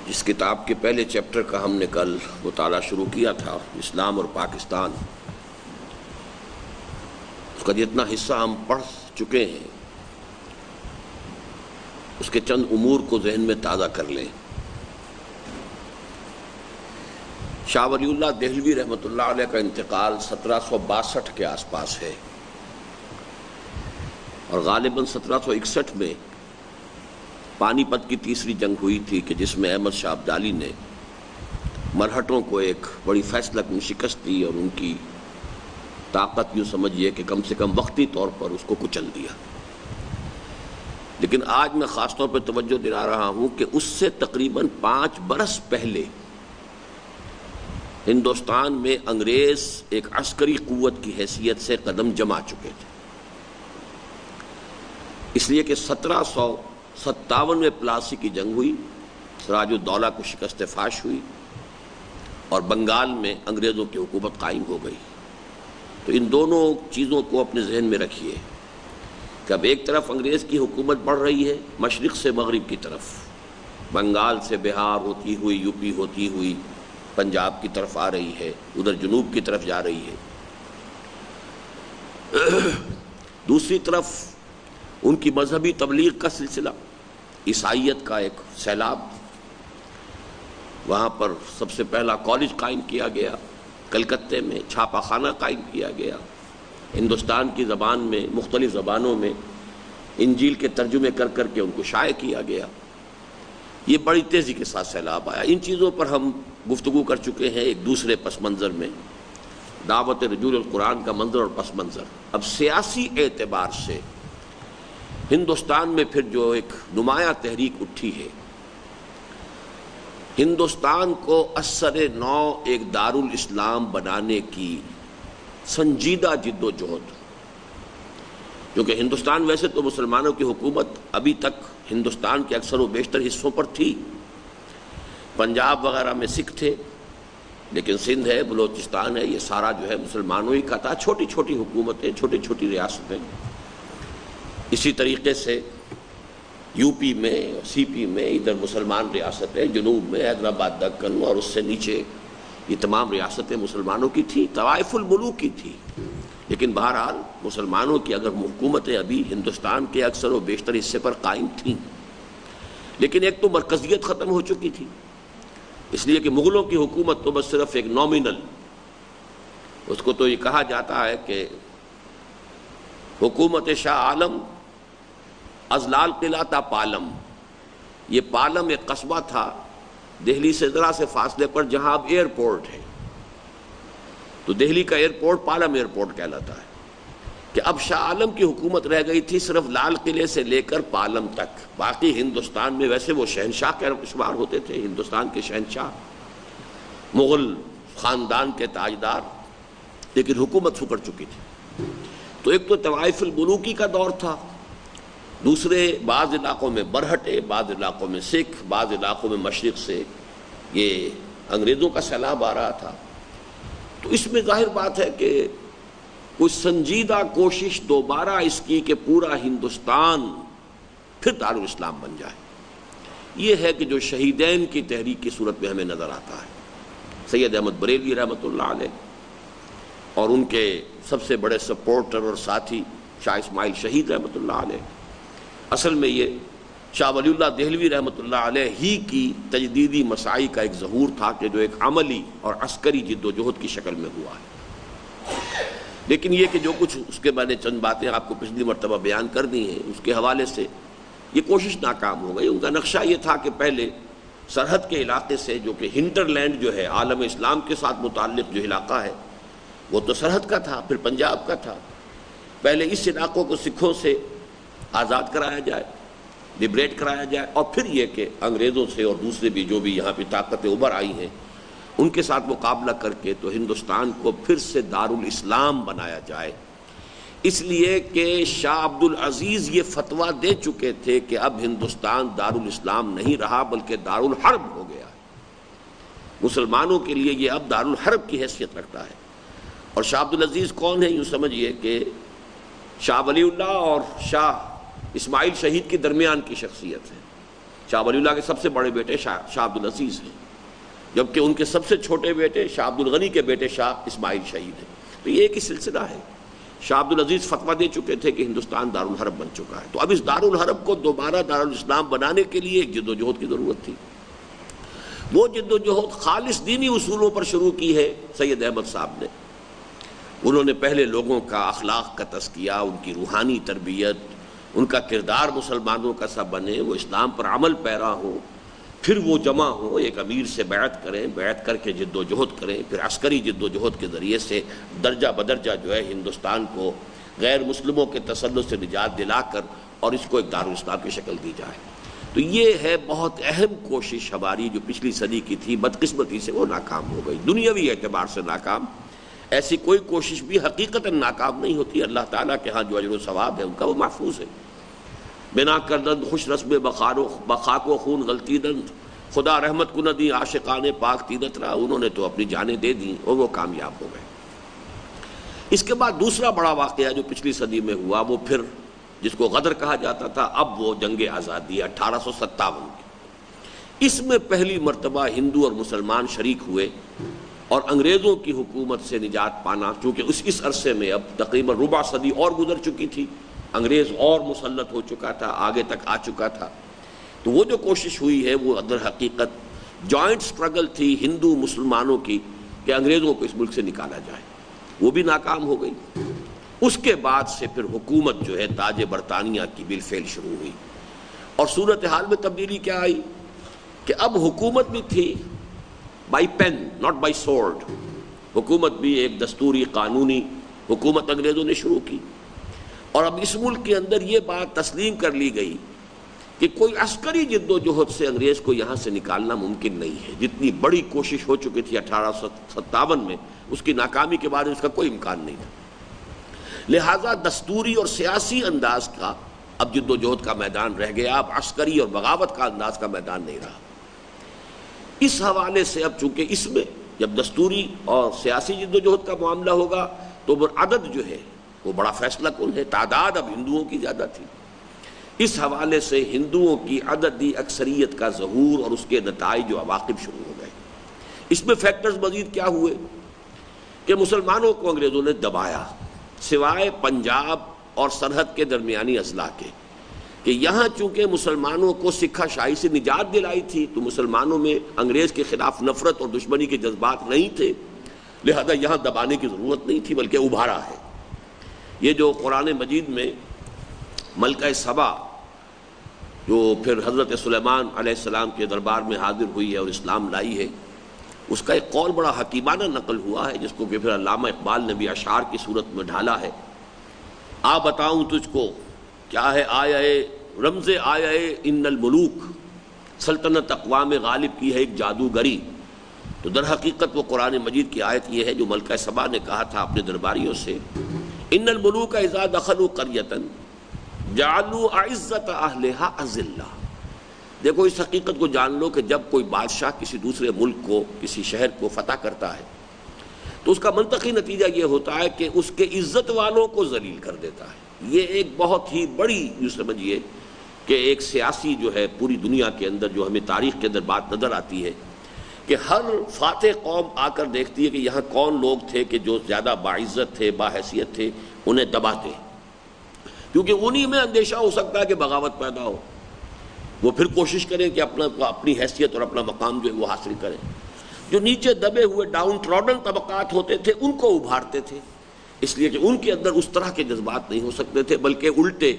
جس کتاب کے پہلے چیپٹر کا ہم نے کل مطالعہ شروع کیا تھا، اسلام اور پاکستان، اس کا جتنا حصہ ہم پڑھ چکے ہیں اس کے چند امور کو ذہن میں تازہ کر لیں۔ شاہ ولی اللہ دہلوی رحمۃ اللہ علیہ کا انتقال 1762 کے آس پاس ہے، اور غالباً 1761 میں پانی پت کی تیسری جنگ ہوئی تھی کہ جس میں احمد شاہ ابدالی نے مرہٹوں کو ایک بڑی فیصلہ کن شکست دی اور ان کی طاقت یوں سمجھیے کہ کم سے کم وقتی طور پر اس کو کچل دیا۔ لیکن آج میں خاص طور پہ توجہ دلا رہا ہوں کہ اس سے تقریباً 5 برس پہلے ہندوستان میں انگریز ایک عسکری قوت کی حیثیت سے قدم جما چکے تھے، اس لیے کہ 1757 میں پلاسی کی جنگ ہوئی، سراج الدولہ کو شکست فاش ہوئی اور بنگال میں انگریزوں کی حکومت قائم ہو گئی۔ تو ان دونوں چیزوں کو اپنے ذہن میں رکھیے کہ اب ایک طرف انگریز کی حکومت بڑھ رہی ہے مشرق سے مغرب کی طرف، بنگال سے بہار ہوتی ہوئی یو پی ہوتی ہوئی پنجاب کی طرف آ رہی ہے، ادھر جنوب کی طرف جا رہی ہے۔ دوسری طرف ان کی مذہبی تبلیغ کا سلسلہ، عیسائیت کا ایک سیلاب، وہاں پر سب سے پہلا کالج قائم کیا گیا، کلکتے میں چھاپا خانہ قائم کیا گیا، ہندوستان کی زبان میں مختلف زبانوں میں انجیل کے ترجمے کر کر کے ان کو شائع کیا گیا۔ یہ بڑی تیزی کے ساتھ سیلاب آیا۔ ان چیزوں پر ہم گفتگو کر چکے ہیں ایک دوسرے پس منظر میں، دعوت رجوع القرآن کا منظر اور پس منظر۔ اب سیاسی اعتبار سے ہندوستان میں پھر جو ایک نمایاں تحریک اٹھی ہے، ہندوستان کو اثر نو ایک دارالاسلام بنانے کی سنجیدہ جد و جہد، کیونکہ ہندوستان ویسے تو مسلمانوں کی حکومت ابھی تک ہندوستان کے اکثر و بیشتر حصوں پر تھی، پنجاب وغیرہ میں سکھ تھے، لیکن سندھ ہے، بلوچستان ہے، یہ سارا جو ہے مسلمانوں ہی کا تھا، چھوٹی چھوٹی حکومتیں، چھوٹی چھوٹی ریاستیں۔ اسی طریقے سے یو پی میں، سی پی میں ادھر مسلمان ریاستیں، جنوب میں حیدرآباد دکن اور اس سے نیچے یہ تمام ریاستیں مسلمانوں کی تھیں، طوائف الملوک کی تھی۔ لیکن بہرحال مسلمانوں کی اگر حکومتیں ابھی ہندوستان کے اکثر و بیشتر حصے پر قائم تھیں، لیکن ایک تو مرکزیت ختم ہو چکی تھی، اس لیے کہ مغلوں کی حکومت تو بس صرف ایک نومینل، اس کو تو یہ کہا جاتا ہے کہ حکومت شاہ عالم از لال قلعہ تا پالم۔ یہ پالم ایک قصبہ تھا دہلی سے ذرا سے فاصلے پر جہاں اب ایئرپورٹ ہے، تو دہلی کا ایئرپورٹ پالم ایئرپورٹ کہلاتا ہے، کہ اب شاہ عالم کی حکومت رہ گئی تھی صرف لال قلعے سے لے کر پالم تک۔ باقی ہندوستان میں ویسے وہ شہنشاہ کے شمار ہوتے تھے، ہندوستان کے شہنشاہ، مغل خاندان کے تاجدار، لیکن حکومت سکڑ چکی تھی۔ تو ایک تو طوائف الملوکی کا دور تھا، دوسرے بعض علاقوں میں برہٹے، بعض علاقوں میں سکھ، بعض علاقوں میں مشرق سے یہ انگریزوں کا سیلاب آ رہا تھا۔ تو اس میں ظاہر بات ہے کہ کچھ سنجیدہ کوشش دوبارہ اس کی کہ پورا ہندوستان پھر دارالاسلام بن جائے، یہ ہے کہ جو شہیدین کی تحریک کی صورت میں ہمیں نظر آتا ہے، سید احمد بریلوی رحمۃ اللہ علیہ اور ان کے سب سے بڑے سپورٹر اور ساتھی شاہ اسماعیل شہید رحمۃ اللہ علیہ۔ اصل میں یہ شاہ ولی اللہ دہلوی رحمۃ اللہ علیہ ہی کی تجدیدی مساعی کا ایک ظہور تھا کہ جو ایک عملی اور عسکری جد و جہد کی شکل میں ہوا ہے۔ لیکن یہ کہ جو کچھ اس کے میں نے چند باتیں آپ کو پچھلی مرتبہ بیان کر دی ہیں، اس کے حوالے سے یہ کوشش ناکام ہو گئی۔ ان کا نقشہ یہ تھا کہ پہلے سرحد کے علاقے سے، جو کہ ہنٹر لینڈ جو ہے عالم اسلام کے ساتھ متعلق جو علاقہ ہے وہ تو سرحد کا تھا، پھر پنجاب کا تھا، پہلے اس علاقوں کو سکھوں سے آزاد کرایا جائے، لبریٹ کرایا جائے، اور پھر یہ کہ انگریزوں سے اور دوسرے بھی جو بھی یہاں پہ طاقتیں ابھر آئی ہیں ان کے ساتھ مقابلہ کر کے تو ہندوستان کو پھر سے دارالاسلام بنایا جائے۔ اس لیے کہ شاہ عبد العزیز یہ فتویٰ دے چکے تھے کہ اب ہندوستان دارالاسلام نہیں رہا بلکہ دارالحرب ہو گیا ہے، مسلمانوں کے لیے یہ اب دارالحرب کی حیثیت رکھتا ہے۔ اور شاہ عبد العزیز کون ہے؟ یوں سمجھیے کہ شاہ ولی اللہ اور شاہ اسماعیل شہید کے درمیان کی شخصیت ہے۔ شاہ ولی اللہ کے سب سے بڑے بیٹے شاہ عبد العزیز ہیں، جبکہ ان کے سب سے چھوٹے بیٹے شاہ عبد الغنی کے بیٹے شاہ اسماعیل شہید ہیں۔ تو یہ ایک ہی سلسلہ ہے۔ شاہ عبد العزیز فتویٰ دے چکے تھے کہ ہندوستان دارالحرب بن چکا ہے، تو اب اس دارالحرب کو دوبارہ دارالاسلام بنانے کے لیے ایک جد و جہد کی ضرورت تھی۔ وہ جد و جہد خالص دینی اصولوں پر شروع کی ہے سید احمد صاحب نے۔ انہوں نے پہلے لوگوں کا اخلاق کا تزکیہ، ان کی روحانی تربیت، ان کا کردار مسلمانوں کا سا بنے، وہ اسلام پر عمل پیرا ہو، پھر وہ جمع ہو، ایک امیر سے بیعت کریں، بیعت کر کے جد و جہد کریں، پھر عسکری جد و جہد کے ذریعے سے درجہ بدرجہ جو ہے ہندوستان کو غیر مسلموں کے تسلط سے نجات دلا کر اور اس کو ایک دارالاسلام کی شکل دی جائے۔ تو یہ ہے بہت اہم کوشش ہماری جو پچھلی صدی کی تھی، بدقسمتی سے وہ ناکام ہو گئی، دنیاوی اعتبار سے ناکام۔ ایسی کوئی کوشش بھی حقیقتاً ناکام نہیں ہوتی، اللہ تعالیٰ کے ہاں جو اجر و ثواب ہے ان کا وہ محفوظ ہے۔ بنا کردند خوش رسم بخاک و خون غلطی دند، خدا رحمت کو نہ دی عاشقان پاک تینت را، انہوں نے تو اپنی جانیں دے دیں اور وہ کامیاب ہو گئے۔ اس کے بعد دوسرا بڑا واقعہ جو پچھلی صدی میں ہوا، وہ پھر جس کو غدر کہا جاتا تھا، اب وہ جنگ آزادی 1857 کی۔ اس میں پہلی مرتبہ ہندو اور مسلمان شریک ہوئے اور انگریزوں کی حکومت سے نجات پانا، چونکہ اس عرصے میں اب تقریباً ربع صدی اور گزر چکی تھی، انگریز اور مسلط ہو چکا تھا، آگے تک آ چکا تھا۔ تو وہ جو کوشش ہوئی ہے وہ در حقیقت جوائنٹ سٹرگل تھی ہندو مسلمانوں کی کہ انگریزوں کو اس ملک سے نکالا جائے، وہ بھی ناکام ہو گئی۔ اس کے بعد سے پھر حکومت جو ہے تاج برطانیہ کی بالفعل شروع ہوئی، اور صورتحال میں تبدیلی کیا آئی کہ اب حکومت بھی تھی by pen not by sword, حکومت بھی ایک دستوری قانونی حکومت انگریزوں نے شروع کی، اور اب اس ملک کے اندر یہ بات تسلیم کر لی گئی کہ کوئی عسکری جد و جہد سے انگریز کو یہاں سے نکالنا ممکن نہیں ہے۔ جتنی بڑی کوشش ہو چکی تھی 1857 میں، اس کی ناکامی کے بعد اس کا کوئی امکان نہیں تھا، لہذا دستوری اور سیاسی انداز کا اب جد و جہد کا میدان رہ گیا، اب عسکری اور بغاوت کا انداز کا میدان نہیں رہا۔ اس حوالے سے اب چونکہ اس میں جب دستوری اور سیاسی جد و جہد کا معاملہ ہوگا تو عدد جو ہے وہ بڑا فیصلہ کن ہے، تعداد اب ہندوؤں کی زیادہ تھی، اس حوالے سے ہندوؤں کی عددی اکثریت کا ظہور اور اس کے نتائج و عواقب شروع ہو گئے۔ اس میں فیکٹرز مزید کیا ہوئے کہ مسلمانوں کو انگریزوں نے دبایا، سوائے پنجاب اور سرحد کے درمیانی اضلاع کے، کہ یہاں چونکہ مسلمانوں کو سکھا شاہی سے نجات دلائی تھی تو مسلمانوں میں انگریز کے خلاف نفرت اور دشمنی کے جذبات نہیں تھے، لہذا یہاں دبانے کی ضرورت نہیں تھی بلکہ ابھارا ہے۔ یہ جو قرآن مجید میں ملکہ سبا جو پھر حضرت سلیمان علیہ السلام کے دربار میں حاضر ہوئی ہے اور اسلام لائی ہے، اس کا ایک قول بڑا حکیمانہ نقل ہوا ہے جس کو کہ پھر علامہ اقبال نے بھی اشعار کی صورت میں ڈھالا ہے۔ آ بتاؤں تجھ کو کیا ہے آیا رمز آیا ان الملوک، سلطنت اقوام غالب کی ہے ایک جادوگری۔ تو در حقیقت وہ قرآن مجید کی آیت یہ ہے جو ملکہ سبا نے کہا تھا اپنے درباریوں سے، ان الملوک اذا دخلوا قریۃ جعلوا اعزۃ اہلھا اذلہ۔ دیکھو اس حقیقت کو جان لو کہ جب کوئی بادشاہ کسی دوسرے ملک کو، کسی شہر کو فتح کرتا ہے تو اس کا منطقی نتیجہ یہ ہوتا ہے کہ اس کے عزت والوں کو ذلیل کر دیتا ہے۔ یہ ایک بہت ہی بڑی یوں سمجھیے کہ ایک سیاسی جو ہے پوری دنیا کے اندر جو ہمیں تاریخ کے اندر بات نظر آتی ہے کہ ہر فاتح قوم آ کر دیکھتی ہے کہ یہاں کون لوگ تھے کہ جو زیادہ باعزت تھے، باحیثیت تھے، انہیں دباتے، کیونکہ انہی میں اندیشہ ہو سکتا ہے کہ بغاوت پیدا ہو، وہ پھر کوشش کریں کہ اپنی حیثیت اور اپنا مقام جو ہے وہ حاصل کریں۔ جو نیچے دبے ہوئے ڈاؤن ٹراڈن طبقات ہوتے تھے ان کو ابھارتے تھے، اس لیے کہ ان کے اندر اس طرح کے جذبات نہیں ہو سکتے تھے، بلکہ الٹے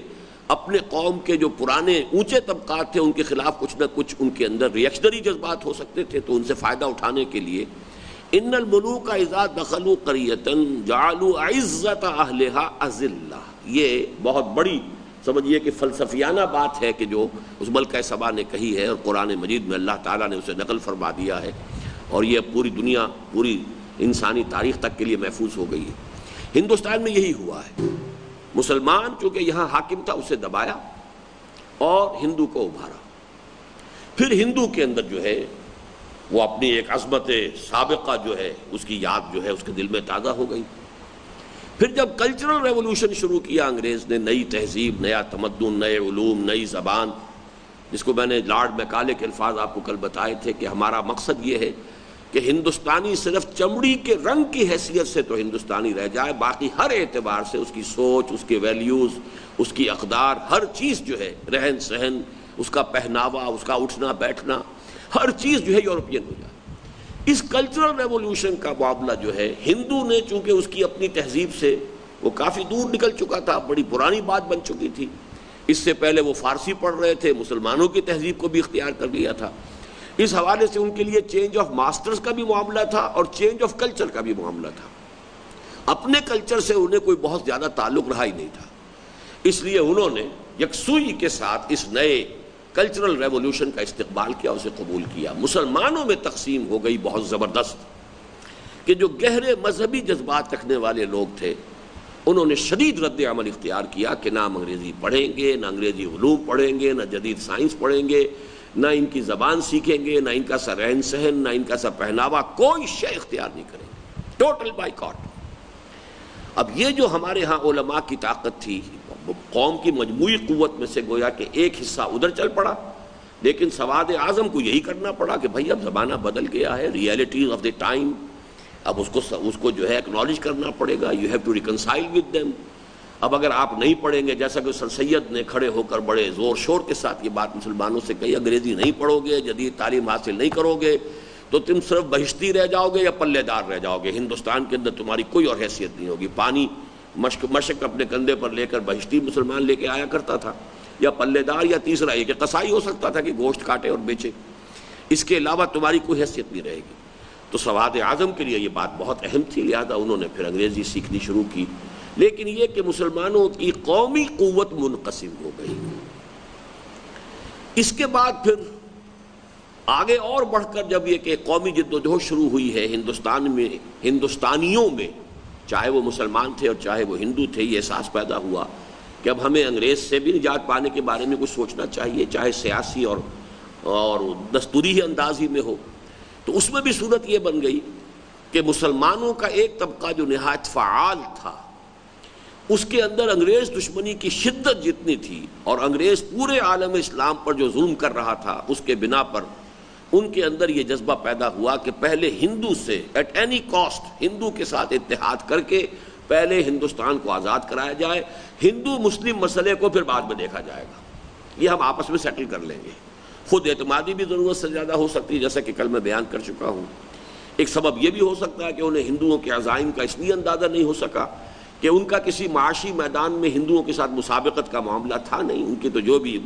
اپنے قوم کے جو پرانے اونچے طبقات تھے ان کے خلاف کچھ نہ کچھ ان کے اندر ریئیکشنری جذبات ہو سکتے تھے، تو ان سے فائدہ اٹھانے کے لیے ان الملوک اذا دخلوا قریۃ جعلوا اعزۃ اہلھا اذلہ، یہ بہت بڑی سمجھیے کہ فلسفیانہ بات ہے کہ جو اس ملکہ سبا نے کہی ہے، اور قرآن مجید میں اللہ تعالیٰ نے اسے نقل فرما دیا ہے، اور یہ پوری دنیا، پوری انسانی تاریخ تک کے لیے محفوظ ہو گئی ہے۔ ہندوستان میں یہی ہوا ہے، مسلمان چونکہ یہاں حاکم تھا اسے دبایا اور ہندو کو ابھارا، پھر ہندو کے اندر جو ہے وہ اپنی ایک عظمت سابقہ جو ہے اس کی یاد جو ہے اس کے دل میں تازہ ہو گئی۔ پھر جب کلچرل ریولوشن شروع کیا انگریز نے، نئی تہذیب، نیا تمدن، نئے علوم، نئی زبان، جس کو میں نے لارڈ میکالے کے الفاظ آپ کو کل بتائے تھے کہ ہمارا مقصد یہ ہے کہ ہندوستانی صرف چمڑی کے رنگ کی حیثیت سے تو ہندوستانی رہ جائے، باقی ہر اعتبار سے اس کی سوچ، اس کے ویلیوز، اس کی اقدار، ہر چیز جو ہے، رہن سہن، اس کا پہناوا، اس کا اٹھنا بیٹھنا، ہر چیز جو ہے یورپین ہو جائے۔ اس کلچرل ریولوشن کا معاملہ جو ہے، ہندو نے چونکہ اس کی اپنی تہذیب سے وہ کافی دور نکل چکا تھا، بڑی پرانی بات بن چکی تھی، اس سے پہلے وہ فارسی پڑھ رہے تھے، مسلمانوں کی تہذیب کو بھی اختیار کر لیا تھا، اس حوالے سے ان کے لیے چینج آف ماسٹرز کا بھی معاملہ تھا اور چینج آف کلچر کا بھی معاملہ تھا۔ اپنے کلچر سے انہیں کوئی بہت زیادہ تعلق رہا ہی نہیں تھا، اس لیے انہوں نے یکسوئی کے ساتھ اس نئے کلچرل ریولوشن کا استقبال کیا، اسے قبول کیا۔ مسلمانوں میں تقسیم ہو گئی بہت زبردست کہ جو گہرے مذہبی جذبات رکھنے والے لوگ تھے، انہوں نے شدید رد عمل اختیار کیا کہ نہ ہم انگریزی پڑھیں گے، نہ انگریزی علوم پڑھیں گے، نہ جدید سائنس پڑھیں گے، نہ ان کی زبان سیکھیں گے، نہ ان کا سا رہن سہن، نہ ان کا سا پہناوا، کوئی شے اختیار نہیں کریں گے، ٹوٹل بائیکاٹ۔ اب یہ جو ہمارے ہاں علماء کی طاقت تھی، قوم کی مجموعی قوت میں سے گویا کہ ایک حصہ ادھر چل پڑا، لیکن سواد اعظم کو یہی کرنا پڑا کہ بھائی اب زمانہ بدل گیا ہے، ریئلٹیز آف دی ٹائم، اب اس کو جو ہے ایکنالج کرنا پڑے گا، you have to reconcile with them. اب اگر آپ نہیں پڑھیں گے، جیسا کہ سر سید نے کھڑے ہو کر بڑے زور شور کے ساتھ یہ بات مسلمانوں سے کہی، انگریزی نہیں پڑھو گے، جدید تعلیم حاصل نہیں کرو گے تو تم صرف بہشتی رہ جاؤ گے یا پلے دار رہ جاؤ گے، ہندوستان کے اندر تمہاری کوئی اور حیثیت نہیں ہوگی۔ پانی مشک اپنے کندھے پر لے کر بہشتی مسلمان لے کے آیا کرتا تھا، یا پلے دار، یا تیسرا یہ کہ قصائی ہو سکتا تھا کہ گوشت کاٹے اور بیچے، اس کے علاوہ تمہاری کوئی حیثیت نہیں رہے گی۔ تو سواد اعظم کے لیے یہ بات بہت اہم تھی، لہذا انہوں نے پھر انگریزی سیکھنی شروع کی، لیکن یہ کہ مسلمانوں کی قومی قوت منقسم ہو گئی۔ اس کے بعد پھر آگے اور بڑھ کر جب یہ کہ قومی جدوجہد شروع ہوئی ہے ہندوستان میں، ہندوستانیوں میں، چاہے وہ مسلمان تھے اور چاہے وہ ہندو تھے، یہ احساس پیدا ہوا کہ اب ہمیں انگریز سے بھی نجات پانے کے بارے میں کچھ سوچنا چاہیے، چاہے سیاسی اور دستوری انداز ہی میں ہو۔ تو اس میں بھی صورت یہ بن گئی کہ مسلمانوں کا ایک طبقہ جو نہایت فعال تھا، اس کے اندر انگریز دشمنی کی شدت جتنی تھی اور انگریز پورے عالم اسلام پر جو ظلم کر رہا تھا، اس کے بنا پر ان کے اندر یہ جذبہ پیدا ہوا کہ پہلے ہندو سے ایٹ اینی کاسٹ، ہندو کے ساتھ اتحاد کر کے پہلے ہندوستان کو آزاد کرایا جائے، ہندو مسلم مسئلے کو پھر بعد میں دیکھا جائے گا، یہ ہم آپس میں سیٹل کر لیں گے۔ خود اعتمادی بھی ضرورت سے زیادہ ہو سکتی ہے، جیسا کہ کل میں بیان کر چکا ہوں۔ ایک سبب یہ بھی ہو سکتا ہے کہ انہیں ہندوؤں کے عزائم کا اس لیے اندازہ نہیں ہو سکا کہ ان کا کسی معاشی میدان میں ہندوؤں کے ساتھ مسابقت کا معاملہ تھا نہیں، ان کی تو جو بھی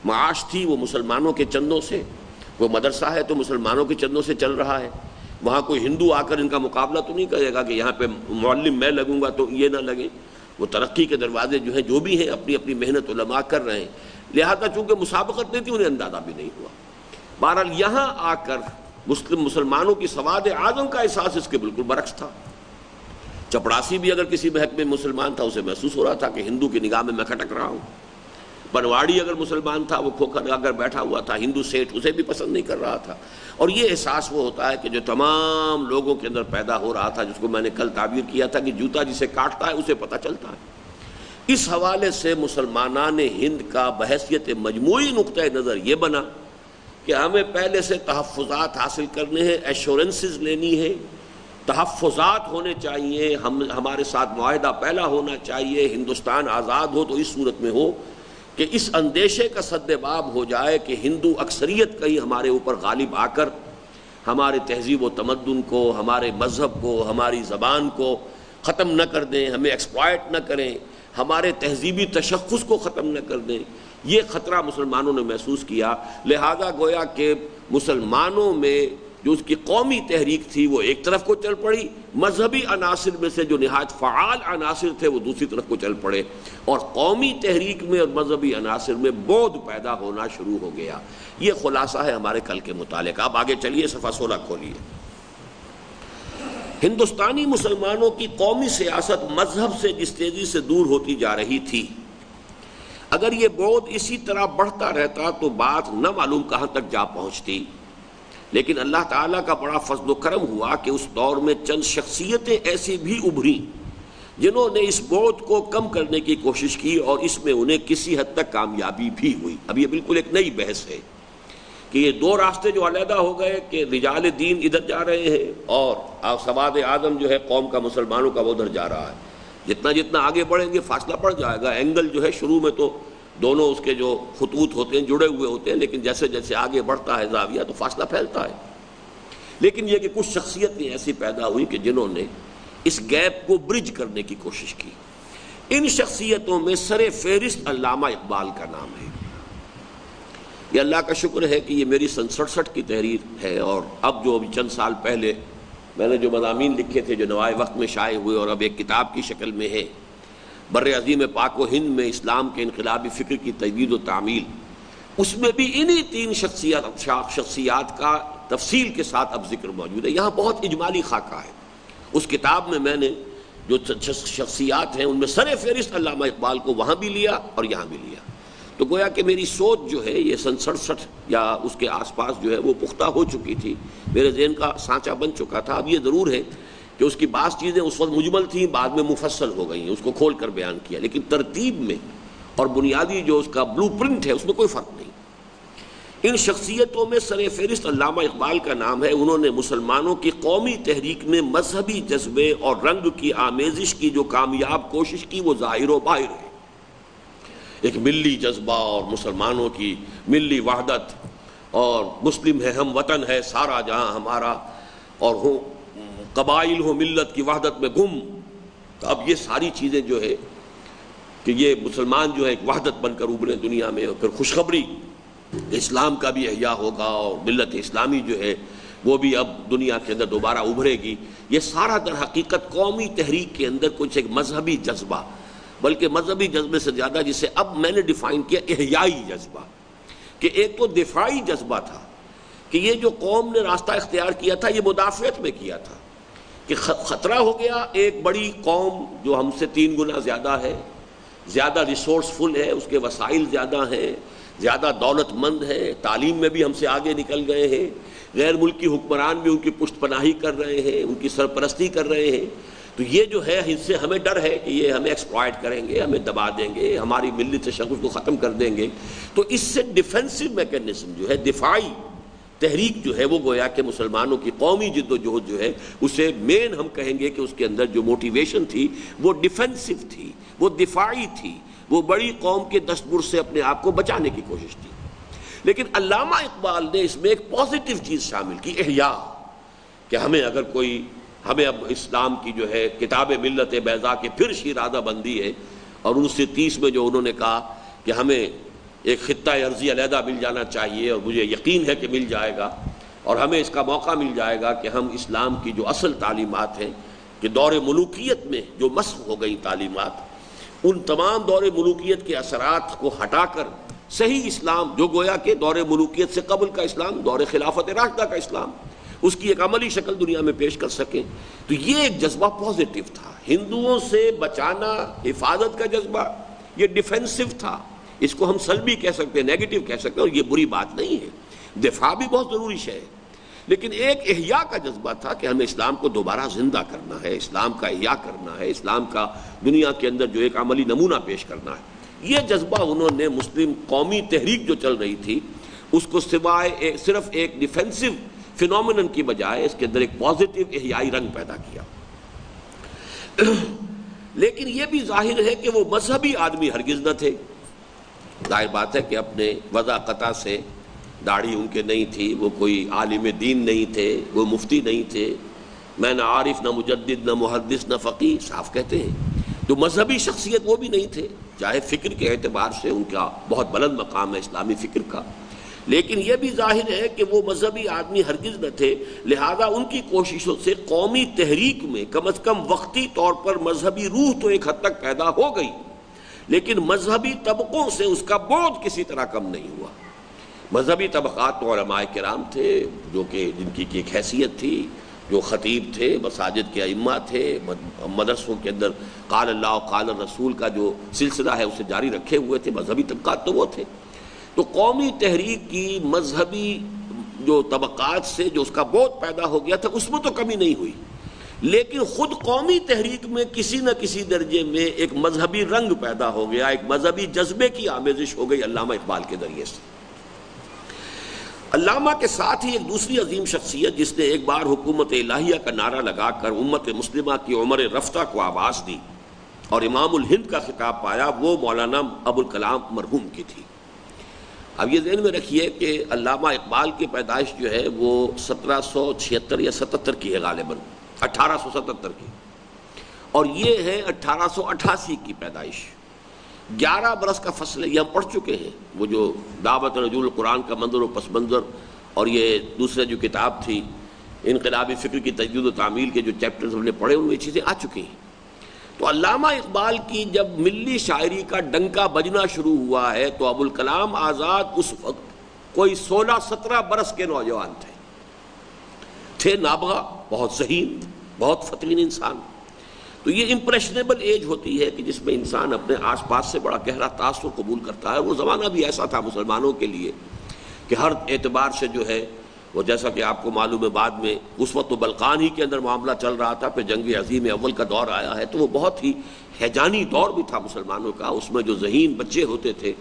معاش تھی وہ مسلمانوں کے چندوں سے، وہ مدرسہ ہے تو مسلمانوں کے چندوں سے چل رہا ہے، وہاں کوئی ہندو آ کر ان کا مقابلہ تو نہیں کرے گا کہ یہاں پہ معلم میں لگوں گا تو یہ نہ لگے۔ وہ ترقی کے دروازے جو ہیں جو بھی ہیں اپنی اپنی محنت علماء کر رہے ہیں، لہذا چونکہ مسابقت نہیں تھی انہیں اندازہ بھی نہیں ہوا۔ بہرحال یہاں آ کر مسلمانوں کی سواد اعظم کا احساس اس کے بالکل برعکس تھا۔ چپڑاسی بھی اگر کسی محک میں مسلمان تھا، اسے محسوس ہو رہا تھا کہ ہندو کی نگاہ میں کھٹک رہا ہوں۔ بنواڑی اگر مسلمان تھا، وہ کھوکھر لگا کر بیٹھا ہوا تھا، ہندو سیٹ اسے بھی پسند نہیں کر رہا تھا۔ اور یہ احساس وہ ہوتا ہے کہ جو تمام لوگوں کے اندر پیدا ہو رہا تھا، جس کو میں نے کل تعبیر کیا تھا کہ جوتا جسے کاٹتا ہے اسے پتہ چلتا ہے۔ اس حوالے سے مسلمانان ہند کا بحیثیت مجموعی نقطہ نظر یہ بنا کہ ہمیں پہلے سے تحفظات حاصل کرنے ہیں، ایشورنسز لینی ہے، تحفظات ہونے چاہیے، ہمارے ساتھ معاہدہ پہلا ہونا چاہیے، ہندوستان آزاد ہو تو اس صورت میں ہو کہ اس اندیشے کا سدباب ہو جائے کہ ہندو اکثریت کہیں ہمارے اوپر غالب آ کر ہمارے تہذیب و تمدن کو، ہمارے مذہب کو، ہماری زبان کو ختم نہ کر دیں، ہمیں ایکسپلائٹ نہ کریں، ہمارے تہذیبی تشخص کو ختم نہ کر دیں۔ یہ خطرہ مسلمانوں نے محسوس کیا، لہذا گویا کہ مسلمانوں میں جو اس کی قومی تحریک تھی وہ ایک طرف کو چل پڑی، مذہبی عناصر میں سے جو نہایت فعال عناصر تھے وہ دوسری طرف کو چل پڑے، اور قومی تحریک میں اور مذہبی عناصر میں بعد پیدا ہونا شروع ہو گیا۔ یہ خلاصہ ہے ہمارے کل کے مطالعے کا۔ اب آگے چلیے، صفحہ 16 کھولیے۔ ہندوستانی مسلمانوں کی قومی سیاست مذہب سے جس تیزی سے دور ہوتی جا رہی تھی، اگر یہ بعد اسی طرح بڑھتا رہتا تو بات نہ معلوم کہاں تک جا پہنچتی، لیکن اللہ تعالیٰ کا بڑا فضل و کرم ہوا کہ اس دور میں چند شخصیتیں ایسی بھی ابھریں جنہوں نے اس بعد کو کم کرنے کی کوشش کی اور اس میں انہیں کسی حد تک کامیابی بھی ہوئی۔ اب یہ بالکل ایک نئی بحث ہے کہ یہ دو راستے جو علیحدہ ہو گئے کہ رجال دین ادھر جا رہے ہیں اور سواد اعظم جو ہے قوم کا، مسلمانوں کا، وہ ادھر جا رہا ہے۔ جتنا جتنا آگے بڑھیں گے فاصلہ پڑ جائے گا۔ اینگل جو ہے شروع میں تو دونوں اس کے جو خطوط ہوتے ہیں جڑے ہوئے ہوتے ہیں، لیکن جیسے جیسے آگے بڑھتا ہے زاویہ تو فاصلہ پھیلتا ہے۔ لیکن یہ کہ کچھ شخصیتیں ایسی پیدا ہوئی کہ جنہوں نے اس گیپ کو برج کرنے کی کوشش کی۔ ان شخصیتوں میں سر فہرست علامہ اقبال کا نام ہے۔ یہ اللہ کا شکر ہے کہ یہ میری سن 67 کی تحریر ہے، اور اب جو چند سال پہلے میں نے جو مضامین لکھے تھے جو نوائے وقت میں شائع ہوئے اور اب ایک کتاب کی شکل میں ہے، بر عظیم پاک و ہند میں اسلام کے انقلابی فکر کی تجدید و تعمیل، اس میں بھی انہی 3 شخصیات کا تفصیل کے ساتھ اب ذکر موجود ہے۔ یہاں بہت اجمالی خاکہ ہے۔ اس کتاب میں نے جو شخصیات ہیں ان میں سر فہرست علامہ اقبال کو وہاں بھی لیا اور یہاں بھی لیا۔ تو گویا کہ میری سوچ جو ہے یہ سن 67 یا اس کے آس پاس جو ہے وہ پختہ ہو چکی تھی، میرے ذہن کا سانچہ بن چکا تھا۔ اب یہ ضرور ہے کہ اس کی بعض چیزیں اس وقت مجمل تھیں، بعد میں مفصل ہو گئی ہیں، اس کو کھول کر بیان کیا، لیکن ترتیب میں اور بنیادی جو اس کا بلو پرنٹ ہے اس میں کوئی فرق نہیں۔ ان شخصیتوں میں سر فہرست علامہ اقبال کا نام ہے۔ انہوں نے مسلمانوں کی قومی تحریک میں مذہبی جذبے اور رنگ کی آمیزش کی جو کامیاب کوشش کی وہ ظاہر و باہر ہے۔ ایک ملی جذبہ اور مسلمانوں کی ملی وحدت اور مسلم ہے ہم وطن ہے سارا جہاں ہمارا، اور ہو قبائل ہو ملت کی وحدت میں گم۔ اب یہ ساری چیزیں جو ہے کہ یہ مسلمان جو ہے ایک وحدت بن کر ابھرے دنیا میں، اور پھر خوشخبری اسلام کا بھی احیاء ہوگا اور ملت اسلامی جو ہے وہ بھی اب دنیا کے اندر دوبارہ ابھرے گی۔ یہ سارا در حقیقت قومی تحریک کے اندر کچھ ایک مذہبی جذبہ، بلکہ مذہبی جذبے سے زیادہ جسے اب میں نے ڈیفائن کیا احیائی جذبہ، کہ ایک تو دفاعی جذبہ تھا کہ یہ جو قوم نے راستہ اختیار کیا تھا یہ مدافعت میں کیا تھا کہ خطرہ ہو گیا، ایک بڑی قوم جو ہم سے 3 گنا زیادہ ہے، زیادہ ریسورسفل ہے، اس کے وسائل زیادہ ہیں، زیادہ دولت مند ہے، تعلیم میں بھی ہم سے آگے نکل گئے ہیں، غیر ملکی حکمران بھی ان کی پشت پناہی کر رہے ہیں، ان کی سرپرستی کر رہے ہیں۔ تو یہ جو ہے اس سے ہمیں ڈر ہے کہ یہ ہمیں ایکسپلائٹ کریں گے، ہمیں دبا دیں گے، ہماری ملی تشخص کو ختم کر دیں گے۔ تو اس سے ڈیفینسو میکینزم جو ہے، دفاعی تحریک جو ہے وہ گویا کہ مسلمانوں کی قومی جد و جہد جو ہے اسے مین ہم کہیں گے کہ اس کے اندر جو موٹیویشن تھی وہ ڈیفینسو تھی، وہ دفاعی تھی، وہ بڑی قوم کے دستبر سے اپنے آپ کو بچانے کی کوشش تھی۔ لیکن علامہ اقبال نے اس میں ایک پازیٹیو چیز شامل کی، احیاء، کہ ہمیں اب اسلام کی جو ہے کتاب ملت بیضاء کے پھر شیرازہ بندی ہے، اور 1930 میں جو انہوں نے کہا کہ ہمیں ایک خطہ ارضی علیحدہ مل جانا چاہیے، اور مجھے یقین ہے کہ مل جائے گا، اور ہمیں اس کا موقع مل جائے گا کہ ہم اسلام کی جو اصل تعلیمات ہیں کہ دور ملوکیت میں جو مسخ ہو گئی تعلیمات، ان تمام دور ملوکیت کے اثرات کو ہٹا کر صحیح اسلام جو گویا کہ دور ملوکیت سے قبل کا اسلام، دور خلافت راشدہ کا اسلام، اس کی ایک عملی شکل دنیا میں پیش کر سکیں۔ تو یہ ایک جذبہ پازیٹیو تھا، ہندوؤں سے بچانا، حفاظت کا جذبہ، یہ ڈیفینسو تھا۔ اس کو ہم سلبی کہہ سکتے ہیں، نیگیٹو کہہ سکتے ہیں، اور یہ بری بات نہیں ہے، دفاع بھی بہت ضروری ہے، لیکن ایک احیاء کا جذبہ تھا کہ ہمیں اسلام کو دوبارہ زندہ کرنا ہے، اسلام کا احیاء کرنا ہے، اسلام کا دنیا کے اندر جو ایک عملی نمونہ پیش کرنا ہے۔ یہ جذبہ انہوں نے مسلم قومی تحریک جو چل رہی تھی اس کو سوائے صرف ایک ڈیفینسو فینومینن کی بجائے اس کے اندر ایک پازیٹیو احیائی رنگ پیدا کیا۔ لیکن یہ بھی ظاہر ہے کہ وہ مذہبی آدمی ہرگز نہ تھے۔ ظاہر بات ہے کہ اپنے وضاقتہ سے داڑھی ان کے نہیں تھی، وہ کوئی عالم دین نہیں تھے، وہ مفتی نہیں تھے، میں نہ عارف نہ مجدد نہ محدث نہ فقیہ، صاف کہتے ہیں۔ تو مذہبی شخصیت وہ بھی نہیں تھے، چاہے فکر کے اعتبار سے ان کا بہت بلند مقام ہے اسلامی فکر کا، لیکن یہ بھی ظاہر ہے کہ وہ مذہبی آدمی ہرگز نہ تھے، لہذا ان کی کوششوں سے قومی تحریک میں کم از کم وقتی طور پر مذہبی روح تو ایک حد تک پیدا ہو گئی، لیکن مذہبی طبقوں سے اس کا بعد کسی طرح کم نہیں ہوا۔ مذہبی طبقات تو علماء کرام تھے جو کہ جن کی ایک حیثیت تھی، جو خطیب تھے، مساجد کے ائمہ تھے، مدرسوں کے اندر قال اللہ قال الرسول کا جو سلسلہ ہے اسے جاری رکھے ہوئے تھے، مذہبی طبقات تو وہ تھے۔ تو قومی تحریک کی مذہبی جو طبقات سے جو اس کا بعد پیدا ہو گیا تھا اس میں تو کمی نہیں ہوئی، لیکن خود قومی تحریک میں کسی نہ کسی درجے میں ایک مذہبی رنگ پیدا ہو گیا، ایک مذہبی جذبے کی آمیزش ہو گئی علامہ اقبال کے ذریعے سے۔ علامہ کے ساتھ ہی ایک دوسری عظیم شخصیت جس نے ایک بار حکومت الہیہ کا نعرہ لگا کر امت مسلمہ کی عمر رفتہ کو آواز دی اور امام الہند کا خطاب پایا، وہ مولانا ابوالکلام مرحوم کی تھی۔ اب یہ ذہن میں رکھیے کہ علامہ اقبال کی پیدائش جو ہے وہ 1776 یا 77 کی ہے، غالباً 1877 کی، اور یہ ہے 1888 کی پیدائش۔ 11 برس کا فصل ہے، یہ ہم پڑھ چکے ہیں، وہ جو دعوت رجوع القرآن کا منظر و پس منظر، اور یہ دوسرے جو کتاب تھی انقلابی فکر کی تجدید و تعمیل کے جو چیپٹرز ہم نے پڑھے، ان میں یہ چیزیں آ چکی ہیں۔ تو علامہ اقبال کی جب ملی شاعری کا ڈنکا بجنا شروع ہوا ہے تو ابوالکلام آزاد اس وقت کوئی 16-17 برس کے نوجوان تھے نابغہ، بہت ذہین، بہت فطین انسان۔ تو یہ امپریشنیبل ایج ہوتی ہے کہ جس میں انسان اپنے آس پاس سے بڑا گہرا تاثر قبول کرتا ہے۔ وہ زمانہ بھی ایسا تھا مسلمانوں کے لیے کہ ہر اعتبار سے جو ہے وہ، جیسا کہ آپ کو معلوم ہے، بعد میں اس وقت تو بلقان ہی کے اندر معاملہ چل رہا تھا، پھر جنگ عظیم اول کا دور آیا ہے، تو وہ بہت ہی ہیجانی دور بھی تھا مسلمانوں کا۔ اس میں جو ذہین بچے ہوتے تھے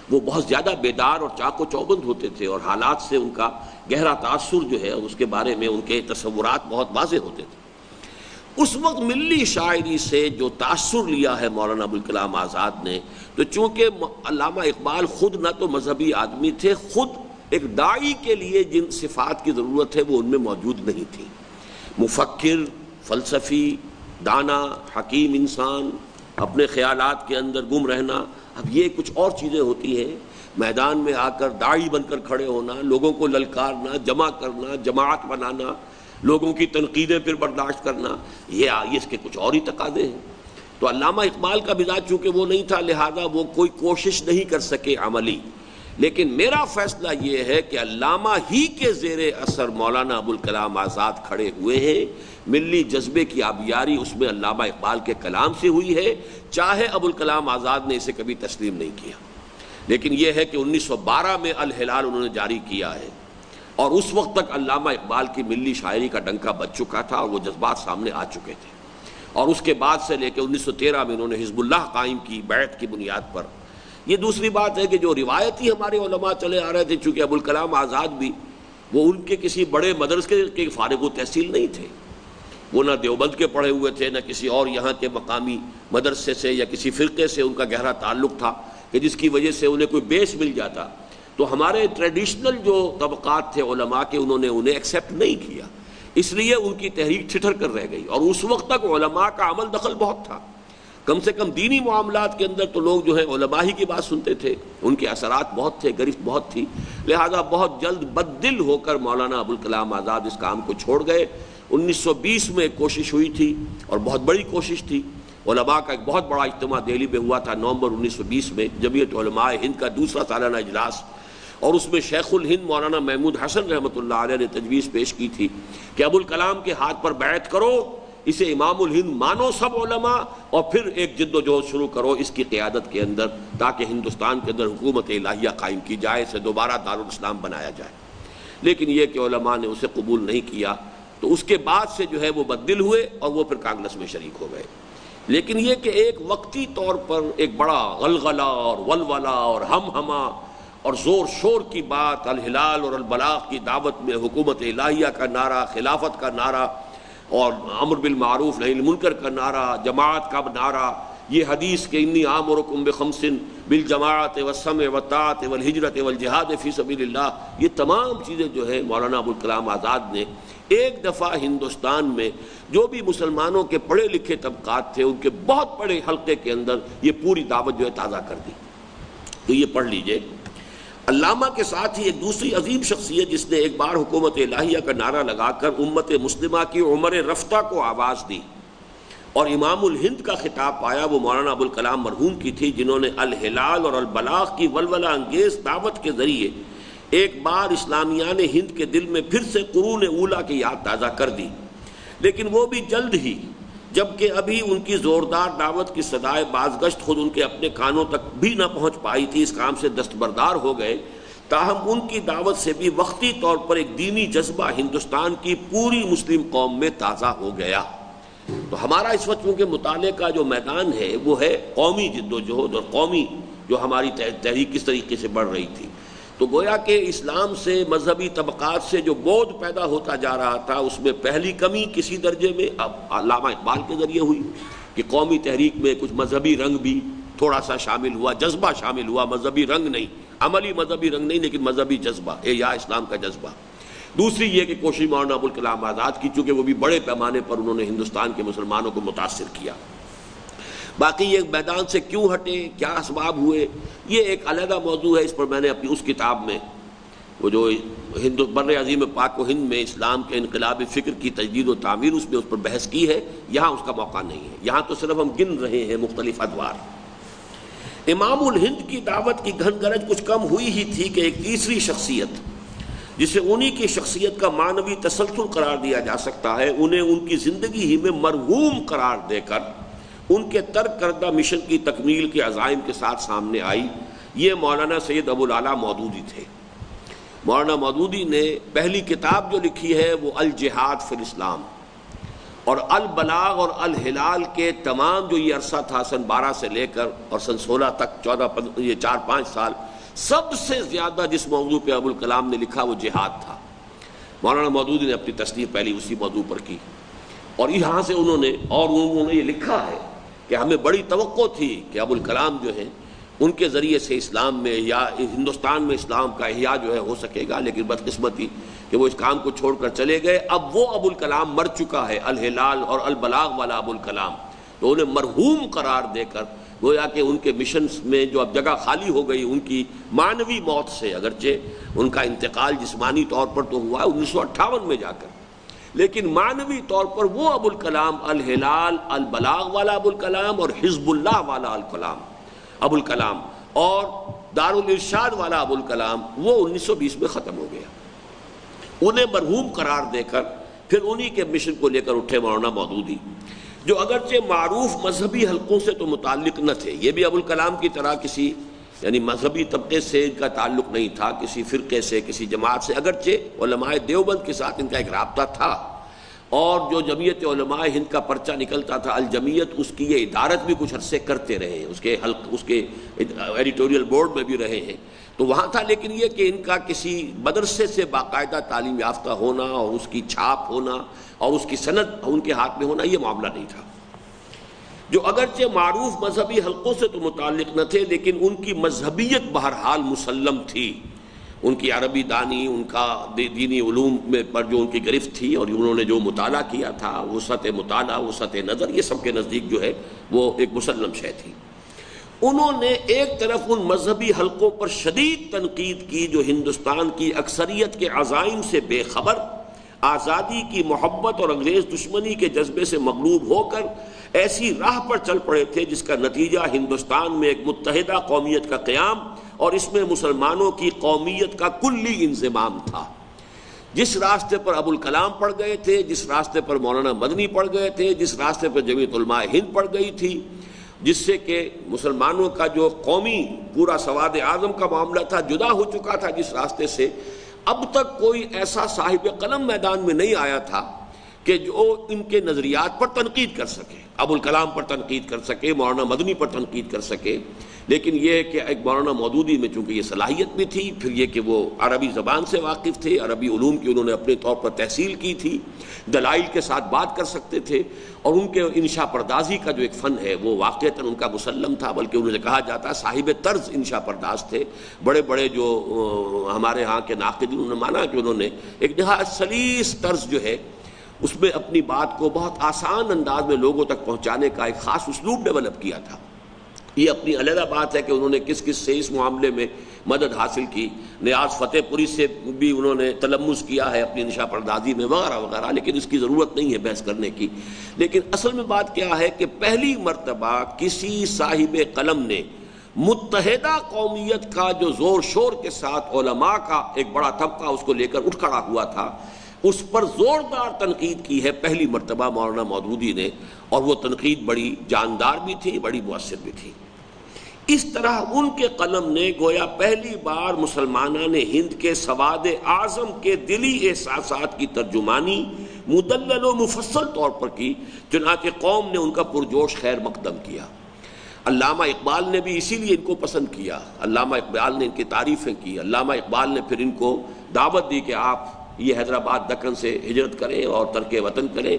وہ بہت زیادہ بیدار اور چاق و چوبند ہوتے تھے، اور حالات سے ان کا گہرا تاثر جو ہے اس کے بارے میں ان کے تصورات بہت واضح ہوتے تھے۔ اس وقت ملی شاعری سے جو تاثر لیا ہے مولانا ابوالکلام آزاد نے، تو چونکہ علامہ اقبال خود نہ تو مذہبی آدمی تھے، خود ایک داعی کے لیے جن صفات کی ضرورت ہے وہ ان میں موجود نہیں تھی۔ مفکر، فلسفی، دانا، حکیم انسان، اپنے خیالات کے اندر گم رہنا، اب یہ کچھ اور چیزیں ہوتی ہیں۔ میدان میں آ کر داعی بن کر کھڑے ہونا، لوگوں کو للکارنا، جمع کرنا، جماعت بنانا، لوگوں کی تنقیدیں پھر برداشت کرنا، یہ اس کے کچھ اور ہی تقاضے ہیں۔ تو علامہ اقبال کا مزاج چونکہ وہ نہیں تھا، لہذا وہ کوئی کوشش نہیں کر سکے عملی۔ لیکن میرا فیصلہ یہ ہے کہ علامہ ہی کے زیر اثر مولانا ابوالکلام آزاد کھڑے ہوئے ہیں۔ ملی جذبے کی آبیاری اس میں علامہ اقبال کے کلام سے ہوئی ہے، چاہے ابوالکلام آزاد نے اسے کبھی تسلیم نہیں کیا۔ لیکن یہ ہے کہ 1912 میں الہلال انہوں نے جاری کیا ہے، اور اس وقت تک علامہ اقبال کی ملی شاعری کا ڈنکا بج چکا تھا اور وہ جذبات سامنے آ چکے تھے۔ اور اس کے بعد سے لے کے 1913 میں انہوں نے حزب اللہ قائم کی بیعت کی بنیاد پر۔ یہ دوسری بات ہے کہ جو روایتی ہمارے علماء چلے آ رہے تھے، چونکہ ابوالکلام آزاد بھی وہ ان کے کسی بڑے مدرسے کے فارغ و تحصیل نہیں تھے، وہ نہ دیوبند کے پڑھے ہوئے تھے، نہ کسی اور یہاں کے مقامی مدرسے سے یا کسی فرقے سے ان کا گہرا تعلق تھا کہ جس کی وجہ سے انہیں کوئی بیس مل جاتا۔ تو ہمارے ٹریڈیشنل جو طبقات تھے علماء کے، انہوں نے انہیں ایکسیپٹ نہیں کیا، اس لیے ان کی تحریک ٹھٹر کر رہ گئی۔ اور اس وقت تک علماء کا عمل دخل بہت تھا، کم سے کم دینی معاملات کے اندر تو لوگ جو ہے علماء ہی کی بات سنتے تھے، ان کے اثرات بہت تھے، گرفت بہت تھی۔ لہذا بہت جلد بد دل ہو کر مولانا ابوالکلام آزاد اس کام کو چھوڑ گئے۔ 1920 میں ایک کوشش ہوئی تھی اور بہت بڑی کوشش تھی، علماء کا ایک بہت بڑا اجتماع دہلی میں ہوا تھا نومبر 1920 میں، جمعیت علماء ہند کا دوسرا سالانہ اجلاس، اور اس میں شیخ الہند مولانا محمود حسن رحمۃ اللہ علیہ نے تجویز پیش کی تھی کہ ابوالکلام کے ہاتھ پر بیعت کرو، اسے امام الہند مانو سب علماء، اور پھر ایک جد و جہد شروع کرو اس کی قیادت کے اندر، تاکہ ہندوستان کے اندر حکومت الہیہ قائم کی جائے، اسے دوبارہ دارالاسلام بنایا جائے۔ لیکن یہ کہ علماء نے اسے قبول نہیں کیا، تو اس کے بعد سے جو ہے وہ بددل ہوئے اور وہ پھر کانگریس میں شریک ہو گئے۔ لیکن یہ کہ ایک وقتی طور پر ایک بڑا غلغلہ اور ولولہ اور ہم ہمہ اور زور شور کی بات، الہلال اور البلاغ کی دعوت میں حکومت الہیہ کا نعرہ، خلافت کا نعرہ، اور امر بالمعروف نہی عن المنکر کا نعرہ، جماعت کا نعرہ، یہ حدیث کہ انی آمرکم بخمس بالجماعت والسمع والطاعت والہجرت والجہاد فی سبیل اللہ، یہ تمام چیزیں جو ہے مولانا ابوالکلام آزاد نے ایک دفعہ ہندوستان میں جو بھی مسلمانوں کے پڑھے لکھے طبقات تھے ان کے بہت بڑے حلقے کے اندر یہ پوری دعوت جو ہے تازہ کر دی۔ تو یہ پڑھ لیجئے۔ علامہ کے ساتھ ہی ایک دوسری عظیم شخصیت جس نے ایک بار حکومت الہیہ کا نعرہ لگا کر امت مسلمہ کی عمر رفتہ کو آواز دی اور امام الہند کا خطاب پایا، وہ مولانا ابوالکلام مرحوم کی تھی، جنہوں نے الہلال اور البلاغ کی ولولہ انگیز دعوت کے ذریعے ایک بار اسلامیان ہند کے دل میں پھر سے قرون اولیٰ کی یاد تازہ کر دی۔ لیکن وہ بھی جلد ہی، جبکہ ابھی ان کی زوردار دعوت کی صدائے بازگشت خود ان کے اپنے کانوں تک بھی نہ پہنچ پائی تھی، اس کام سے دستبردار ہو گئے۔ تاہم ان کی دعوت سے بھی وقتی طور پر ایک دینی جذبہ ہندوستان کی پوری مسلم قوم میں تازہ ہو گیا۔ تو ہمارا اس وقت چونکہ مطالعے کا جو میدان ہے وہ ہے قومی جد و جہد اور قومی جو ہماری تحریک کس طریقے سے بڑھ رہی تھی. تو گویا کہ اسلام سے مذہبی طبقات سے جو بودھ پیدا ہوتا جا رہا تھا اس میں پہلی کمی کسی درجے میں اب علامہ اقبال کے ذریعے ہوئی کہ قومی تحریک میں کچھ مذہبی رنگ بھی تھوڑا سا شامل ہوا، جذبہ شامل ہوا، مذہبی رنگ نہیں، عملی مذہبی رنگ نہیں لیکن مذہبی جذبہ، یا اسلام کا جذبہ. دوسری یہ کہ کوشش مولانا ابوالکلام آزاد کی، چونکہ وہ بھی بڑے پیمانے پر انہوں نے ہندوستان کے مسلمانوں کو متاثر کیا. باقی یہ میدان سے کیوں ہٹے، کیا اسباب ہوئے، یہ ایک علیحدہ موضوع ہے. اس پر میں نے اپنی اس کتاب میں وہ جو بر عظیم پاک و ہند میں اسلام کے انقلاب فکر کی تجدید و تعمیر اس پر بحث کی ہے. یہاں اس کا موقع نہیں ہے، یہاں تو صرف ہم گن رہے ہیں مختلف ادوار. امام الہند کی دعوت کی گھن گرج کچھ کم ہوئی ہی تھی کہ ایک تیسری شخصیت جسے انہی کی شخصیت کا معنوی تسلسل قرار دیا جا سکتا ہے، انہیں ان کی زندگی ہی میں مرحوم قرار دے کر ان کے ترک کردہ مشن کی تکمیل کے عزائم کے ساتھ سامنے آئی. یہ مولانا سید ابوالعلا مودودی تھے. مولانا مودودی نے پہلی کتاب جو لکھی ہے وہ الجہاد فی الاسلام، اور البلاغ اور الہلال کے تمام جو یہ عرصہ تھا سن 12 سے لے کر اور سن 16 تک 4-5 سال، سب سے زیادہ جس موضوع پہ ابوالکلام نے لکھا وہ جہاد تھا. مولانا مودودی نے اپنی تصنیف پہلی اسی موضوع پر کی، اور یہاں سے انہوں نے یہ لکھا ہے کہ ہمیں بڑی توقع تھی کہ ابوالکلام جو ہیں ان کے ذریعے سے اسلام میں یا ہندوستان میں اسلام کا احیاء جو ہے ہو سکے گا، لیکن بدقسمتی کہ وہ اس کام کو چھوڑ کر چلے گئے. اب وہ ابوالکلام مر چکا ہے، الہلال اور البلاغ والا ابوالکلام، تو انہیں مرحوم قرار دے کر گویا کہ ان کے مشنز میں جو اب جگہ خالی ہو گئی ان کی معنوی موت سے، اگرچہ ان کا انتقال جسمانی طور پر تو ہوا 1958 میں جا کر، لیکن معنوی طور پر وہ ابوالکلام الہلال البلاغ والا ابوالکلام اور حزب اللہ والا ابوالکلام اور دارالارشاد والا ابوالکلام وہ 1920 میں ختم ہو گیا. انہیں مرحوم قرار دے کر پھر انہی کے مشن کو لے کر اٹھے مولانا مودودی، جو اگرچہ معروف مذہبی حلقوں سے تو متعلق نہ تھے. یہ بھی ابوالکلام کی طرح کسی یعنی مذہبی طبقے سے ان کا تعلق نہیں تھا، کسی فرقے سے، کسی جماعت سے، اگرچہ علماء دیوبند کے ساتھ ان کا ایک رابطہ تھا، اور جو جمعیت علماء ہند کا پرچہ نکلتا تھا الجمعیت، اس کی یہ ادارت بھی کچھ عرصے کرتے رہے ہیں، اس کے ایڈیٹوریل بورڈ میں بھی رہے ہیں، تو وہاں تھا. لیکن یہ کہ ان کا کسی مدرسے سے باقاعدہ تعلیم یافتہ ہونا اور اس کی چھاپ ہونا اور اس کی سند ان کے ہاتھ میں ہونا یہ معاملہ نہیں تھا. جو اگرچہ معروف مذہبی حلقوں سے تو متعلق نہ تھے لیکن ان کی مذہبیت بہرحال مسلم تھی. ان کی عربی دانی، ان کا دینی علوم میں پر جو ان کی گرفت تھی اور انہوں نے جو مطالعہ کیا تھا، وسعت مطالعہ، وسعت نظر، یہ سب کے نزدیک جو ہے وہ ایک مسلم شے تھی. انہوں نے ایک طرف ان مذہبی حلقوں پر شدید تنقید کی جو ہندوستان کی اکثریت کے عزائم سے بے خبر، آزادی کی محبت اور انگریز دشمنی کے جذبے سے مغلوب ہو کر ایسی راہ پر چل پڑے تھے جس کا نتیجہ ہندوستان میں ایک متحدہ قومیت کا قیام اور اس میں مسلمانوں کی قومیت کا کلی انضمام تھا. جس راستے پر ابوالکلام پڑ گئے تھے، جس راستے پر مولانا مدنی پڑ گئے تھے، جس راستے پر جمعیت علماء ہند پڑ گئی تھی، جس سے کہ مسلمانوں کا جو قومی پورا سواد اعظم کا معاملہ تھا جدا ہو چکا تھا، جس راستے سے اب تک کوئی ایسا صاحب قلم میدان میں نہیں آیا تھا کہ جو ان کے نظریات پر تنقید کر سکے، ابوالکلام پر تنقید کر سکے، مولانا مدنی پر تنقید کر سکے. لیکن یہ کہ ایک مولانا مودودی میں چونکہ یہ صلاحیت بھی تھی، پھر یہ کہ وہ عربی زبان سے واقف تھے، عربی علوم کی انہوں نے اپنے طور پر تحصیل کی تھی، دلائل کے ساتھ بات کر سکتے تھے، اور ان کے انشاء پردازی کا جو ایک فن ہے وہ واقعتاً ان کا مسلم تھا، بلکہ انہوں نے کہا جاتا ہے صاحب طرز انشاء پرداز تھے. بڑے بڑے جو ہمارے ہاں کے ناقد انہوں نے مانا کہ انہوں نے ایک نہایت سلیس طرز جو ہے اس میں اپنی بات کو بہت آسان انداز میں لوگوں تک پہنچانے کا ایک خاص اسلوب ڈیولپ کیا تھا. یہ اپنی علیحدہ بات ہے کہ انہوں نے کس کس سے اس معاملے میں مدد حاصل کی. نیاز فتح پوری سے بھی انہوں نے تلمس کیا ہے اپنی انشاء پردازی میں وغیرہ وغیرہ، لیکن اس کی ضرورت نہیں ہے بحث کرنے کی. لیکن اصل میں بات کیا ہے کہ پہلی مرتبہ کسی صاحب قلم نے متحدہ قومیت کا جو زور شور کے ساتھ علماء کا ایک بڑا طبقہ اس کو لے کر اٹھ کھڑا ہوا تھا، اس پر زوردار تنقید کی ہے پہلی مرتبہ مولانا مودودی نے، اور وہ تنقید بڑی جاندار بھی تھی، بڑی مؤثر بھی تھی. اس طرح ان کے قلم نے گویا پہلی بار مسلمانان ہند کے سواد اعظم کے دلی احساسات کی ترجمانی مدلل و مفصل طور پر کی، چنانچہ قوم نے ان کا پرجوش خیر مقدم کیا۔ علامہ اقبال نے بھی اسی لیے ان کو پسند کیا، علامہ اقبال نے ان کی تعریفیں کی، علامہ اقبال نے پھر ان کو دعوت دی کہ آپ یہ حیدرآباد دکن سے ہجرت کریں اور ترک وطن کریں،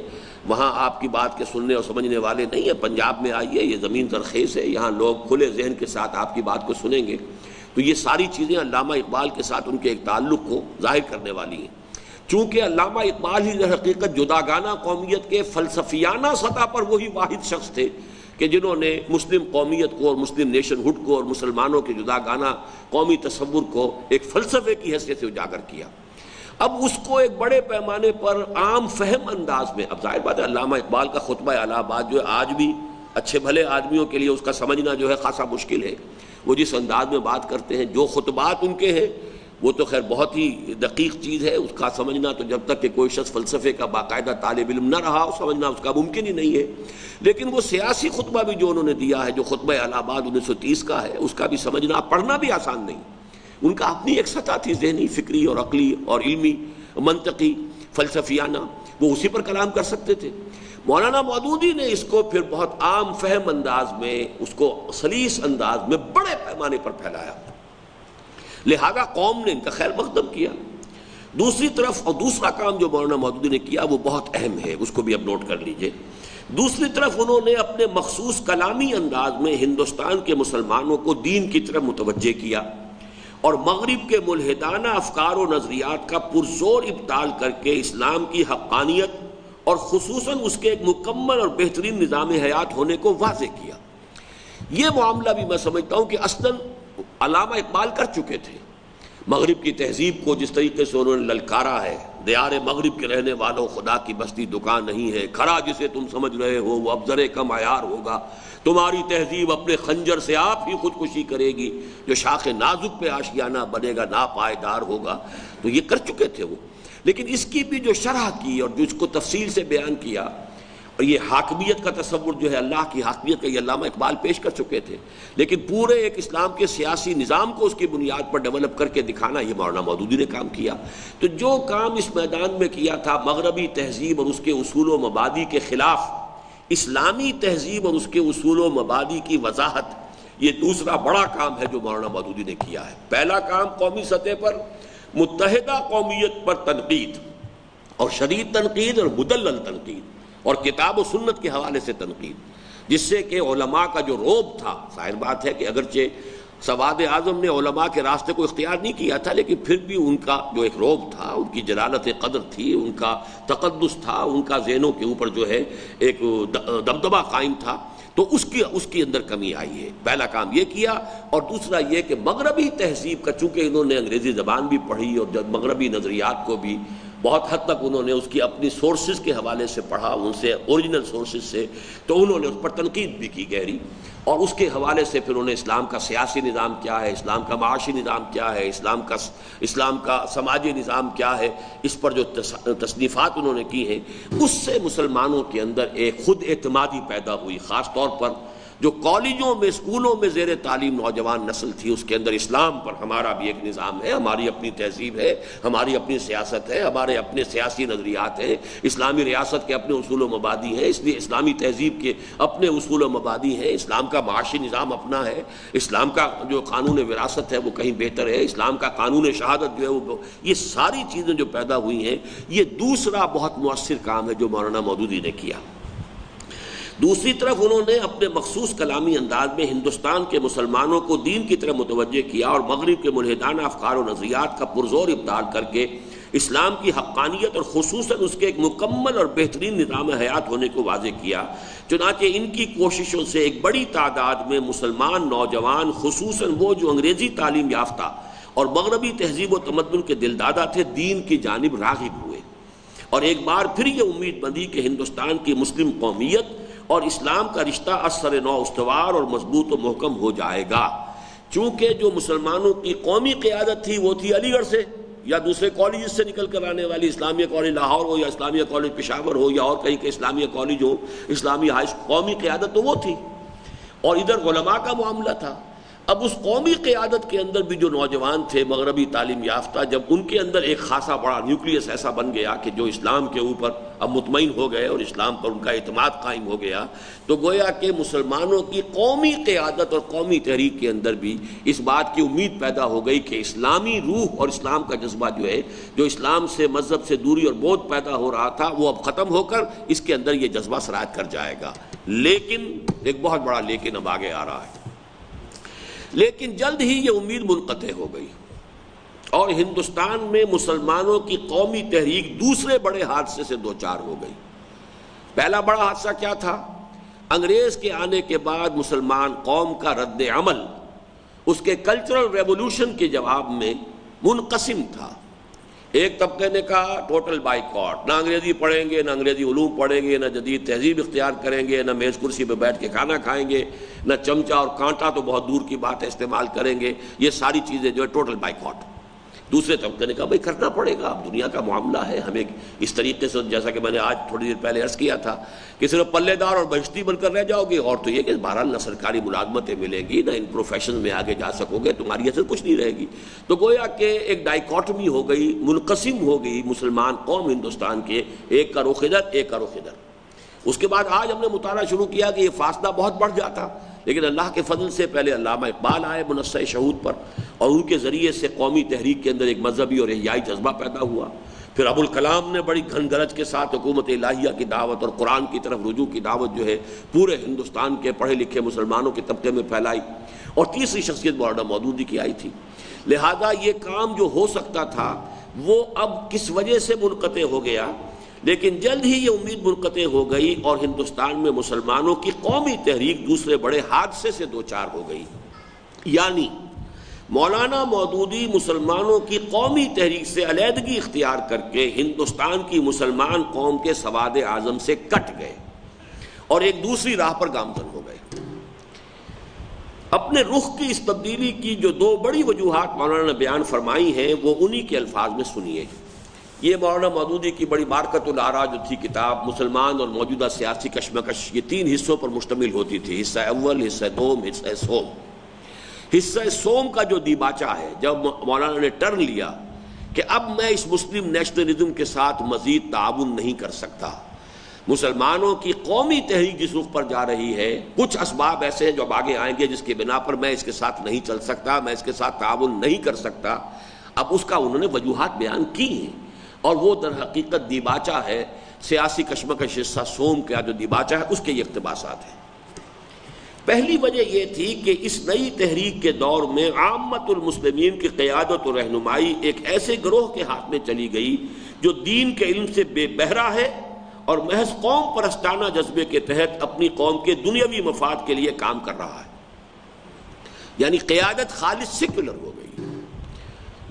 وہاں آپ کی بات کے سننے اور سمجھنے والے نہیں ہیں، پنجاب میں آئیے، یہ زمین زرخیز ہے، یہاں لوگ کھلے ذہن کے ساتھ آپ کی بات کو سنیں گے۔ تو یہ ساری چیزیں علامہ اقبال کے ساتھ ان کے ایک تعلق کو ظاہر کرنے والی ہیں۔ چونکہ علامہ اقبال ہی در حقیقت جداگانہ قومیت کے فلسفیانہ سطح پر وہی واحد شخص تھے کہ جنہوں نے مسلم قومیت کو اور مسلم نیشن ہوڈ کو اور مسلمانوں کے جداگانہ قومی تصور کو ایک فلسفے کی حیثیت سے اجاگر کیا۔ اب اس کو ایک بڑے پیمانے پر عام فہم انداز میں، اب ظاہر بات ہے علامہ اقبال کا خطبہ الہ آباد جو ہے آج بھی اچھے بھلے آدمیوں کے لیے اس کا سمجھنا جو ہے خاصا مشکل ہے۔ وہ جس انداز میں بات کرتے ہیں، جو خطبات ان کے ہیں، وہ تو خیر بہت ہی دقیق چیز ہے، اس کا سمجھنا تو جب تک کہ کوئی شخص فلسفے کا باقاعدہ طالب علم نہ رہا سمجھنا اس کا ممکن ہی نہیں ہے۔ لیکن وہ سیاسی خطبہ بھی جو انہوں نے دیا ہے، جو خطبہ الہ آباد 1930 کا ہے، اس کا بھی سمجھنا پڑھنا بھی آسان نہیں۔ ان کا اپنی ایک سطح تھی ذہنی، فکری اور عقلی اور علمی، منطقی، فلسفیانہ، وہ اسی پر کلام کر سکتے تھے۔ مولانا مودودی نے اس کو پھر بہت عام فہم انداز میں، اس کو سلیس انداز میں بڑے پیمانے پر پھیلایا، لہذا قوم نے ان کا خیر مقدم کیا۔ دوسری طرف، اور دوسرا کام جو مولانا مودودی نے کیا وہ بہت اہم ہے، اس کو بھی اب نوٹ کر لیجئے۔ دوسری طرف انہوں نے اپنے مخصوص کلامی انداز میں ہندوستان کے مسلمانوں کو دین کی طرف متوجہ کیا اور مغرب کے ملحدانہ افکار و نظریات کا پرزور ابطال کر کے اسلام کی حقانیت اور خصوصاً اس کے ایک مکمل اور بہترین نظام حیات ہونے کو واضح کیا۔ یہ معاملہ بھی میں سمجھتا ہوں کہ اصلاً علامہ اقبال کر چکے تھے۔ مغرب کی تہذیب کو جس طریقے سے انہوں نے للکارا ہے، دیار مغرب کے رہنے والوں خدا کی بستی دکان نہیں ہے، کھڑا جسے تم سمجھ رہے ہو وہ ابزر کا معیار ہوگا، تمہاری تہذیب اپنے خنجر سے آپ ہی خودکشی کرے گی، جو شاخ نازک پہ آشیانہ بنے گا ناپائیدار ہوگا۔ تو یہ کر چکے تھے وہ، لیکن اس کی بھی جو شرح کی اور جو اس کو تفصیل سے بیان کیا، اور یہ حاکمیت کا تصور جو ہے اللہ کی حاکمیت کا، یہ علامہ اقبال پیش کر چکے تھے، لیکن پورے ایک اسلام کے سیاسی نظام کو اس کی بنیاد پر ڈیولپ کر کے دکھانا یہ مولانا مودودی نے کام کیا۔ تو جو کام اس میدان میں کیا تھا، مغربی تہذیب اور اس کے اصول و مبادی کے خلاف اسلامی تہذیب اور اس کے اصول و مبادی کی وضاحت، یہ دوسرا بڑا کام ہے جو مولانا مودودی نے کیا ہے۔ پہلا کام قومی سطح پر متحدہ قومیت پر تنقید، اور شدید تنقید اور مدلل تنقید، اور کتاب و سنت کے حوالے سے تنقید، جس سے کہ علماء کا جو رعب تھا، ظاہر بات ہے کہ اگرچہ سواد اعظم نے علماء کے راستے کو اختیار نہیں کیا تھا، لیکن پھر بھی ان کا جو ایک رعب تھا، ان کی جلالت قدر تھی، ان کا تقدس تھا، ان کا ذہنوں کے اوپر جو ہے ایک دبدبہ قائم تھا، تو اس کی اندر کمی آئی ہے۔ پہلا کام یہ کیا، اور دوسرا یہ کہ مغربی تہذیب کا، چونکہ انہوں نے انگریزی زبان بھی پڑھی اور جب مغربی نظریات کو بھی بہت حد تک انہوں نے اس کی اپنی سورسز کے حوالے سے پڑھا، ان سے اوریجنل سورسز سے، تو انہوں نے اس پر تنقید بھی کی گہری، اور اس کے حوالے سے پھر انہوں نے اسلام کا سیاسی نظام کیا ہے، اسلام کا معاشی نظام کیا ہے، اسلام کا سماجی نظام کیا ہے، اس پر جو تصنیفات انہوں نے کی ہیں، اس سے مسلمانوں کے اندر ایک خود اعتمادی پیدا ہوئی۔ خاص طور پر جو کالجوں میں، اسکولوں میں زیر تعلیم نوجوان نسل تھی، اس کے اندر اسلام پر ہمارا بھی ایک نظام ہے، ہماری اپنی تہذیب ہے، ہماری اپنی سیاست ہے، ہمارے اپنے سیاسی نظریات ہیں، اسلامی ریاست کے اپنے اصول و مبادی ہیں، اس لیے اسلامی تہذیب کے اپنے اصول و مبادی ہیں، اسلام کا معاشی نظام اپنا ہے، اسلام کا جو قانون وراثت ہے وہ کہیں بہتر ہے، اسلام کا قانون شہادت جو ہے وہ، یہ ساری چیزیں جو پیدا ہوئی ہیں، یہ دوسرا بہت مؤثر کام ہے جو مولانا مودودی نے کیا۔ دوسری طرف انہوں نے اپنے مخصوص کلامی انداز میں ہندوستان کے مسلمانوں کو دین کی طرف متوجہ کیا اور مغرب کے ملحدانہ افکار و نظریات کا پرزور ابطال کر کے اسلام کی حقانیت اور خصوصاً اس کے ایک مکمل اور بہترین نظام حیات ہونے کو واضح کیا۔ چنانچہ ان کی کوششوں سے ایک بڑی تعداد میں مسلمان نوجوان، خصوصاً وہ جو انگریزی تعلیم یافتہ اور مغربی تہذیب و تمدن کے دلدادہ تھے، دین کی جانب راغب ہوئے، اور ایک بار پھر یہ امید بندی کہ ہندوستان کی مسلم قومیت اور اسلام کا رشتہ اثر نو استوار اور مضبوط و محکم ہو جائے گا۔ چونکہ جو مسلمانوں کی قومی قیادت تھی وہ تھی علی گڑھ سے یا دوسرے کالجز سے نکل کر آنے والی، اسلامیہ کالج لاہور ہو یا اسلامیہ کالج پشاور ہو یا اور کہیں کے اسلامیہ کالج ہو، اسلامی ہائی قومی قیادت تو وہ تھی، اور ادھر علماء کا معاملہ تھا۔ اب اس قومی قیادت کے اندر بھی جو نوجوان تھے مغربی تعلیم یافتہ، جب ان کے اندر ایک خاصا بڑا نیوکلیس ایسا بن گیا کہ جو اسلام کے اوپر اب مطمئن ہو گئے اور اسلام پر ان کا اعتماد قائم ہو گیا، تو گویا کہ مسلمانوں کی قومی قیادت اور قومی تحریک کے اندر بھی اس بات کی امید پیدا ہو گئی کہ اسلامی روح اور اسلام کا جذبہ جو ہے، جو اسلام سے مذہب سے دوری اور بودھ پیدا ہو رہا تھا، وہ اب ختم ہو کر اس کے اندر یہ جذبہ سرایت کر جائے گا۔ لیکن ایک بہت بڑا لیکن اب آگے آ رہا ہے، لیکن جلد ہی یہ امید منقطع ہو گئی اور ہندوستان میں مسلمانوں کی قومی تحریک دوسرے بڑے حادثے سے دوچار ہو گئی۔ پہلا بڑا حادثہ کیا تھا؟ انگریز کے آنے کے بعد مسلمان قوم کا رد عمل اس کے کلچرل ریولوشن کے جواب میں منقسم تھا۔ ایک طبقے نے کہا ٹوٹل بائیکاٹ، نہ انگریزی پڑھیں گے، نہ انگریزی علوم پڑھیں گے، نہ جدید تہذیب اختیار کریں گے، نہ میز کرسی پہ بیٹھ کے کھانا کھائیں گے، نہ چمچہ اور کانٹا تو بہت دور کی بات ہے استعمال کریں گے، یہ ساری چیزیں جو ہے ٹوٹل بائیکاٹ۔ دوسرے طبقے نے کہا بھائی کرنا پڑے گا، اب دنیا کا معاملہ ہے، ہمیں اس طریقے سے، جیسا کہ میں نے آج تھوڑی دیر پہلے عرض کیا تھا کہ صرف پلے دار اور بہشتی بن کر رہ جاؤ گے، اور تو یہ کہ بہرحال نہ سرکاری ملازمتیں ملیں گی، نہ ان پروفیشن میں آگے جا سکو گے، تمہاری حیثیت کچھ نہیں رہے گی۔ تو گویا کہ ایک ڈائیکاٹمی ہو گئی، منقسم ہو گئی مسلمان قوم ہندوستان کے، ایک کا رخ ادھر ایک کا رخ ادھر۔ اس کے بعد آج ہم نے مطالعہ شروع کیا کہ یہ فاصلہ بہت بڑھ جاتا، لیکن اللہ کے فضل سے پہلے علامہ اقبال آئے منصع شہود پر، اور ان کے ذریعے سے قومی تحریک کے اندر ایک مذہبی اور احیائی جذبہ پیدا ہوا۔ پھر ابوالکلام نے بڑی گھن گرج کے ساتھ حکومت الہیہ کی دعوت اور قرآن کی طرف رجوع کی دعوت جو ہے پورے ہندوستان کے پڑھے لکھے مسلمانوں کے طبقے میں پھیلائی، اور تیسری شخصیت مولانا مودودی کی آئی تھی۔ لہذا یہ کام جو ہو سکتا تھا وہ اب کس وجہ سے منقطع ہو گیا، لیکن جلد ہی یہ امید منقطع ہو گئی اور ہندوستان میں مسلمانوں کی قومی تحریک دوسرے بڑے حادثے سے دوچار ہو گئی۔ یعنی مولانا مودودی مسلمانوں کی قومی تحریک سے علیحدگی اختیار کر کے ہندوستان کی مسلمان قوم کے سواد اعظم سے کٹ گئے اور ایک دوسری راہ پر گامزن ہو گئے۔ اپنے رخ کی اس تبدیلی کی جو دو بڑی وجوہات مولانا نے بیان فرمائی ہیں وہ انہی کے الفاظ میں سنیے۔ یہ مولانا مودودی کی بڑی بارکۃ الآراء جو تھی کتاب، مسلمان اور موجودہ سیاسی کشمکش، یہ 3 حصوں پر مشتمل ہوتی تھی، حصہ اول، حصہ دوم، حصہ سوم۔ حصہ سوم کا جو دیباچہ ہے، جب مولانا نے ٹرن لیا کہ اب میں اس مسلم نیشنلزم کے ساتھ مزید تعاون نہیں کر سکتا، مسلمانوں کی قومی تحریک جس رخ پر جا رہی ہے، کچھ اسباب ایسے ہیں جو اب آگے آئیں گے جس کے بنا پر میں اس کے ساتھ نہیں چل سکتا، میں اس کے ساتھ تعاون نہیں کر سکتا، اب اس کا انہوں نے وجوہات بیان کی ہیں، اور وہ در حقیقت دیباچہ ہے سیاسی کشمکش حصہ سوم کا جو دیباچہ ہے اس کے یہ اقتباسات ہیں۔ پہلی وجہ یہ تھی کہ اس نئی تحریک کے دور میں عامت المسلمین کی قیادت و رہنمائی ایک ایسے گروہ کے ہاتھ میں چلی گئی جو دین کے علم سے بے بہرا ہے اور محض قوم پرستانہ جذبے کے تحت اپنی قوم کے دنیاوی مفاد کے لیے کام کر رہا ہے۔ یعنی قیادت خالص سیکولر ہو گئی،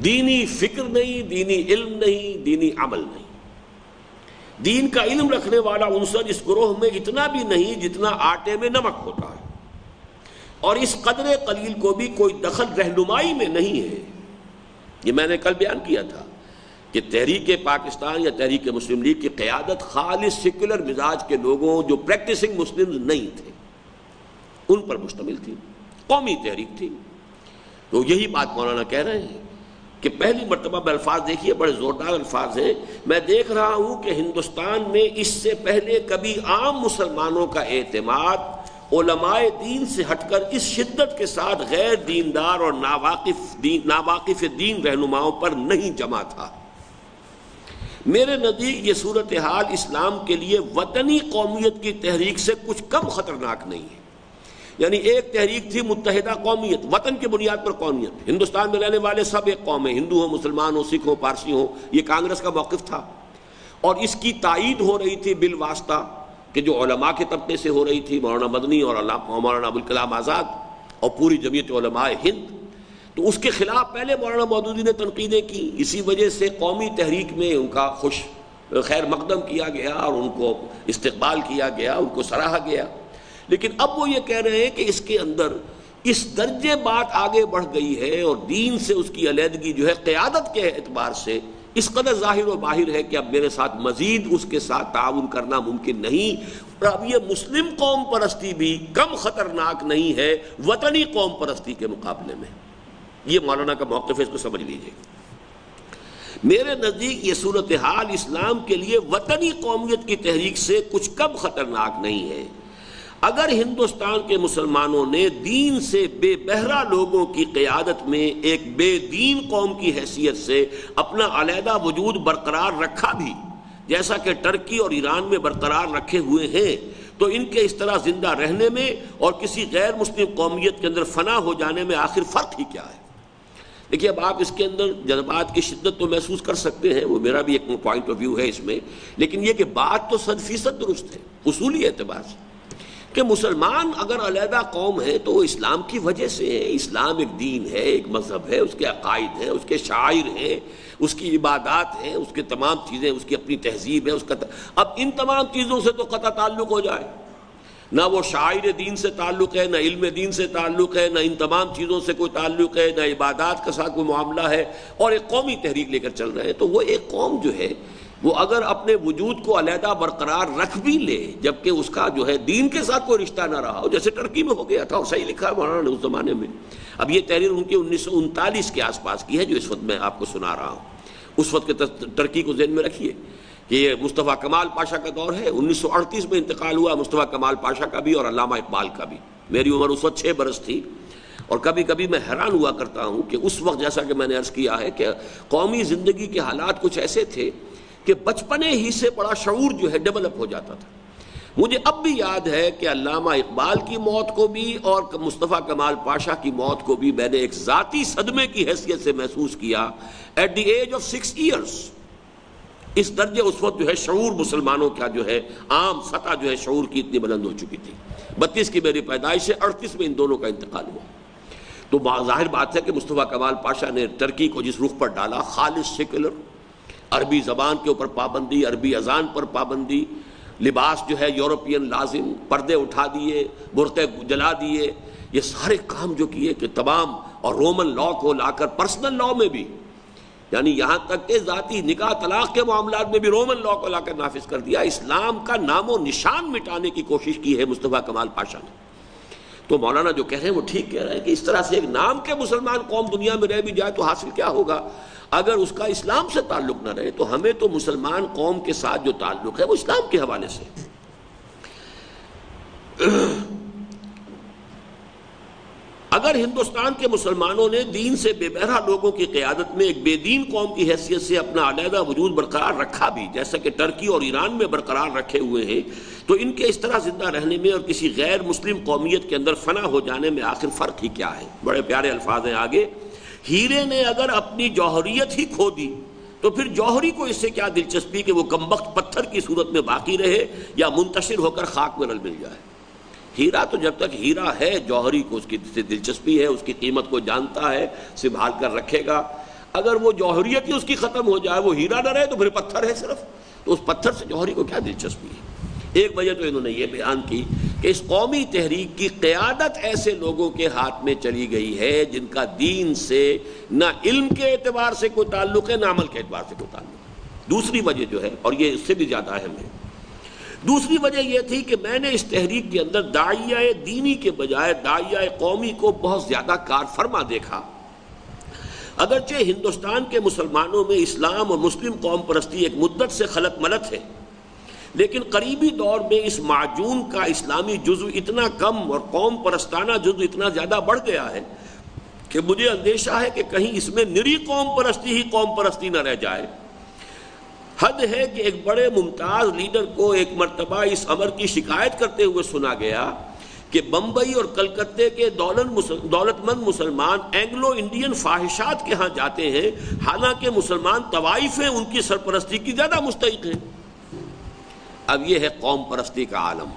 دینی فکر نہیں، دینی علم نہیں، دینی عمل نہیں۔ دین کا علم رکھنے والا عنصر اس گروہ میں اتنا بھی نہیں جتنا آٹے میں نمک ہوتا ہے، اور اس قدر قلیل کو بھی کوئی دخل رہنمائی میں نہیں ہے۔ یہ میں نے کل بیان کیا تھا کہ تحریک پاکستان یا تحریک مسلم لیگ کی قیادت خالص سیکولر مزاج کے لوگوں جو پریکٹسنگ مسلم نہیں تھے ان پر مشتمل تھی، قومی تحریک تھی۔ تو یہی بات مولانا کہہ رہے ہیں کہ پہلی مرتبہ میں الفاظ دیکھیے، بڑے زوردار الفاظ ہیں، میں دیکھ رہا ہوں کہ ہندوستان میں اس سے پہلے کبھی عام مسلمانوں کا اعتماد علماء دین سے ہٹ کر اس شدت کے ساتھ غیر دیندار اور ناواقف دین رہنماؤں پر نہیں جمع تھا۔ میرے نزدیک یہ صورتحال اسلام کے لیے وطنی قومیت کی تحریک سے کچھ کم خطرناک نہیں ہے۔ یعنی ایک تحریک تھی متحدہ قومیت، وطن کی بنیاد پر قومیت، ہندوستان میں رہنے والے سب ایک قوم ہیں، ہندو ہوں، مسلمان ہوں، سکھ ہوں، پارسی ہوں، یہ کانگریس کا موقف تھا، اور اس کی تائید ہو رہی تھی بالواسطہ کہ جو علماء کے طبقے سے ہو رہی تھی، مولانا مدنی اور مولانا ابوالکلام آزاد اور پوری جمعیت علماء ہند۔ تو اس کے خلاف پہلے مولانا مودودی نے تنقیدیں کی، اسی وجہ سے قومی تحریک میں ان کا خوش خیر مقدم کیا گیا اور ان کو استقبال کیا گیا، ان کو سراہا گیا۔ لیکن اب وہ یہ کہہ رہے ہیں کہ اس کے اندر اس درجے بات آگے بڑھ گئی ہے اور دین سے اس کی علیحدگی جو ہے قیادت کے اعتبار سے اس قدر ظاہر و باہر ہے کہ اب میرے ساتھ مزید اس کے ساتھ تعاون کرنا ممکن نہیں. اور اب یہ مسلم قوم پرستی بھی کم خطرناک نہیں ہے وطنی قوم پرستی کے مقابلے میں. یہ مولانا کا موقف ہے، اس کو سمجھ لیجئے. میرے نزدیک یہ صورتحال اسلام کے لیے وطنی قومیت کی تحریک سے کچھ کم خطرناک نہیں ہے. اگر ہندوستان کے مسلمانوں نے دین سے بے بہرا لوگوں کی قیادت میں ایک بے دین قوم کی حیثیت سے اپنا علیحدہ وجود برقرار رکھا بھی، جیسا کہ ٹرکی اور ایران میں برقرار رکھے ہوئے ہیں، تو ان کے اس طرح زندہ رہنے میں اور کسی غیر مسلم قومیت کے اندر فنا ہو جانے میں آخر فرق ہی کیا ہے؟ دیکھیے، اب آپ اس کے اندر جذبات کی شدت تو محسوس کر سکتے ہیں، وہ میرا بھی ایک پوائنٹ آف ویو ہے اس میں، لیکن یہ کہ بات تو 100% درست ہے اصولی اعتبار سے کہ مسلمان اگر علیحدہ قوم ہے تو وہ اسلام کی وجہ سے ہے. اسلام ایک دین ہے، ایک مذہب ہے، اس کے عقائد ہیں، اس کے شعائر ہیں، اس کی عبادات ہیں، اس کے تمام چیزیں، اس کی اپنی تہذیب ہے. اب ان تمام چیزوں سے تو قطع تعلق ہو جائے، نہ وہ شاعر دین سے تعلق ہے، نہ علم دین سے تعلق ہے، نہ ان تمام چیزوں سے کوئی تعلق ہے، نہ عبادات کے ساتھ کوئی معاملہ ہے، اور ایک قومی تحریک لے کر چل رہے ہیں، تو وہ ایک قوم جو ہے وہ اگر اپنے وجود کو علیحدہ برقرار رکھ بھی لے جبکہ اس کا جو ہے دین کے ساتھ کوئی رشتہ نہ رہا ہو، جیسے ٹرکی میں ہو گیا تھا، اور صحیح لکھا ہے مولانا نے اس زمانے میں. اب یہ تحریر ان کی 1939 کے آس پاس کی ہے جو اس وقت میں آپ کو سنا رہا ہوں. اس وقت کے ٹرکی کو ذہن میں رکھیے کہ یہ مصطفیٰ کمال پاشا کا دور ہے. 1938 میں انتقال ہوا مصطفیٰ کمال پاشا کا بھی اور علامہ اقبال کا بھی. میری عمر اس وقت 6 برس تھی، اور کبھی کبھی میں حیران ہوا کرتا ہوں کہ اس وقت جیسا کہ میں نے عرض کیا ہے کہ قومی زندگی کے حالات کچھ ایسے تھے کہ بچپنے ہی سے بڑا شعور جو ہے ڈیولپ ہو جاتا تھا. مجھے اب بھی یاد ہے کہ علامہ اقبال کی موت کو بھی اور مصطفیٰ کمال پاشا کی موت کو بھی میں نے ایک ذاتی صدمے کی حیثیت سے محسوس کیا at the age of 6 years. اس درجے اس وقت جو ہے شعور مسلمانوں کا جو ہے عام سطح جو ہے شعور کی اتنی بلند ہو چکی تھی. 32 کی میری پیدائش ہے، 38 میں ان دونوں کا انتقال ہوا. تو ظاہر بات ہے کہ مصطفیٰ کمال پاشا نے ٹرکی کو جس رخ پر ڈالا، خالص سیکولر، عربی زبان کے اوپر پابندی، عربی اذان پر پابندی، لباس جو ہے یورپین لازم، پردے اٹھا دیے، برقعے جلا دیے، یہ سارے کام جو کیے کہ تمام، اور رومن لا کو لا کر پرسنل لا میں بھی، یعنی یہاں تک کہ ذاتی نکاح طلاق کے معاملات میں بھی رومن لا کو لا کر نافذ کر دیا. اسلام کا نام و نشان مٹانے کی کوشش کی ہے مصطفیٰ کمال پاشا نے. تو مولانا جو کہہ رہے ہیں وہ ٹھیک کہہ رہے ہیں کہ اس طرح سے ایک نام کے مسلمان قوم دنیا میں رہ بھی جائے تو حاصل کیا ہوگا اگر اس کا اسلام سے تعلق نہ رہے. تو ہمیں تو مسلمان قوم کے ساتھ جو تعلق ہے وہ اسلام کے حوالے سے. اگر ہندوستان کے مسلمانوں نے دین سے بے بہرا لوگوں کی قیادت میں ایک بے دین قوم کی حیثیت سے اپنا علیحدہ وجود برقرار رکھا بھی، جیسا کہ ٹرکی اور ایران میں برقرار رکھے ہوئے ہیں، تو ان کے اس طرح زندہ رہنے میں اور کسی غیر مسلم قومیت کے اندر فنا ہو جانے میں آخر فرق ہی کیا ہے؟ بڑے پیارے الفاظ ہیں آگے. ہیرے نے اگر اپنی جوہریت ہی کھو دی تو پھر جوہری کو اس سے کیا دلچسپی کہ وہ کمبخت پتھر کی صورت میں باقی رہے یا منتشر ہو کر خاک میں رل مل جائے. ہیرا تو جب تک ہیرا ہے، جوہری کو اس کی دلچسپی ہے، اس کی قیمت کو جانتا ہے، سنبھال کر رکھے گا. اگر وہ جوہریت ہی اس کی ختم ہو جائے، وہ ہیرا نہ رہے، تو پھر پتھر ہے صرف، تو اس پتھر سے جوہری کو کیا دلچسپی ہے؟ ایک وجہ تو انہوں نے یہ بیان کی کہ اس قومی تحریک کی قیادت ایسے لوگوں کے ہاتھ میں چلی گئی ہے جن کا دین سے نہ علم کے اعتبار سے کوئی تعلق ہے، نہ عمل کے اعتبار سے کوئی تعلق ہے. دوسری وجہ جو ہے، اور یہ اس سے بھی زیادہ اہم ہے، دوسری وجہ یہ تھی کہ میں نے اس تحریک کے اندر داعیہ دینی کے بجائے داعیہ قومی کو بہت زیادہ کار فرما دیکھا. اگرچہ ہندوستان کے مسلمانوں میں اسلام اور مسلم قوم پرستی ایک مدت سے خلط ملت ہے، لیکن قریبی دور میں اس معجون کا اسلامی جزو اتنا کم اور قوم پرستانہ جزو اتنا زیادہ بڑھ گیا ہے کہ مجھے اندیشہ ہے کہ کہیں اس میں نری قوم پرستی ہی قوم پرستی نہ رہ جائے. حد ہے کہ ایک بڑے ممتاز لیڈر کو ایک مرتبہ اس امر کی شکایت کرتے ہوئے سنا گیا کہ بمبئی اور کلکتے کے دولت مند مسلمان اینگلو انڈین فاحشات کے ہاں جاتے ہیں، حالانکہ مسلمان طوائفیں ان کی سرپرستی کی زیادہ مستحق ہیں. اب یہ ہے قوم پرستی کا عالم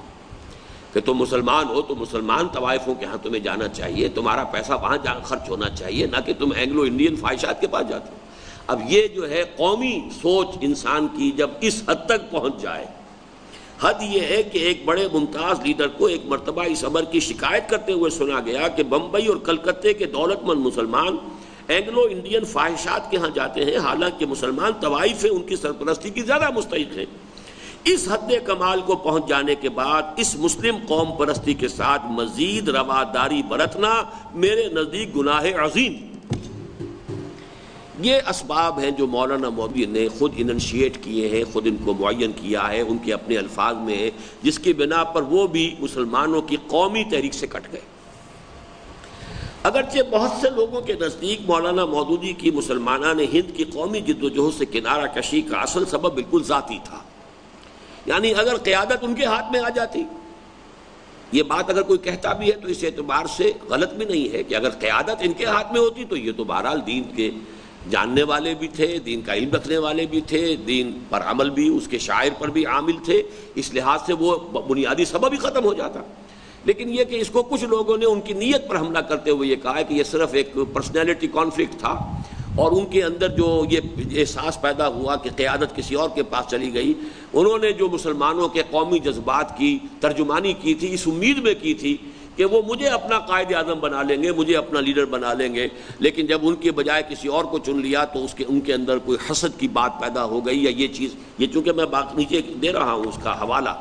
کہ تم مسلمان ہو تو مسلمان طوائفوں کے ہاں تمہیں جانا چاہیے، تمہارا پیسہ وہاں خرچ ہونا چاہیے، نہ کہ تم اینگلو انڈین فاحشات کے پاس جاتے ہو. اب یہ جو ہے قومی سوچ انسان کی جب اس حد تک پہنچ جائے، حد یہ ہے کہ ایک بڑے ممتاز لیڈر کو ایک مرتبہ اس امر کی شکایت کرتے ہوئے سنا گیا کہ بمبئی اور کلکتے کے دولت مند مسلمان اینگلو انڈین فاحشات کے ہاں جاتے ہیں، حالانکہ مسلمان طوائف ان کی سرپرستی کی زیادہ مستحق ہیں۔ اس حد کمال کو پہنچ جانے کے بعد اس مسلم قوم پرستی کے ساتھ مزید رواداری برتنا میرے نزدیک گناہ عظیم۔ یہ اسباب ہیں جو مولانا مودودی نے خود اننشیٹ کیے ہیں، خود ان کو معین کیا ہے، ان کے اپنے الفاظ میں ہے، جس کی بنا پر وہ بھی مسلمانوں کی قومی تحریک سے کٹ گئے۔ اگرچہ بہت سے لوگوں کے نزدیک مولانا مودودی کی مسلمانان ہند کی قومی جد و جہد سے کنارہ کشی کا اصل سبب بالکل ذاتی تھا، یعنی اگر قیادت ان کے ہاتھ میں آ جاتی، یہ بات اگر کوئی کہتا بھی ہے تو اس اعتبار سے غلط بھی نہیں ہے کہ اگر قیادت ان کے ہاتھ میں ہوتی تو یہ تو بہرحال دین کے جاننے والے بھی تھے، دین کا علم رکھنے والے بھی تھے، دین پر عمل بھی، اس کے شاعر پر بھی عامل تھے، اس لحاظ سے وہ بنیادی سبب ہی ختم ہو جاتا۔ لیکن یہ کہ اس کو کچھ لوگوں نے ان کی نیت پر حملہ کرتے ہوئے یہ کہا ہے کہ یہ صرف ایک پرسنالٹی کانفلکٹ تھا، اور ان کے اندر جو یہ احساس پیدا ہوا کہ قیادت کسی اور کے پاس چلی گئی، انہوں نے جو مسلمانوں کے قومی جذبات کی ترجمانی کی تھی، اس امید میں کی تھی کہ وہ مجھے اپنا قائد اعظم بنا لیں گے، مجھے اپنا لیڈر بنا لیں گے، لیکن جب ان کے بجائے کسی اور کو چن لیا تو ان کے اندر کوئی حسد کی بات پیدا ہو گئی، یا یہ چیز، یہ چونکہ میں نیچے دے رہا ہوں اس کا حوالہ،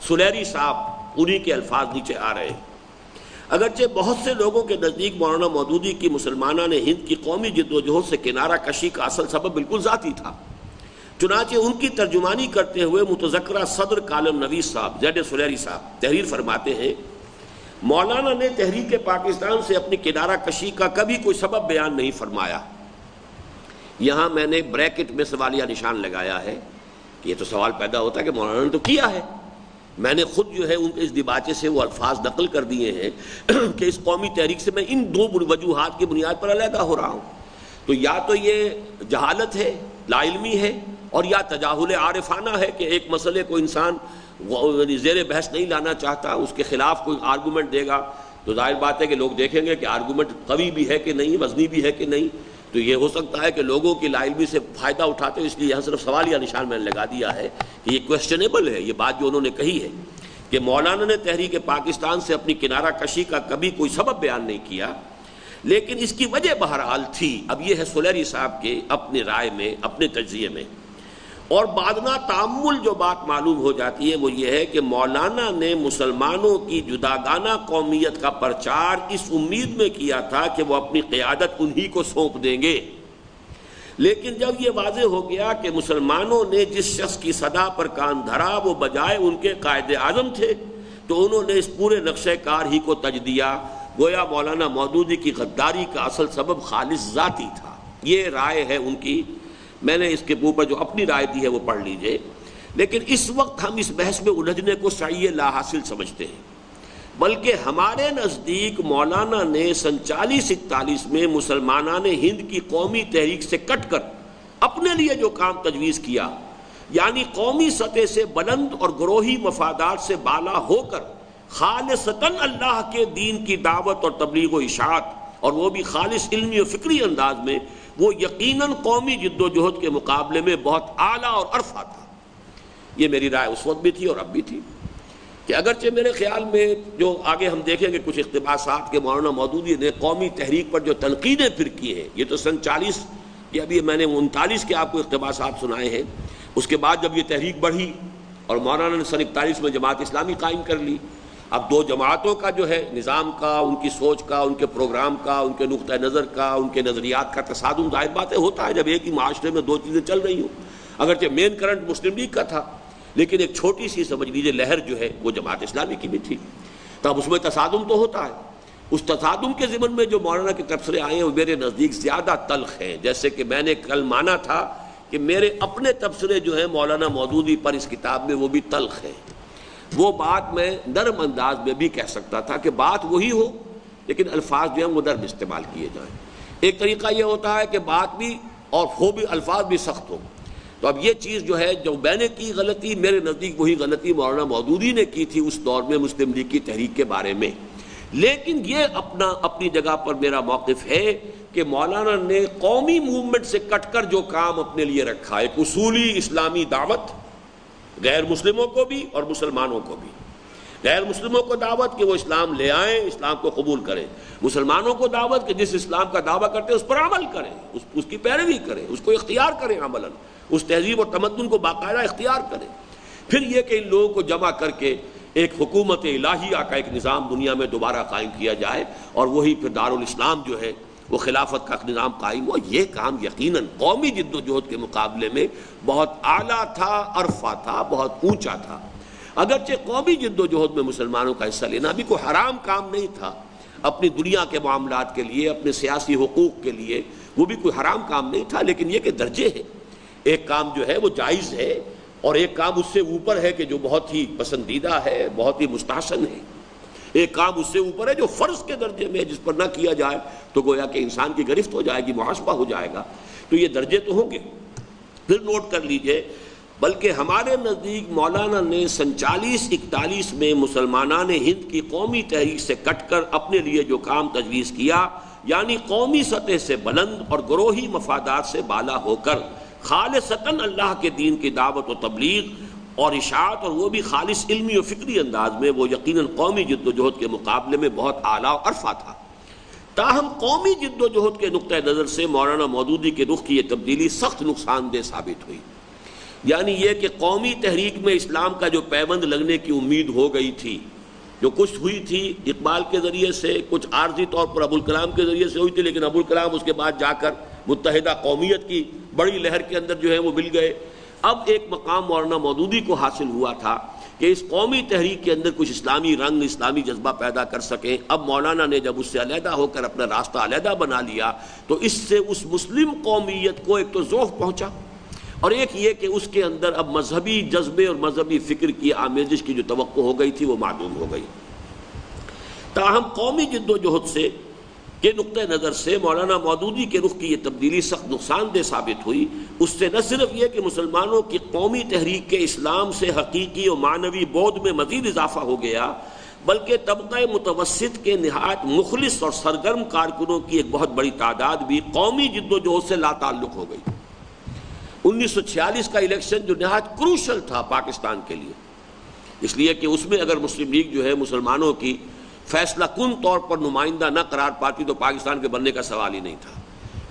سلیری صاحب انہی کے الفاظ نیچے آ رہے ہیں۔ اگرچہ بہت سے لوگوں کے نزدیک مولانا مودودی کی مسلمانان ہند کی قومی جد و جہد سے کنارہ کشی کا اصل سبب بالکل ذاتی تھا، چنانچہ ان کی ترجمانی کرتے ہوئے متذکرہ صدر کالم نویس صاحب زید سلیری صاحب تحریر فرماتے ہیں، مولانا نے تحریک پاکستان سے اپنی کنارہ کشی کا کبھی کوئی سبب بیان نہیں فرمایا۔ یہاں میں نے بریکٹ میں سوالیہ نشان لگایا ہے کہ یہ تو سوال پیدا ہوتا ہے کہ مولانا نے تو کیا ہے۔ میں نے خود جو ہے ان کے اس دباچے سے وہ الفاظ نقل کر دیے ہیں کہ اس قومی تحریک سے میں ان دو وجوہات کی بنیاد پر علیحدہ ہو رہا ہوں، تو یا تو یہ جہالت ہے، لا علمی ہے، اور یا تجاہل عارفانہ ہے کہ ایک مسئلے کو انسان زیر بحث نہیں لانا چاہتا، اس کے خلاف کوئی آرگومنٹ دے گا تو ظاہر بات ہے کہ لوگ دیکھیں گے کہ آرگومنٹ قوی بھی ہے کہ نہیں، وزنی بھی ہے کہ نہیں، تو یہ ہو سکتا ہے کہ لوگوں کی لا علمی سے فائدہ اٹھاتے ہیں۔ اس لیے یہاں صرف سوالیہ نشان میں نے لگا دیا ہے کہ یہ کویسچنیبل ہے، یہ بات جو انہوں نے کہی ہے کہ مولانا نے تحریک پاکستان سے اپنی کنارہ کشی کا کبھی کوئی سبب بیان نہیں کیا، لیکن اس کی وجہ بہرحال تھی۔ اب یہ ہے سلیری صاحب کے اپنے رائے میں، اپنے تجزیے میں، اور بعدنا تعمل جو بات معلوم ہو جاتی ہے وہ یہ ہے کہ مولانا نے مسلمانوں کی جداگانہ قومیت کا پرچار اس امید میں کیا تھا کہ وہ اپنی قیادت انہی کو سونپ دیں گے، لیکن جب یہ واضح ہو گیا کہ مسلمانوں نے جس شخص کی صدا پر کان دھرا وہ بجائے ان کے قائد اعظم تھے، تو انہوں نے اس پورے نقشہ کار ہی کو تج دیا، گویا مولانا مودودی کی غداری کا اصل سبب خالص ذاتی تھا۔ یہ رائے ہے ان کی، میں نے اس کے اوپر جو اپنی رائے دی ہے وہ پڑھ لیجئے، لیکن اس وقت ہم اس بحث میں الجھنے کو صحیح لا حاصل سمجھتے ہیں، بلکہ ہمارے نزدیک مولانا نے 47-41 میں مسلمانان ہند کی قومی تحریک سے کٹ کر اپنے لیے جو کام تجویز کیا، یعنی قومی سطح سے بلند اور گروہی مفادات سے بالا ہو کر خالصتاً اللہ کے دین کی دعوت اور تبلیغ و اشاعت، اور وہ بھی خالص علمی و فکری انداز میں، وہ یقیناً قومی جد و جہد کے مقابلے میں بہت اعلیٰ اور عرفہ تھا۔ یہ میری رائے اس وقت بھی تھی اور اب بھی تھی کہ اگرچہ میرے خیال میں جو آگے ہم دیکھیں گے کچھ اقتباسات کے مولانا مودودی نے قومی تحریک پر جو تنقیدیں پھر کی ہیں، یہ تو سن 40 یہ ابھی میں نے 39 کے آپ کو اقتباسات سنائے ہیں، اس کے بعد جب یہ تحریک بڑھی اور مولانا نے سن 41 میں جماعت اسلامی قائم کر لی، اب دو جماعتوں کا جو ہے نظام کا، ان کی سوچ کا، ان کے پروگرام کا، ان کے نقطہ نظر کا، ان کے نظریات کا تصادم ظاہر باتیں ہوتا ہے جب ایک ہی معاشرے میں دو چیزیں چل رہی ہوں۔ اگرچہ مین کرنٹ مسلم لیگ کا تھا، لیکن ایک چھوٹی سی سمجھ لیجیے لہر جو ہے وہ جماعت اسلامی کی بھی تھی، تب اس میں تصادم تو ہوتا ہے۔ اس تصادم کے ضمن میں جو مولانا کے تبصرے آئے ہیں وہ میرے نزدیک زیادہ تلخ ہیں، جیسے کہ میں نے کل مانا تھا کہ میرے اپنے تبصرے جو ہیں مولانا مودودی پر اس کتاب میں وہ بھی تلخ ہیں۔ وہ بات میں نرم انداز میں بھی کہہ سکتا تھا کہ بات وہی ہو لیکن الفاظ جو ہیں وہ نرم استعمال کیے جائیں۔ ایک طریقہ یہ ہوتا ہے کہ بات بھی اور ہو بھی الفاظ بھی سخت ہو، تو اب یہ چیز جو ہے جو میں نے کی غلطی، میرے نزدیک وہی غلطی مولانا مودودی نے کی تھی اس دور میں مسلم لیگ کی تحریک کے بارے میں۔ لیکن یہ اپنی جگہ پر میرا موقف ہے کہ مولانا نے قومی موومنٹ سے کٹ کر جو کام اپنے لیے رکھا، ایک اصولی اسلامی دعوت غیر مسلموں کو بھی اور مسلمانوں کو بھی، غیر مسلموں کو دعوت کہ وہ اسلام لے آئیں، اسلام کو قبول کریں، مسلمانوں کو دعوت کہ جس اسلام کا دعویٰ کرتے ہیں اس پر عمل کریں، اس کی پیروی کریں، اس کو اختیار کریں، عملاً اس تہذیب اور تمدن کو باقاعدہ اختیار کریں۔ پھر یہ کہ ان لوگوں کو جمع کر کے ایک حکومت الہیہ کا ایک نظام دنیا میں دوبارہ قائم کیا جائے، اور وہی پھر دارالاسلام جو ہے وہ خلافت کا نظام قائم ہوا۔ یہ کام یقیناً قومی جد و جہد کے مقابلے میں بہت اعلیٰ تھا، عرفہ تھا، بہت اونچا تھا۔ اگرچہ قومی جد و جہد میں مسلمانوں کا حصہ لینا بھی کوئی حرام کام نہیں تھا، اپنی دنیا کے معاملات کے لیے، اپنے سیاسی حقوق کے لیے وہ بھی کوئی حرام کام نہیں تھا، لیکن یہ کہ درجے ہیں، ایک کام جو ہے وہ جائز ہے اور ایک کام اس سے اوپر ہے کہ جو بہت ہی پسندیدہ ہے، بہت ہی مستحسن ہے، ایک کام اس سے اوپر ہے جو فرض کے درجے میں ہے، جس پر نہ کیا جائے تو گویا کہ انسان کی گرفت ہو جائے گی، محاسبہ ہو جائے گا۔ تو یہ درجے تو ہوں گے۔ پھر نوٹ کر لیجئے، بلکہ ہمارے نزدیک مولانا نے 47-41 میں مسلمانان ہند کی قومی تحریک سے کٹ کر اپنے لیے جو کام تجویز کیا، یعنی قومی سطح سے بلند اور گروہی مفادات سے بالا ہو کر خالصتاً اللہ کے دین کی دعوت و تبلیغ اور اشاعت، اور وہ بھی خالص علمی و فکری انداز میں، وہ یقیناً قومی جد و جہد کے مقابلے میں بہت اعلیٰ و عرفہ تھا۔ تاہم قومی جد و جہد کے نقطہ نظر سے مولانا مودودی کے رخ کی یہ تبدیلی سخت نقصان دہ ثابت ہوئی، یعنی یہ کہ قومی تحریک میں اسلام کا جو پیوند لگنے کی امید ہو گئی تھی، جو کچھ ہوئی تھی اقبال کے ذریعے سے، کچھ عارضی طور پر ابوالکلام کے ذریعے سے ہوئی تھی، لیکن ابوالکلام اس کے بعد جا کر متحدہ قومیت کی بڑی لہر کے اندر جو ہے وہ مل گئے۔ اب ایک مقام مولانا مودودی کو حاصل ہوا تھا کہ اس قومی تحریک کے اندر کچھ اسلامی رنگ، اسلامی جذبہ پیدا کر سکیں۔ اب مولانا نے جب اس سے علیحدہ ہو کر اپنا راستہ علیحدہ بنا لیا تو اس سے اس مسلم قومیت کو ایک تو ذوق پہنچا، اور ایک یہ کہ اس کے اندر اب مذہبی جذبے اور مذہبی فکر کی آمیزش کی جو توقع ہو گئی تھی وہ معدوم ہو گئی۔ تاہم قومی جد و جہد سے کے نقطہ نظر سے مولانا مودودی کے رخ کی یہ تبدیلی سخت نقصان دہ ثابت ہوئی۔ اس سے نہ صرف یہ کہ مسلمانوں کی قومی تحریک کے اسلام سے حقیقی و معنوی بعد میں مزید اضافہ ہو گیا، بلکہ طبقہ متوسط کے نہایت مخلص اور سرگرم کارکنوں کی ایک بہت بڑی تعداد بھی قومی جد و جہد سے لا تعلق ہو گئی۔ 1946 کا الیکشن جو نہایت کروشل تھا پاکستان کے لیے، اس لیے کہ اس میں اگر مسلم لیگ جو ہے مسلمانوں کی فیصلہ کن طور پر نمائندہ نہ قرار پاتی تو پاکستان کے بننے کا سوال ہی نہیں تھا۔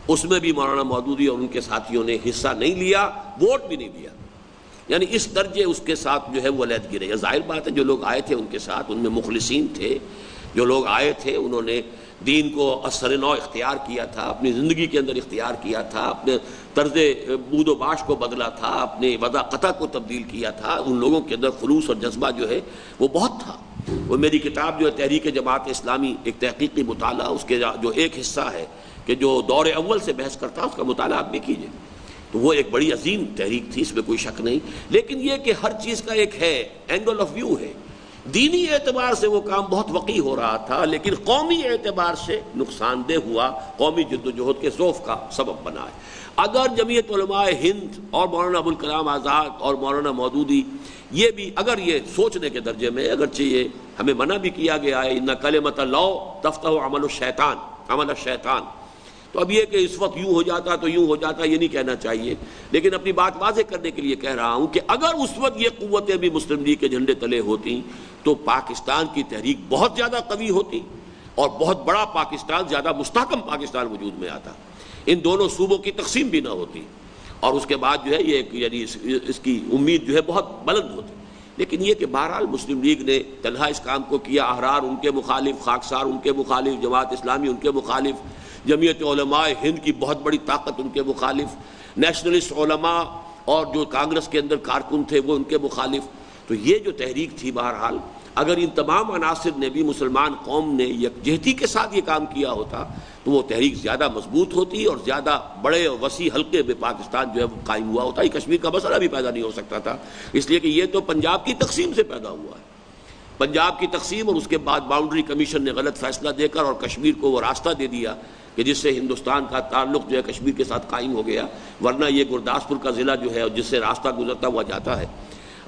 اس میں بھی مولانا مودودی اور ان کے ساتھیوں نے حصہ نہیں لیا، ووٹ بھی نہیں دیا، یعنی اس درجے اس کے ساتھ جو ہے وہ علیحدگی رہی۔ ظاہر بات ہے جو لوگ آئے تھے ان کے ساتھ، ان میں مخلصین تھے، جو لوگ آئے تھے انہوں نے دین کو اثر نو اختیار کیا تھا، اپنی زندگی کے اندر اختیار کیا تھا، اپنے طرز بود و باش کو بدلا تھا، اپنے وضع قطع کو تبدیل کیا تھا۔ ان لوگوں کے اندر خلوص اور جذبہ جو ہے وہ بہت تھا۔ وہ میری کتاب جو ہے تحریک جماعت اسلامی، ایک تحقیقی مطالعہ، اس کے جو ایک حصہ ہے کہ جو دور اول سے بحث کرتا ہے، اس کا مطالعہ آپ بھی کیجئے، تو وہ ایک بڑی عظیم تحریک تھی، اس میں کوئی شک نہیں۔ لیکن یہ کہ ہر چیز کا ایک ہے اینگل آف ویو ہے، دینی اعتبار سے وہ کام بہت وقیح ہو رہا تھا، لیکن قومی اعتبار سے نقصان دہ ہوا، قومی جد و جہد کے ذوف کا سبب بنا ہے۔ اگر جمعیت علماء ہند اور مولانا ابوالکلام آزاد اور مولانا مودودی یہ بھی اگر یہ سوچنے کے درجے میں، اگرچہ یہ ہمیں منع بھی کیا گیا ہے ان کلمۃ اللہ تفتح عمل الشیطان، تو اب یہ کہ اس وقت یوں ہو جاتا تو یوں ہو جاتا یہ نہیں کہنا چاہیے، لیکن اپنی بات واضح کرنے کے لیے کہہ رہا ہوں کہ اگر اس وقت یہ قوتیں بھی مسلم لیگ کے جھنڈے تلے ہوتی تو پاکستان کی تحریک بہت زیادہ قوی ہوتی اور بہت بڑا پاکستان، زیادہ مستحکم پاکستان وجود میں آتا، ان دونوں صوبوں کی تقسیم بھی نہ ہوتی، اور اس کے بعد جو ہے یہ یعنی اس کی امید جو ہے بہت بلند ہوتی۔ لیکن یہ کہ بہرحال مسلم لیگ نے تنہا اس کام کو کیا، احرار ان کے مخالف، خاکسار ان کے مخالف، جماعت اسلامی ان کے مخالف، جمعیت علماء ہند کی بہت بڑی طاقت ان کے مخالف، نیشنلسٹ علماء اور جو کانگریس کے اندر کارکن تھے وہ ان کے مخالف۔ تو یہ جو تحریک تھی بہرحال اگر ان تمام عناصر نے بھی مسلمان قوم نے یکجہتی کے ساتھ یہ کام کیا ہوتا تو وہ تحریک زیادہ مضبوط ہوتی اور زیادہ بڑے اور وسیع حلقے میں پاکستان جو ہے وہ قائم ہوا ہوتا۔ یہ کشمیر کا مسئلہ بھی پیدا نہیں ہو سکتا تھا، اس لیے کہ یہ تو پنجاب کی تقسیم سے پیدا ہوا ہے، پنجاب کی تقسیم، اور اس کے بعد باؤنڈری کمیشن نے غلط فیصلہ دے کر اور کشمیر کو وہ راستہ دے دیا کہ جس سے ہندوستان کا تعلق جو ہے کشمیر کے ساتھ قائم ہو گیا، ورنہ یہ گرداسپور کا ضلع جو ہے اور جس سے راستہ گزرتا ہوا جاتا ہے،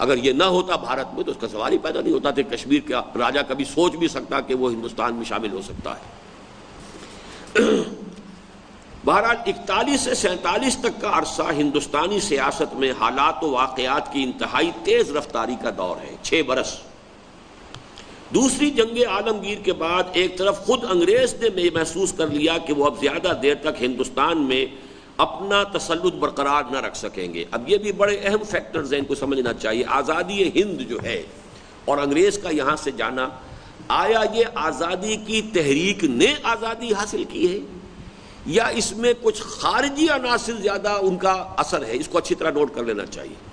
اگر یہ نہ ہوتا بھارت میں تو اس کا سوال ہی پیدا نہیں ہوتا کہ کشمیر کا راجہ کبھی سوچ بھی سکتا کہ وہ ہندوستان میں شامل ہو سکتا ہے۔ بہرحال 41 سے 47 تک کا عرصہ ہندوستانی سیاست میں حالات و واقعات کی انتہائی تیز رفتاری کا دور ہے، 6 برس۔ دوسری جنگ عالمگیر کے بعد ایک طرف خود انگریز نے محسوس کر لیا کہ وہ اب زیادہ دیر تک ہندوستان میں اپنا تسلط برقرار نہ رکھ سکیں گے. اب یہ بھی بڑے اہم فیکٹرز ہیں، ان کو سمجھنا چاہیے. آزادی ہند جو ہے اور انگریز کا یہاں سے جانا، آیا یہ آزادی کی تحریک نے آزادی حاصل کی ہے یا اس میں کچھ خارجی عناصر زیادہ ان کا اثر ہے؟ اس کو اچھی طرح نوٹ کر لینا چاہیے.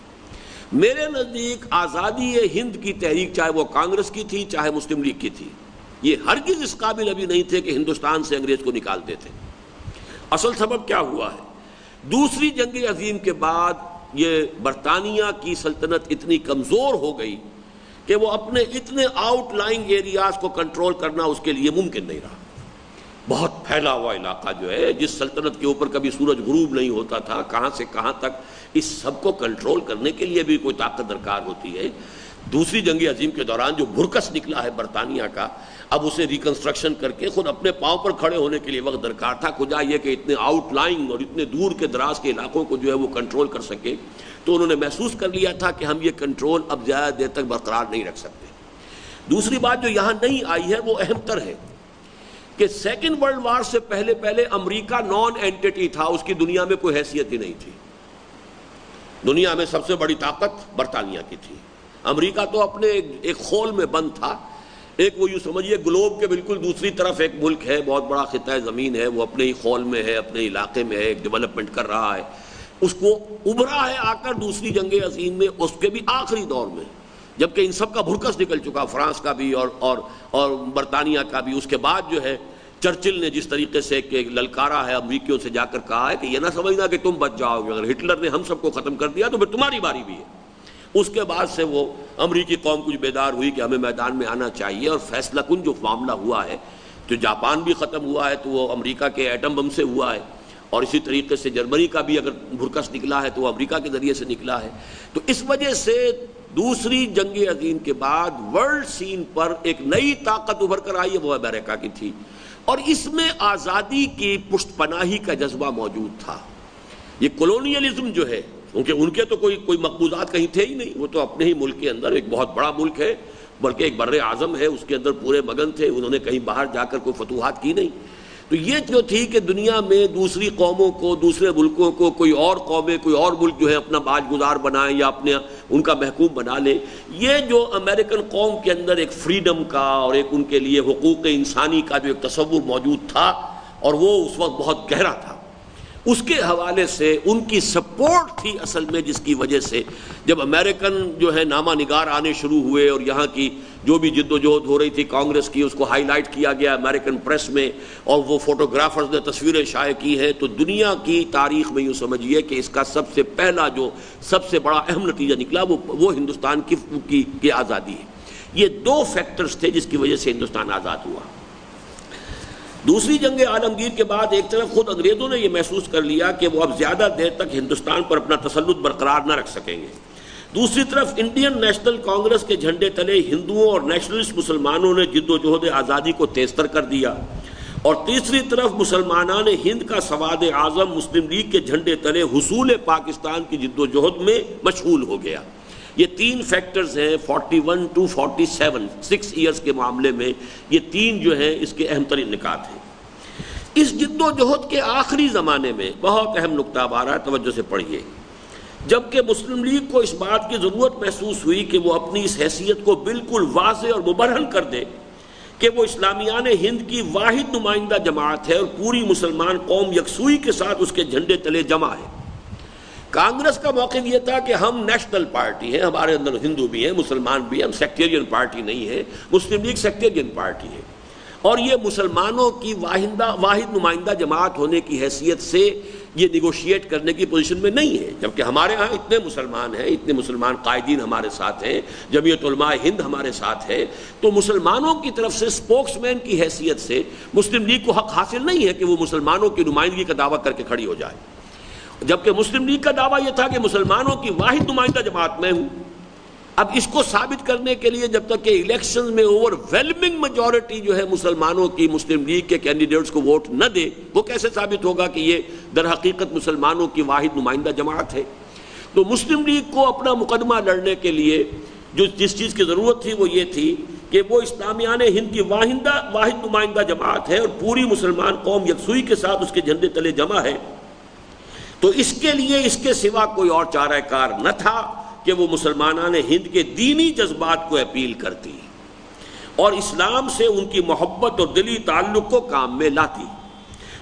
میرے نزدیک آزادی ہند کی تحریک، چاہے وہ کانگریس کی تھی چاہے مسلم لیگ کی تھی، یہ ہرگز اس قابل ابھی نہیں تھے کہ ہندوستان سے انگریز کو نکالتے تھے. اصل سبب کیا ہوا ہے؟ دوسری جنگ عظیم کے بعد یہ برطانیہ کی سلطنت اتنی کمزور ہو گئی کہ وہ اپنے اتنے آؤٹ لائنگ ایریاز کو کنٹرول کرنا اس کے لیے ممکن نہیں رہا. بہت پھیلا ہوا علاقہ جو ہے، جس سلطنت کے اوپر کبھی سورج غروب نہیں ہوتا تھا، کہاں سے کہاں تک، اس سب کو کنٹرول کرنے کے لیے بھی کوئی طاقت درکار ہوتی ہے. دوسری جنگ عظیم کے دوران جو بھرکس نکلا ہے برطانیہ کا، اب اسے ریکنسٹرکشن کر کے خود اپنے پاؤں پر کھڑے ہونے کے لیے وقت درکار تھا. کجا یہ کہ اتنے آؤٹ لائنگ اور اتنے دور کے دراز کے علاقوں کو جو ہے وہ کنٹرول کر سکے. تو انہوں نے محسوس کر لیا تھا کہ ہم یہ کنٹرول اب زیادہ دیر تک برقرار نہیں رکھ سکتے. دوسری بات جو یہاں نہیں آئی ہے وہ اہم تر ہے کہ سیکنڈ ورلڈ وار سے پہلے امریکہ نان اینٹی تھا، اس کی دنیا میں کوئی حیثیت ہی نہیں تھی. دنیا میں سب سے بڑی طاقت برطانیہ کی تھی. امریکہ تو اپنے ایک خول میں بند تھا. ایک وہ یوں سمجھیے گلوب کے بالکل دوسری طرف ایک ملک ہے، بہت بڑا خطہ زمین ہے، وہ اپنے ہی خول میں ہے، اپنے علاقے میں ہے، ایک ڈیولپمنٹ کر رہا ہے. اس کو ابھرا ہے آ کر دوسری جنگ عظیم میں، اس کے بھی آخری دور میں، جبکہ ان سب کا بھرکس نکل چکا، فرانس کا بھی اور برطانیہ کا بھی. اس کے بعد جو ہے چرچل نے جس طریقے سے کہ للکارا ہے امریکیوں سے، جا کر کہا ہے کہ یہ نہ سمجھنا کہ تم بچ جاؤ گے، اگر ہٹلر نے ہم سب کو ختم کر دیا تو پھر تمہاری باری بھی ہے. اس کے بعد سے وہ امریکی قوم کچھ بیدار ہوئی کہ ہمیں میدان میں آنا چاہیے، اور فیصلہ کن جو معاملہ ہوا ہے، جو جاپان بھی ختم ہوا ہے تو وہ امریکہ کے ایٹم بم سے ہوا ہے، اور اسی طریقے سے جرمنی کا بھی اگر بھرکس نکلا ہے تو وہ امریکہ کے ذریعے سے نکلا ہے. تو اس وجہ سے دوسری جنگ عظیم کے بعد ورلڈ سین پر ایک نئی طاقت ابھر کر آئی ہے، وہ امریکہ کی تھی، اور اس میں آزادی کی پشت پناہی کا جذبہ موجود تھا. یہ کولونیلزم جو ہے، کیونکہ ان کے تو کوئی مقبوضات کہیں تھے ہی نہیں، وہ تو اپنے ہی ملک کے اندر، ایک بہت بڑا ملک ہے بلکہ ایک بر اعظم ہے، اس کے اندر پورے مگن تھے، انہوں نے کہیں باہر جا کر کوئی فتوحات کی نہیں. تو یہ جو تھی کہ دنیا میں دوسری قوموں کو، دوسرے ملکوں کو، کوئی اور قومیں، کوئی اور ملک جو ہے اپنا باج گزار بنائیں یا اپنے ان کا محکوم بنا لیں. یہ جو امریکن قوم کے اندر ایک فریڈم کا اور ایک ان کے لیے حقوق انسانی کا جو ایک تصور موجود تھا، اور وہ اس وقت بہت گہرا تھا، اس کے حوالے سے ان کی سپورٹ تھی اصل میں، جس کی وجہ سے جب امریکن جو ہے نامہ نگار آنے شروع ہوئے اور یہاں کی جو بھی جد و جہد ہو رہی تھی کانگریس کی، اس کو ہائی لائٹ کیا گیا امریکن پریس میں، اور وہ فوٹوگرافرز نے تصویریں شائع کی ہیں، تو دنیا کی تاریخ میں یوں سمجھیے کہ اس کا سب سے پہلا جو سب سے بڑا اہم نتیجہ نکلا وہ ہندوستان کی آزادی ہے. یہ دو فیکٹرز تھے جس کی وجہ سے ہندوستان آزاد ہوا. دوسری جنگ عالمگیر کے بعد ایک طرف خود انگریزوں نے یہ محسوس کر لیا کہ وہ اب زیادہ دیر تک ہندوستان پر اپنا تسلط برقرار نہ رکھ سکیں گے. دوسری طرف انڈین نیشنل کانگریس کے جھنڈے تلے ہندوؤں اور نیشنلسٹ مسلمانوں نے جد و جہد آزادی کو تیزتر کر دیا، اور تیسری طرف مسلمانان ہند کا سواد اعظم مسلم لیگ کے جھنڈے تلے حصول پاکستان کی جد و جہد میں مشغول ہو گیا. یہ تین فیکٹرز ہیں 41 to 47 6 ایئرز کے معاملے میں، یہ تین جو ہیں اس کے اہم ترین نکات ہیں. اس جد و جہد کے آخری زمانے میں بہت اہم نقطہ اب آ رہا ہے، توجہ سے پڑھیے. جبکہ مسلم لیگ کو اس بات کی ضرورت محسوس ہوئی کہ وہ اپنی اس حیثیت کو بالکل واضح اور مبرہن کر دے کہ وہ اسلامیان ہند کی واحد نمائندہ جماعت ہے اور پوری مسلمان قوم یکسوئی کے ساتھ اس کے جھنڈے تلے جمع ہے. کانگریس کا موقف یہ تھا کہ ہم نیشنل پارٹی ہیں، ہمارے اندر ہندو بھی ہیں، مسلمان بھی ہیں، ہم سیکٹیرین پارٹی نہیں ہے. مسلم لیگ سیکٹیرین پارٹی ہے، اور یہ مسلمانوں کی واحد نمائندہ جماعت ہونے کی حیثیت سے یہ نیگوشیٹ کرنے کی پوزیشن میں نہیں ہے. جبکہ ہمارے ہاں اتنے مسلمان ہیں، اتنے مسلمان قائدین ہمارے ساتھ ہیں، جمعیت علماء ہند ہمارے ساتھ ہے، تو مسلمانوں کی طرف سے اسپوکس مین کی حیثیت سے مسلم لیگ کو حق حاصل نہیں ہے کہ وہ مسلمانوں کی نمائندگی کا دعویٰ کر کے کھڑی ہو جائے. جبکہ مسلم لیگ کا دعویٰ یہ تھا کہ مسلمانوں کی واحد نمائندہ جماعت میں ہوں. اب اس کو ثابت کرنے کے لیے جب تک کہ الیکشن میں اوور ویلمنگ میجورٹی جو ہے مسلمانوں کی مسلم لیگ کے کینڈیڈیٹس کو ووٹ نہ دے، وہ کیسے ثابت ہوگا کہ یہ در حقیقت مسلمانوں کی واحد نمائندہ جماعت ہے. تو مسلم لیگ کو اپنا مقدمہ لڑنے کے لیے جس چیز کی ضرورت تھی وہ یہ تھی کہ وہ اسلامیان ہند کی واحد نمائندہ جماعت ہے اور پوری مسلمان قوم یکسوئی کے ساتھ اس کے جھنڈے تلے جمع ہے، تو اس کے لیے اس کے سوا کوئی اور چارہ کار نہ تھا کہ وہ مسلمانان ہند کے دینی جذبات کو اپیل کرتی اور اسلام سے ان کی محبت اور دلی تعلق کو کام میں لاتی۔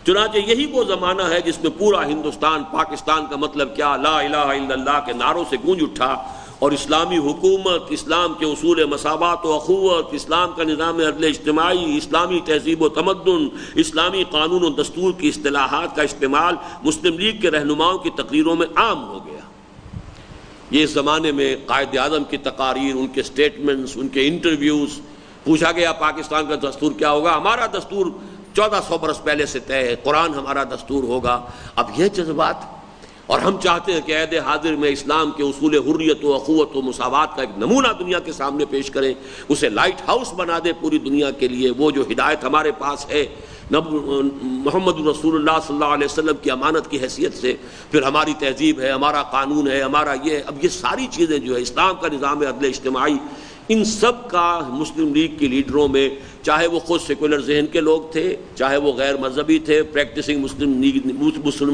چنانچہ یہی وہ زمانہ ہے جس میں پورا ہندوستان، پاکستان کا مطلب کیا، لا الہ الا اللہ کے نعروں سے گونج اٹھا، اور اسلامی حکومت، اسلام کے اصول مساوات و اخوت، اسلام کا نظام عدل اجتماعی، اسلامی تہذیب و تمدن، اسلامی قانون و دستور کی اصطلاحات کا استعمال مسلم لیگ کے رہنماؤں کی تقریروں میں عام ہو گیا۔ یہ اس زمانے میں قائد اعظم کی تقاریر، ان کے سٹیٹمنٹس، ان کے انٹرویوز، پوچھا گیا پاکستان کا دستور کیا ہوگا، ہمارا دستور 1400 برس پہلے سے طے ہے، قرآن ہمارا دستور ہوگا۔ اب یہ جذبات، اور ہم چاہتے ہیں کہ عہد حاضر میں اسلام کے اصول حریت و اخوت و مساوات کا ایک نمونہ دنیا کے سامنے پیش کریں، اسے لائٹ ہاؤس بنا دیں پوری دنیا کے لیے۔ وہ جو ہدایت ہمارے پاس ہے محمد رسول اللہ صلی اللہ علیہ وسلم کی امانت کی حیثیت سے، پھر ہماری تہذیب ہے، ہمارا قانون ہے، ہمارا اب یہ ساری چیزیں جو ہے، اسلام کا نظام عدل اجتماعی، ان سب کا مسلم لیگ کے لیڈروں میں، چاہے وہ خود سیکولر ذہن کے لوگ تھے، چاہے وہ غیر مذہبی تھے، پریکٹسنگ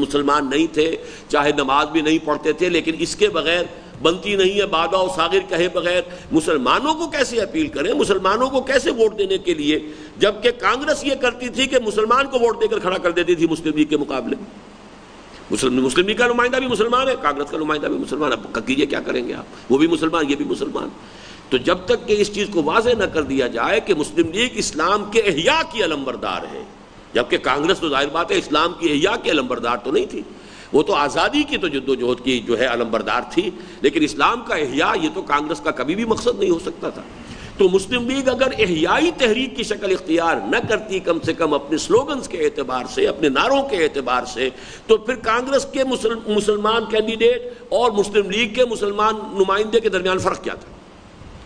مسلمان نہیں تھے، چاہے نماز بھی نہیں پڑھتے تھے، لیکن اس کے بغیر بنتی نہیں ہے، بادہ و ساغر کہے بغیر مسلمانوں کو کیسے اپیل کریں، مسلمانوں کو کیسے ووٹ دینے کے لیے، جبکہ کانگریس یہ کرتی تھی کہ مسلمان کو ووٹ دے کر کھڑا کر دیتی تھی مسلم لیگ کے مقابلے۔ مسلم لیگ کا نمائندہ بھی مسلمان ہے، کانگریس کا نمائندہ بھی مسلمان ہے، اب کیجیے کیا کریں گے آپ، وہ بھی مسلمان، یہ بھی مسلمان۔ تو جب تک کہ اس چیز کو واضح نہ کر دیا جائے کہ مسلم لیگ اسلام کے احیاء کی علمبردار ہے، جبکہ کانگریس تو ظاہر بات ہے اسلام کی احیاء کی علمبردار تو نہیں تھی، وہ تو آزادی کی تو جدوجہد کی جو ہے علمبردار تھی، لیکن اسلام کا احیاء یہ تو کانگریس کا کبھی بھی مقصد نہیں ہو سکتا تھا۔ تو مسلم لیگ اگر احیائی تحریک کی شکل اختیار نہ کرتی، کم سے کم اپنے سلوگنز کے اعتبار سے، اپنے نعروں کے اعتبار سے، تو پھر کانگریس کے مسلمان کینڈیڈیٹ اور مسلم لیگ کے مسلمان نمائندے کے درمیان فرق کیا تھا؟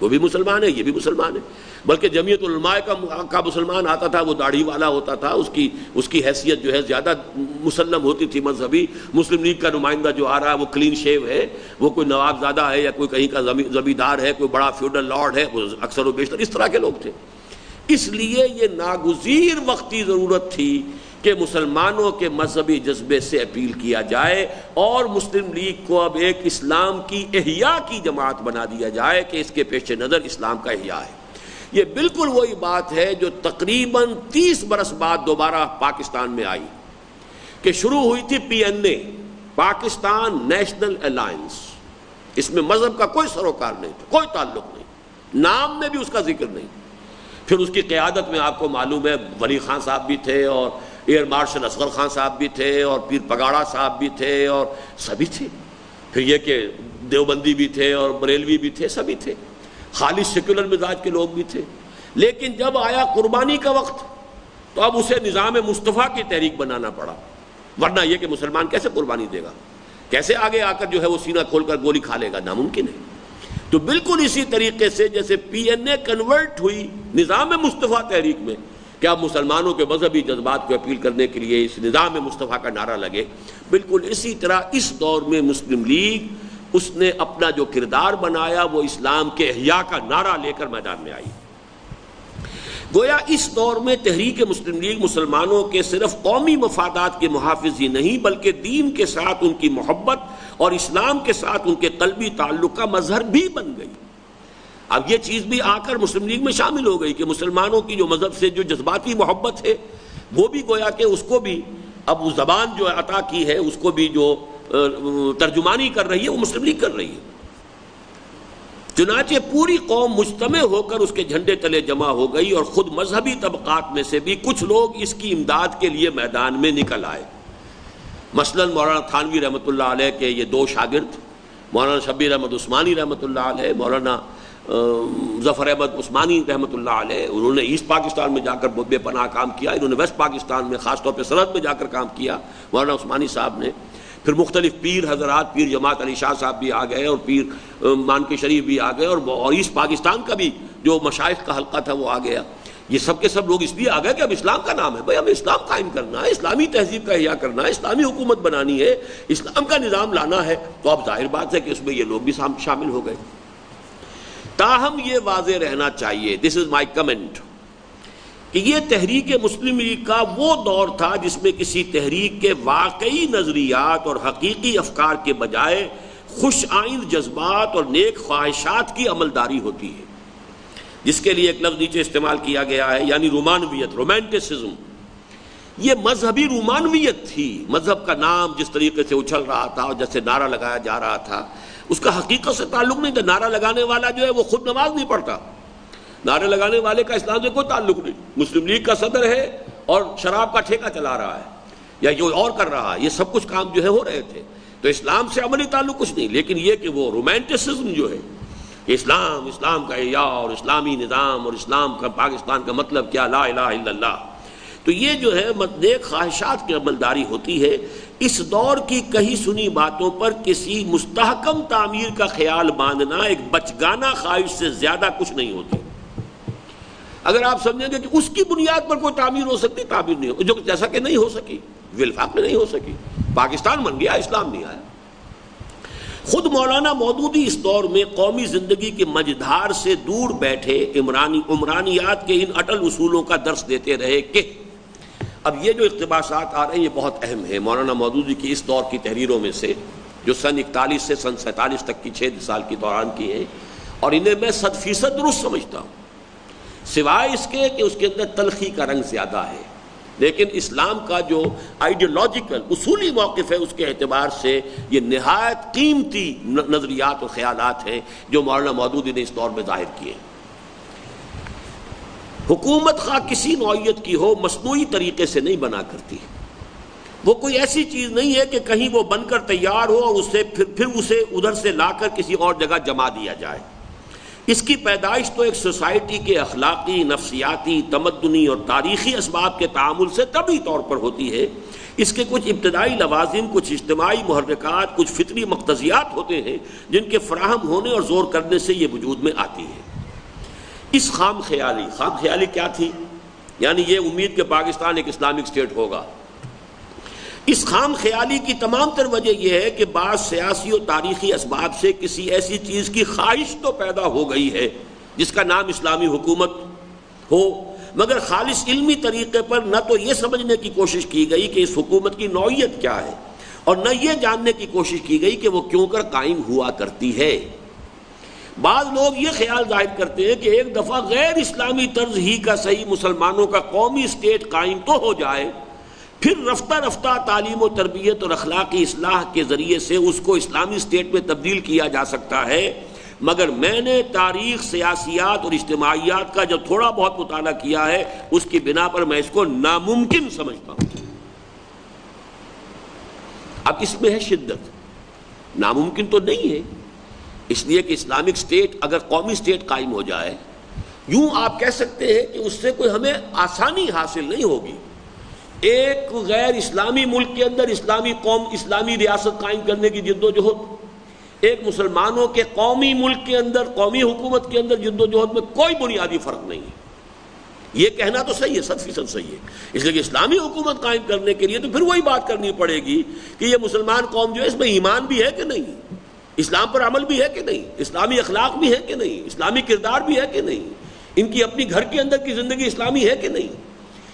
وہ بھی مسلمان ہے، یہ بھی مسلمان ہے، بلکہ جمعیت علماء کا مسلمان آتا تھا، وہ داڑھی والا ہوتا تھا، اس کی حیثیت جو ہے زیادہ مسلم ہوتی تھی مذہبی۔ مسلم لیگ کا نمائندہ جو آ رہا ہے وہ کلین شیو ہے، وہ کوئی نواب زادہ ہے یا کوئی کہیں کا زمیندار ہے، کوئی بڑا فیوڈل لارڈ ہے، وہ اکثر و بیشتر اس طرح کے لوگ تھے۔ اس لیے یہ ناگزیر وقتی ضرورت تھی کہ مسلمانوں کے مذہبی جذبے سے اپیل کیا جائے اور مسلم لیگ کو اب ایک اسلام کی احیاء کی جماعت بنا دیا جائے کہ اس کے پیش نظر اسلام کا احیاء ہے۔ یہ بالکل وہی بات ہے جو تقریباً 30 برس بعد دوبارہ پاکستان میں آئی، کہ شروع ہوئی تھی PNA، پاکستان نیشنل الائنس۔ اس میں مذہب کا کوئی سروکار نہیں تھا، کوئی تعلق نہیں، نام میں بھی اس کا ذکر نہیں۔ پھر اس کی قیادت میں آپ کو معلوم ہے ولی خان صاحب بھی تھے، اور ایئر مارشل اصغر خان صاحب بھی تھے، اور پیر پگاڑا صاحب بھی تھے، اور سبھی تھے۔ پھر یہ کہ دیوبندی بھی تھے اور بریلوی بھی تھے، سبھی تھے، خالص سیکولر مزاج کے لوگ بھی تھے۔ لیکن جب آیا قربانی کا وقت تو اب اسے نظام مصطفیٰ کی تحریک بنانا پڑا، ورنہ یہ کہ مسلمان کیسے قربانی دے گا، کیسے آگے آ کر جو ہے وہ سینہ کھول کر گولی کھا لے گا، ناممکن ہے۔ تو بالکل اسی طریقے سے جیسے PNA کنورٹ ہوئی نظام مصطفیٰ تحریک میں کہ اب مسلمانوں کے مذہبی جذبات کو اپیل کرنے کے لیے اس نظام مصطفیٰ کا نعرہ لگے، بالکل اسی طرح اس دور میں مسلم لیگ اس نے اپنا جو کردار بنایا وہ اسلام کے احیاء کا نعرہ لے کر میدان میں آئی۔ گویا اس دور میں تحریک مسلم لیگ مسلمانوں کے صرف قومی مفادات کے محافظ ہی نہیں بلکہ دین کے ساتھ ان کی محبت اور اسلام کے ساتھ ان کے قلبی تعلق کا مظہر بھی بن گئی۔ اب یہ چیز بھی آ کر مسلم لیگ میں شامل ہو گئی کہ مسلمانوں کی جو مذہب سے جو جذباتی محبت ہے وہ بھی گویا کہ اس کو بھی اب وہ زبان جو عطا کی ہے اس کو بھی جو ترجمانی کر رہی ہے وہ مسلم لیگ کر رہی ہے۔ چنانچہ پوری قوم مجتمع ہو کر اس کے جھنڈے تلے جمع ہو گئی اور خود مذہبی طبقات میں سے بھی کچھ لوگ اس کی امداد کے لیے میدان میں نکل آئے۔ مثلا مولانا تھانوی رحمۃ اللہ علیہ کے یہ دو شاگرد، مولانا شبیر احمد عثمانی رحمۃ اللہ علیہ، مولانا ظفر احمد عثمانی رحمۃ اللہ علیہ، انہوں نے ایسٹ پاکستان میں جا کر بے پناہ کام کیا، انہوں نے ویسٹ پاکستان میں خاص طور پہ سرحد میں جا کر کام کیا مولانا عثمانی صاحب نے۔ پھر مختلف پیر حضرات، پیر جماعت علی شاہ صاحب بھی آ گئے اور پیر مانکی شریف بھی آ گئے، اور ایسٹ پاکستان کا بھی جو مشائخ کا حلقہ تھا وہ آ گیا۔ یہ سب کے سب لوگ اس لیے آ گئے کہ اب اسلام کا نام ہے، بھائی ہمیں اسلام قائم کرنا ہے، اسلامی تہذیب کا احیاء کرنا ہے، اسلامی حکومت بنانی ہے، اسلام کا نظام لانا ہے، تو اب ظاہر بات ہے کہ اس میں یہ لوگ بھی شامل ہو گئے۔ تاہم یہ واضح رہنا چاہیے، دس از مائی کمنٹ، کہ یہ تحریک مسلم لیگ کا وہ دور تھا جس میں کسی تحریک کے واقعی نظریات اور حقیقی افکار کے بجائے خوش آئند جذبات اور نیک خواہشات کی عملداری ہوتی ہے، جس کے لیے ایک لفظ نیچے استعمال کیا گیا ہے، یعنی رومانویت، رومانٹسزم۔ یہ مذہبی رومانویت تھی، مذہب کا نام جس طریقے سے اچھل رہا تھا اور جیسے نعرہ لگایا جا رہا تھا اس کا حقیقت سے تعلق نہیں تھا۔ نعرہ لگانے والا جو ہے وہ خود نماز نہیں پڑھتا، نعرے لگانے والے کا اسلام سے کوئی تعلق نہیں، مسلم لیگ کا صدر ہے اور شراب کا ٹھیکہ چلا رہا ہے یا جو اور کر رہا ہے، یہ سب کچھ کام جو ہے ہو رہے تھے، تو اسلام سے عملی تعلق کچھ نہیں۔ لیکن یہ کہ وہ رومانٹسزم جو ہے کہ اسلام کا احیاء اور اسلامی نظام اور اسلام کا پاکستان کا مطلب کیا، لا الہ الا اللہ، تو یہ جو ہے نیک خواہشات کی عملداری ہوتی ہے۔ اس دور کی کہی سنی باتوں پر کسی مستحکم تعمیر کا خیال باندھنا ایک بچگانہ خواہش سے زیادہ کچھ نہیں ہوتی۔ اگر آپ سمجھیں گے کہ اس کی بنیاد پر کوئی تعمیر ہو سکتی، تعمیر نہیں ہو، جو جیسا کہ نہیں ہو سکی، وفاق میں نہیں ہو سکی، پاکستان بن گیا، اسلام نہیں آیا۔ خود مولانا مودودی اس دور میں قومی زندگی کے مجدھار سے دور بیٹھے عمرانیات کے ان اٹل اصولوں کا درس دیتے رہے کہ اب یہ جو اقتباسات آ رہے ہیں یہ بہت اہم ہے مولانا مودودی کی اس دور کی تحریروں میں سے، جو سن 41 سے سن 47 تک کی 6 سال کی دوران کی ہیں، اور انہیں میں 100% درست سمجھتا ہوں، سوائے اس کے کہ اس کے اندر تلخی کا رنگ زیادہ ہے، لیکن اسلام کا جو آئیڈیالوجیکل اصولی موقف ہے اس کے اعتبار سے یہ نہایت قیمتی نظریات اور خیالات ہیں جو مولانا مودودی نے اس دور میں ظاہر کیے۔ حکومت خواہ کسی نوعیت کی ہو مصنوعی طریقے سے نہیں بنا کرتی، وہ کوئی ایسی چیز نہیں ہے کہ کہیں وہ بن کر تیار ہو اور اسے پھر اسے ادھر سے لا کر کسی اور جگہ جما دیا جائے۔ اس کی پیدائش تو ایک سوسائٹی کے اخلاقی، نفسیاتی، تمدنی اور تاریخی اسباب کے تعامل سے طبعی طور پر ہوتی ہے۔ اس کے کچھ ابتدائی لوازم، کچھ اجتماعی محرکات، کچھ فطری مقتضیات ہوتے ہیں جن کے فراہم ہونے اور زور کرنے سے یہ وجود میں آتی ہے۔ اس خام خیالی کیا تھی؟ یعنی یہ امید کہ پاکستان ایک اسلامک اسٹیٹ ہوگا۔ اس خام خیالی کی تمام تر وجہ یہ ہے کہ بعض سیاسی اور تاریخی اسباب سے کسی ایسی چیز کی خواہش تو پیدا ہو گئی ہے جس کا نام اسلامی حکومت ہو، مگر خالص علمی طریقے پر نہ تو یہ سمجھنے کی کوشش کی گئی کہ اس حکومت کی نوعیت کیا ہے، اور نہ یہ جاننے کی کوشش کی گئی کہ وہ کیوں کر قائم ہوا کرتی ہے۔ بعض لوگ یہ خیال ظاہر کرتے ہیں کہ ایک دفعہ غیر اسلامی طرز ہی کا صحیح مسلمانوں کا قومی اسٹیٹ قائم تو ہو جائے، پھر رفتہ رفتہ تعلیم و تربیت اور اخلاقی اصلاح کے ذریعے سے اس کو اسلامی اسٹیٹ میں تبدیل کیا جا سکتا ہے۔ مگر میں نے تاریخ، سیاسیات اور اجتماعیات کا جب تھوڑا بہت مطالعہ کیا ہے اس کی بنا پر میں اس کو ناممکن سمجھتا ہوں۔ اب اس میں ہے شدت، ناممکن تو نہیں ہے، اس لیے کہ اسلامک اسٹیٹ اگر قومی اسٹیٹ قائم ہو جائے، یوں آپ کہہ سکتے ہیں کہ اس سے کوئی ہمیں آسانی حاصل نہیں ہوگی۔ ایک غیر اسلامی ملک کے اندر اسلامی قوم، اسلامی ریاست قائم کرنے کی جد و جہد، ایک مسلمانوں کے قومی ملک کے اندر، قومی حکومت کے اندر جد و جہد میں کوئی بنیادی فرق نہیں ہے۔ یہ کہنا تو صحیح ہے، 100% صحیح ہے، اس لیے کہ اسلامی حکومت قائم کرنے کے لیے تو پھر وہی بات کرنی پڑے گی کہ یہ مسلمان قوم جو ہے اس میں ایمان بھی ہے کہ نہیں، اسلام پر عمل بھی ہے کہ نہیں، اسلامی اخلاق بھی ہے کہ نہیں، اسلامی کردار بھی ہے کہ نہیں، ان کی اپنی گھر کے اندر کی زندگی اسلامی ہے کہ نہیں۔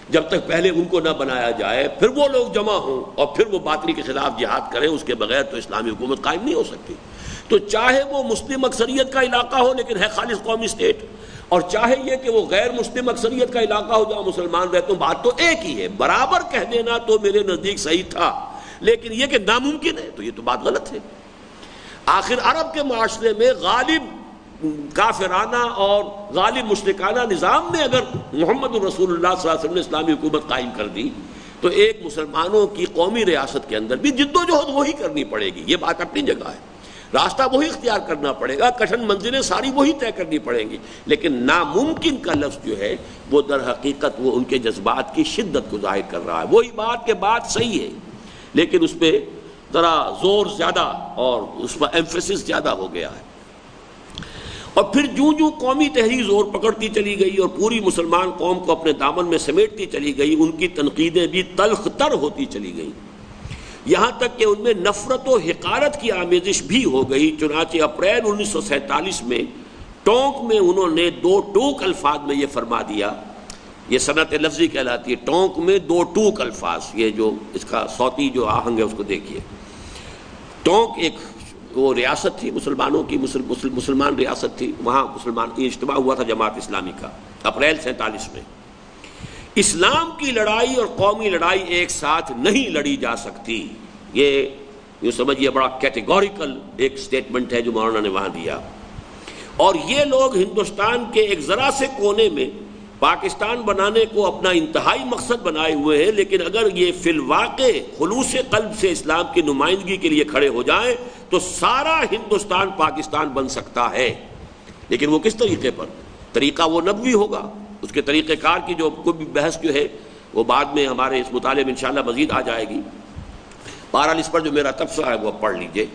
جب تک پہلے ان کو نہ بنایا جائے، پھر وہ لوگ جمع ہوں اور پھر وہ باطلی کے خلاف جہاد کریں، اس کے بغیر تو اسلامی حکومت قائم نہیں ہو سکتی۔ تو چاہے وہ مسلم اکثریت کا علاقہ ہو لیکن ہے خالص قومی اسٹیٹ، اور چاہے یہ کہ وہ غیر مسلم اکثریت کا علاقہ ہو جہاں مسلمان رہتے ہیں، بات تو ایک ہی ہے۔ برابر کہہ دینا تو میرے نزدیک صحیح تھا، لیکن یہ کہ ناممکن ہے تو یہ تو بات غلط ہے۔ آخر عرب کے معاشرے میں غالب کافرانہ اور غالب مشرکانہ نظام میں اگر محمد الرسول اللہ صلی اللہ علیہ وسلم نے اسلامی حکومت قائم کر دی تو ایک مسلمانوں کی قومی ریاست کے اندر بھی جد و جہد وہی کرنی پڑے گی، یہ بات اپنی جگہ ہے، راستہ وہی اختیار کرنا پڑے گا، کٹھن منزلیں ساری وہی طے کرنی پڑیں گی، لیکن ناممکن کا لفظ جو ہے وہ در حقیقت وہ ان کے جذبات کی شدت کو ظاہر کر رہا ہے۔ وہی بات کہ بات صحیح ہے لیکن اس پہ ذرا زور زیادہ اور اس پر ایمفیسس زیادہ ہو گیا ہے۔ اور پھر جوں جوں قومی تحریک زور پکڑتی چلی گئی اور پوری مسلمان قوم کو اپنے دامن میں سمیٹتی چلی گئی، ان کی تنقیدیں بھی تلخ تر ہوتی چلی گئیں، یہاں تک کہ ان میں نفرت و حقارت کی آمیزش بھی ہو گئی۔ چنانچہ اپریل 1947 میں ٹونک میں انہوں نے دو ٹوک الفاظ میں یہ فرما دیا، یہ صنعت لفظی کہلاتی ہے، ٹونک میں دو ٹوک الفاظ، یہ جو اس کا صوتی جو آہنگ ہے اس کو دیکھیے۔ ٹونک ایک وہ ریاست تھی مسلمانوں کی، مسلمان ریاست تھی، وہاں مسلمان اجتماع ہوا تھا جماعت اسلامی کا اپریل 47 میں۔ اسلام کی لڑائی اور قومی لڑائی ایک ساتھ نہیں لڑی جا سکتی، یہ یوں سمجھیے بڑا کیٹیگوریکل ایک سٹیٹمنٹ ہے جو مولانا نے وہاں دیا۔ اور یہ لوگ ہندوستان کے ایک ذرا سے کونے میں پاکستان بنانے کو اپنا انتہائی مقصد بنائے ہوئے ہیں، لیکن اگر یہ فی الواقع خلوص قلب سے اسلام کی نمائندگی کے لیے کھڑے ہو جائیں تو سارا ہندوستان پاکستان بن سکتا ہے، لیکن وہ کس طریقے پر؟ طریقہ وہ نبوی ہوگا، اس کے طریقہ کار کی جو کوئی بھی بحث جو ہے وہ بعد میں ہمارے اس مطالعے میں انشاءاللہ مزید آ جائے گی۔ بہرحال اس پر جو میرا تبصرہ ہے وہ اب پڑھ لیجئے۔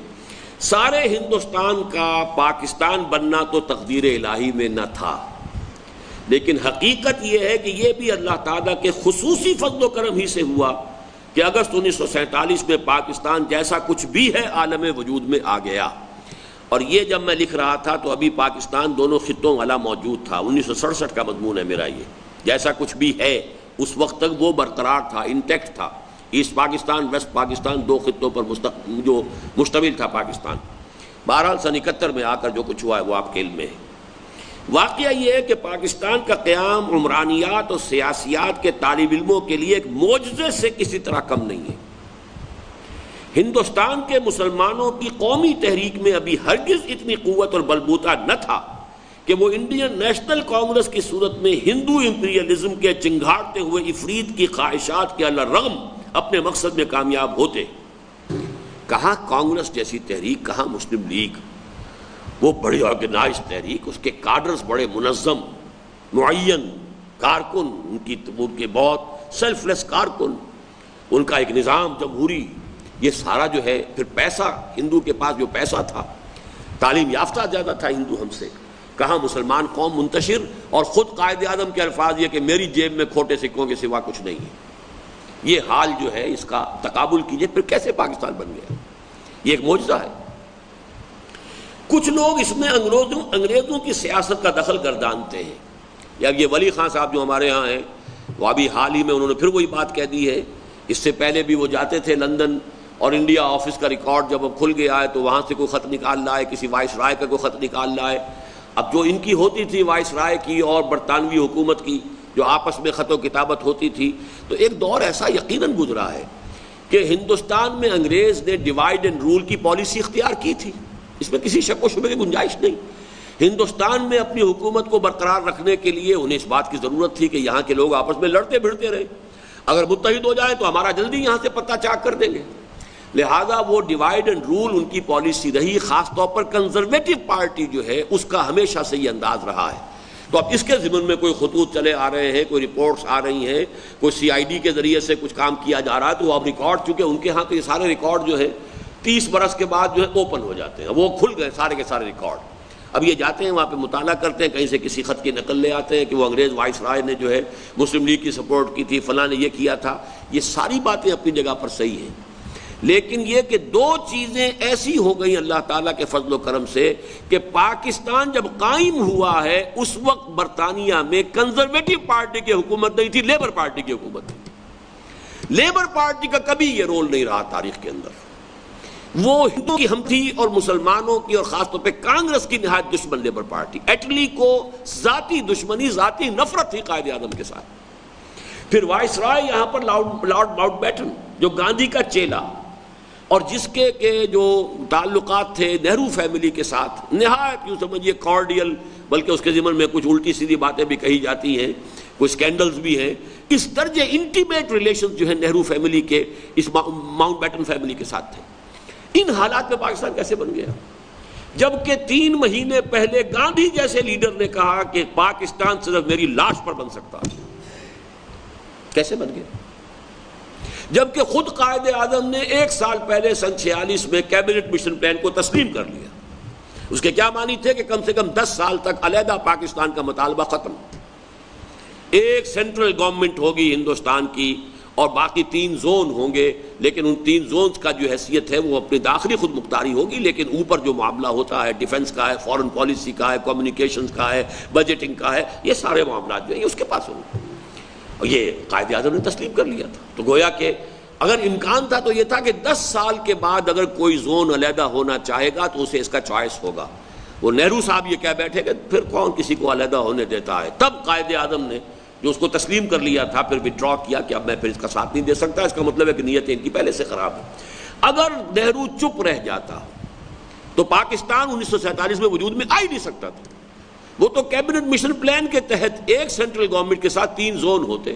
سارے ہندوستان کا پاکستان بننا تو تقدیر الہی میں نہ تھا، لیکن حقیقت یہ ہے کہ یہ بھی اللہ تعالیٰ کے خصوصی فضل و کرم ہی سے ہوا کہ اگست 1947 میں پاکستان جیسا کچھ بھی ہے عالم وجود میں آ گیا۔ اور یہ جب میں لکھ رہا تھا تو ابھی پاکستان دونوں خطوں والا موجود تھا، 1967 کا مضمون ہے میرا یہ، جیسا کچھ بھی ہے اس وقت تک وہ برقرار تھا، انٹیکٹ تھا، ایسٹ پاکستان ویسٹ پاکستان دو خطوں پر جو مشتمل تھا پاکستان۔ بہرحال سن 71 میں آ کر جو کچھ ہوا ہے وہ آپ کے علم میں ہے۔ واقعہ یہ ہے کہ پاکستان کا قیام عمرانیات اور سیاسیات کے طالب علموں کے لیے ایک معجزے سے کسی طرح کم نہیں ہے۔ ہندوستان کے مسلمانوں کی قومی تحریک میں ابھی ہرگز اتنی قوت اور بلبوتا نہ تھا کہ وہ انڈین نیشنل کانگریس کی صورت میں ہندو امپیریلزم کے چنگھاڑتے ہوئے افریط کی خواہشات کے علی رغم اپنے مقصد میں کامیاب ہوتے۔ کہاں کانگریس جیسی تحریک، کہاں مسلم لیگ، وہ بڑی آرگنائز تحریک، اس کے کارڈرز بڑے منظم معین کارکن، ان کے بہت سیلف لیس کارکن، ان کا ایک نظام جمہوری، یہ سارا جو ہے پھر پیسہ، ہندو کے پاس جو پیسہ تھا، تعلیم یافتہ زیادہ تھا ہندو ہم سے، کہاں مسلمان قوم منتشر، اور خود قائد اعظم کے الفاظ یہ کہ میری جیب میں کھوٹے سکوں کے سوا کچھ نہیں ہے۔ یہ حال جو ہے اس کا تقابل کیجئے، پھر کیسے پاکستان بن گیا؟ یہ ایک معجزہ ہے۔ کچھ لوگ اس میں انگریزوں کی سیاست کا دخل گردانتے ہیں، یا یہ ولی خان صاحب جو ہمارے ہاں ہیں، وہ ابھی حال ہی میں انہوں نے پھر وہی بات کہہ دی ہے، اس سے پہلے بھی وہ جاتے تھے لندن، اور انڈیا آفس کا ریکارڈ جب اب کھل گیا ہے تو وہاں سے کوئی خط نکال لائے، کسی وائس رائے کا کوئی خط نکال لائے۔ اب جو ان کی ہوتی تھی وائس رائے کی اور برطانوی حکومت کی جو آپس میں خط و کتابت ہوتی تھی، تو ایک دور ایسا یقیناً گزرا ہے کہ ہندوستان میں انگریز نے ڈیوائیڈ اینڈ رول کی پالیسی اختیار کی تھی، اس میں کسی شک و شبے کی گنجائش نہیں۔ ہندوستان میں اپنی حکومت کو برقرار رکھنے کے لیے انہیں اس بات کی ضرورت تھی کہ یہاں کے لوگ آپس میں لڑتے بھڑتے رہے، اگر متحد ہو جائیں تو ہمارا جلدی یہاں سے پتہ چاک کر دیں گے، لہذا وہ ڈیوائیڈ اینڈ رول ان کی پالیسی رہی، خاص طور پر کنزرویٹو پارٹی جو ہے اس کا ہمیشہ سے یہ انداز رہا ہے۔ تو اب اس کے ضمن میں کوئی خطوط چلے آ رہے ہیں، کوئی رپورٹس آ رہی ہیں، کوئی CID کے ذریعے سے کچھ کام کیا جا رہا ہے، تو وہ اب ریکارڈ، چونکہ ان کے ہاں تو یہ سارے ریکارڈ جو ہے 30 برس کے بعد جو ہے اوپن ہو جاتے ہیں، وہ کھل گئے سارے کے سارے ریکارڈ۔ اب یہ جاتے ہیں وہاں پہ مطالعہ کرتے ہیں، کہیں سے کسی خط کی نقل لے آتے ہیں کہ وہ انگریز وائس رائے نے جو ہے مسلم لیگ کی سپورٹ کی تھی، فلاں نے یہ کیا تھا۔ یہ ساری باتیں اپنی جگہ پر صحیح ہیں، لیکن یہ کہ دو چیزیں ایسی ہو گئیں اللہ تعالیٰ کے فضل و کرم سے کہ پاکستان جب قائم ہوا ہے اس وقت برطانیہ میں کنزرویٹو پارٹی کی حکومت نہیں تھی، لیبر پارٹی کی حکومت تھی۔ لیبر پارٹی کا کبھی یہ رول نہیں رہا تاریخ کے اندر، وہ ہندوؤں کی ہم تھی اور مسلمانوں کی، اور خاص طور پہ کانگریس کی نہایت دشمن لیبر پارٹی۔ ایٹلی کو ذاتی دشمنی، ذاتی نفرت تھی قائد اعظم کے ساتھ۔ پھر وائس رائے یہاں پر لارڈ ماؤنٹ بیٹن جو گاندھی کا چیلا، اور جس کے جو تعلقات تھے نہرو فیملی کے ساتھ نہایت یوں سمجھیے کارڈیل، بلکہ اس کے ضمن میں کچھ الٹی سیدھی باتیں بھی کہی جاتی ہیں، کچھ سکینڈلز بھی ہیں، اس درجے انٹیمیٹ ریلیشن جو ہے نہرو فیملی کے اس ماؤنٹ بیٹن فیملی کے ساتھ تھے۔ ان حالات میں پاکستان کیسے بن گیا؟ جبکہ 3 مہینے پہلے گاندھی جیسے لیڈر نے کہا کہ پاکستان صرف میری لاش پر بن سکتا، کیسے بن گیا؟ جبکہ خود قائد اعظم نے 1 سال پہلے سن 46 میں کیبنٹ مشن پلان کو تسلیم کر لیا۔ اس کے کیا معنی تھے کہ کم سے کم 10 سال تک علیحدہ پاکستان کا مطالبہ ختم، ایک سینٹرل گورنمنٹ ہوگی ہندوستان کی، اور باقی 3 زون ہوں گے، لیکن ان 3 زونز کا جو حیثیت ہے وہ اپنی داخلی خود مختاری ہوگی، لیکن اوپر جو معاملہ ہوتا ہے ڈیفنس کا ہے، فورن پالیسی کا ہے، کمیونیکیشنز کا ہے، بجٹنگ کا ہے، یہ سارے معاملات جو ہیں یہ اس کے پاس ہوں گے۔ اور یہ قائد اعظم نے تسلیم کر لیا تھا۔ تو گویا کہ اگر امکان تھا تو یہ تھا کہ 10 سال کے بعد اگر کوئی زون علیحدہ ہونا چاہے گا تو اسے اس کا چوائس ہوگا۔ وہ نہرو صاحب یہ کہہ بیٹھے کہ پھر کون کسی کو علیحدہ ہونے دیتا ہے، تب قائد اعظم نے جو اس کو تسلیم کر لیا تھا پھر وڈرا کیا کہ اب میں پھر اس کا ساتھ نہیں دے سکتا۔ اس کا مطلب ہے کہ نیتیں ان کی پہلے سے خراب ہیں۔ اگر نہرو چپ رہ جاتا تو پاکستان 1947 میں وجود میں آ ہی نہیں سکتا تھا۔ وہ تو کیبنٹ مشن پلان کے تحت ایک سینٹرل گورنمنٹ کے ساتھ 3 زون ہوتے،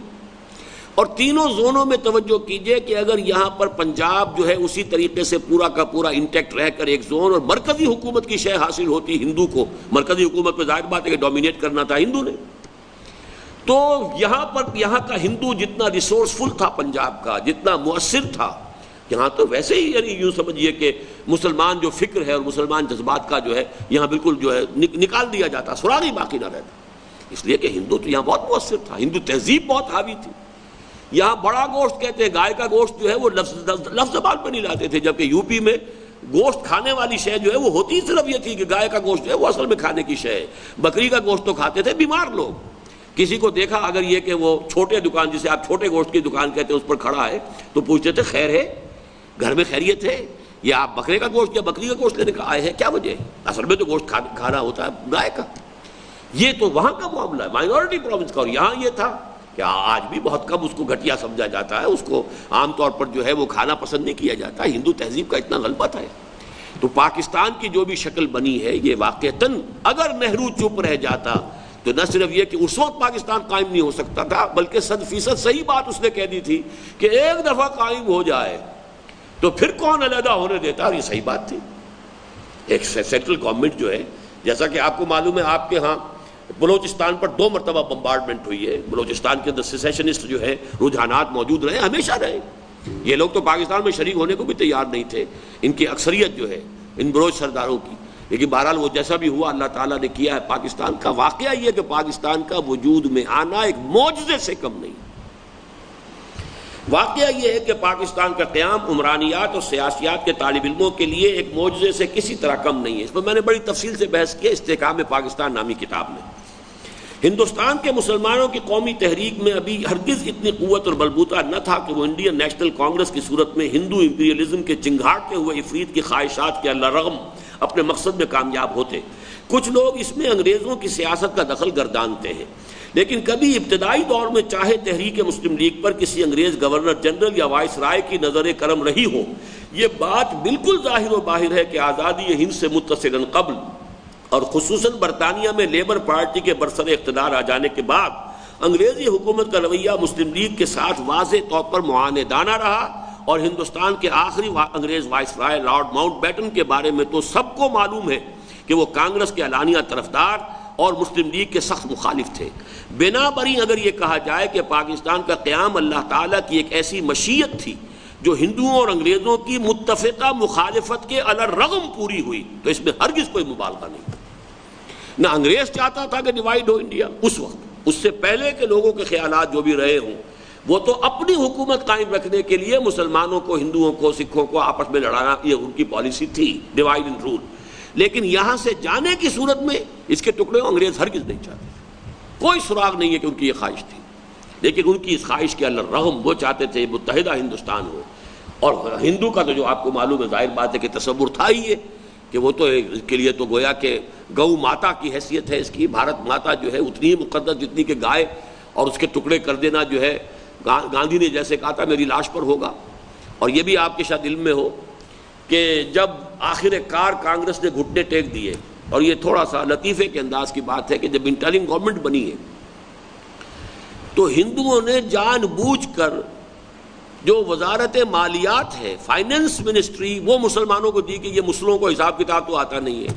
اور تینوں زونوں میں توجہ کیجئے کہ اگر یہاں پر پنجاب جو ہے اسی طریقے سے پورا کا پورا انٹیکٹ رہ کر ایک زون اور مرکزی حکومت کی شے حاصل ہوتی ہندو کو، مرکزی حکومت پہ ظاہر بات ہے کہ ڈومینیٹ کرنا تھا ہندو نے، تو یہاں کا ہندو جتنا ریسورسفل تھا پنجاب کا، جتنا مؤثر تھا، یہاں تو ویسے ہی یعنی یوں سمجھیے کہ مسلمان جو فکر ہے اور مسلمان جذبات کا جو ہے یہاں بالکل جو ہے نکال دیا جاتا، سراغ ہی باقی نہ رہتا، اس لیے کہ ہندو تو یہاں بہت مؤثر تھا، ہندو تہذیب بہت حاوی تھی۔ یہاں بڑا گوشت کہتے ہیں، گائے کا گوشت جو ہے وہ لفظ زبان پہ نہیں لاتے تھے، جبکہ یو پی میں گوشت کھانے والی شے جو ہے وہ ہوتی صرف یہ تھی کہ گائے کا گوشت جو ہے وہ اصل میں کھانے کی شے ہے۔ بکری کا گوشت تو کھاتے تھے بیمار لوگ، کسی کو دیکھا اگر یہ کہ وہ چھوٹے دکان جسے آپ چھوٹے گوشت کی دکان کہتے ہیں اس پر کھڑا ہے تو پوچھتے تھے خیر ہے، گھر میں خیریت ہے، یا آپ بکرے کا گوشت یا بکری کا گوشت لینے کا آئے ہیں، کیا وجہ ہے؟ اصل میں تو گوشت کھانا ہوتا ہے گائے کا۔ یہ تو وہاں کا معاملہ ہے مائنورٹی پروونس کا، اور یہاں یہ تھا کہ آج بھی بہت کم اس کو گھٹیا سمجھا جاتا ہے، اس کو عام طور پر جو ہے وہ کھانا پسند نہیں کیا جاتا، ہندو تہذیب کا اتنا غلبہ تھا۔ تو پاکستان کی جو بھی شکل بنی ہے یہ واقعتاً اگر نہرو چپ رہ جاتا تو نہ صرف یہ کہ اس وقت پاکستان قائم نہیں ہو سکتا تھا، بلکہ 100% صحیح بات اس نے کہہ دی تھی کہ ایک دفعہ قائم ہو جائے تو پھر کون علیحدہ ہونے دیتا، اور یہ صحیح بات تھی۔ ایک سینٹرل گورنمنٹ جو ہے، جیسا کہ آپ کو معلوم ہے آپ کے ہاں بلوچستان پر 2 مرتبہ بمبارڈمنٹ ہوئی ہے، بلوچستان کے اندر سیسیشنسٹ جو ہے رجحانات موجود رہے، ہمیشہ رہے، یہ لوگ تو پاکستان میں شریک ہونے کو بھی تیار نہیں تھے، ان کی اکثریت جو ہے ان بلوچ سرداروں کی، لیکن بہرحال وہ جیسا بھی ہوا اللہ تعالیٰ نے کیا ہے۔ پاکستان کا واقعہ یہ کہ پاکستان کا وجود میں آنا ایک معجزے سے کم نہیں، واقعہ یہ ہے کہ پاکستان کا قیام عمرانیات اور سیاسیات کے طالب علموں کے لیے ایک معجزے سے کسی طرح کم نہیں ہے۔ اس پر میں نے بڑی تفصیل سے بحث کی استحکام پاکستان نامی کتاب میں۔ ہندوستان کے مسلمانوں کی قومی تحریک میں ابھی ہرگز اتنی قوت اور بلبوتا نہ تھا کہ وہ انڈین نیشنل کانگریس کی صورت میں ہندو امپیریلزم کے چنگھاڑتے ہوئے عفریت کی خواہشات کے اللہ رغم اپنے مقصد میں کامیاب ہوتے۔ کچھ لوگ اس میں انگریزوں کی سیاست کا دخل گردانتے ہیں، لیکن کبھی ابتدائی دور میں چاہے تحریک مسلم لیگ پر کسی انگریز گورنر جنرل یا وائس رائے کی نظر کرم رہی ہو، یہ بات بالکل ظاہر و باہر ہے کہ آزادی ہند سے متصلاً قبل اور خصوصاً برطانیہ میں لیبر پارٹی کے برسر اقتدار آ جانے کے بعد انگریزی حکومت کا رویہ مسلم لیگ کے ساتھ واضح طور پر معاندانہ رہا، اور ہندوستان کے آخری انگریز وائس رائے لارڈ ماؤنٹ بیٹن کے بارے میں تو سب کو معلوم ہے کہ وہ کانگریس کے اعلانیہ طرفدار اور مسلم لیگ کے سخت مخالف تھے۔ بنا بری اگر یہ کہا جائے کہ پاکستان کا قیام اللہ تعالیٰ کی ایک ایسی مشیت تھی جو ہندوؤں اور انگریزوں کی متفقہ مخالفت کے الرغم پوری ہوئی، تو اس میں ہرگز کوئی مبالغہ نہیں۔ نہ انگریز چاہتا تھا کہ ڈیوائیڈ ہو انڈیا اس وقت، اس سے پہلے کے لوگوں کے خیالات جو بھی رہے ہوں، وہ تو اپنی حکومت قائم رکھنے کے لیے مسلمانوں کو، ہندوؤں کو، سکھوں کو آپس میں لڑانا، یہ ان کی پالیسی تھی، ڈیوائیڈ اینڈ رول۔ لیکن یہاں سے جانے کی صورت میں اس کے ٹکڑے انگریز ہرگز نہیں چاہتے، کوئی سراغ نہیں ہے کہ ان کی یہ خواہش تھی، لیکن ان کی اس خواہش کے الرغم وہ چاہتے تھے متحدہ ہندوستان ہو۔ اور ہندو کا تو جو آپ کو معلوم ہے ظاہر بات ہے کہ تصور تھا ہی ہے کہ وہ تو اس کے لیے تو گویا کہ گو ماتا کی حیثیت ہے اس کی، بھارت ماتا جو ہے اتنی ہی مقدس جتنی کہ گائے، اور اس کے ٹکڑے کر دینا جو ہے گاندھی نے جیسے کہا تھا میری لاش پر ہوگا۔ اور یہ بھی آپ کے شاید علم میں ہو کہ جب آخر کار کانگریس نے گھٹنے ٹیک دیے، اور یہ تھوڑا سا لطیفے کے انداز کی بات ہے کہ جب انٹرنگ گورنمنٹ بنی ہے تو ہندوؤں نے جان بوجھ کر جو وزارت مالیات ہے، فائننس منسٹری، وہ مسلمانوں کو دی کہ یہ مسلموں کو حساب کتاب تو آتا نہیں ہے،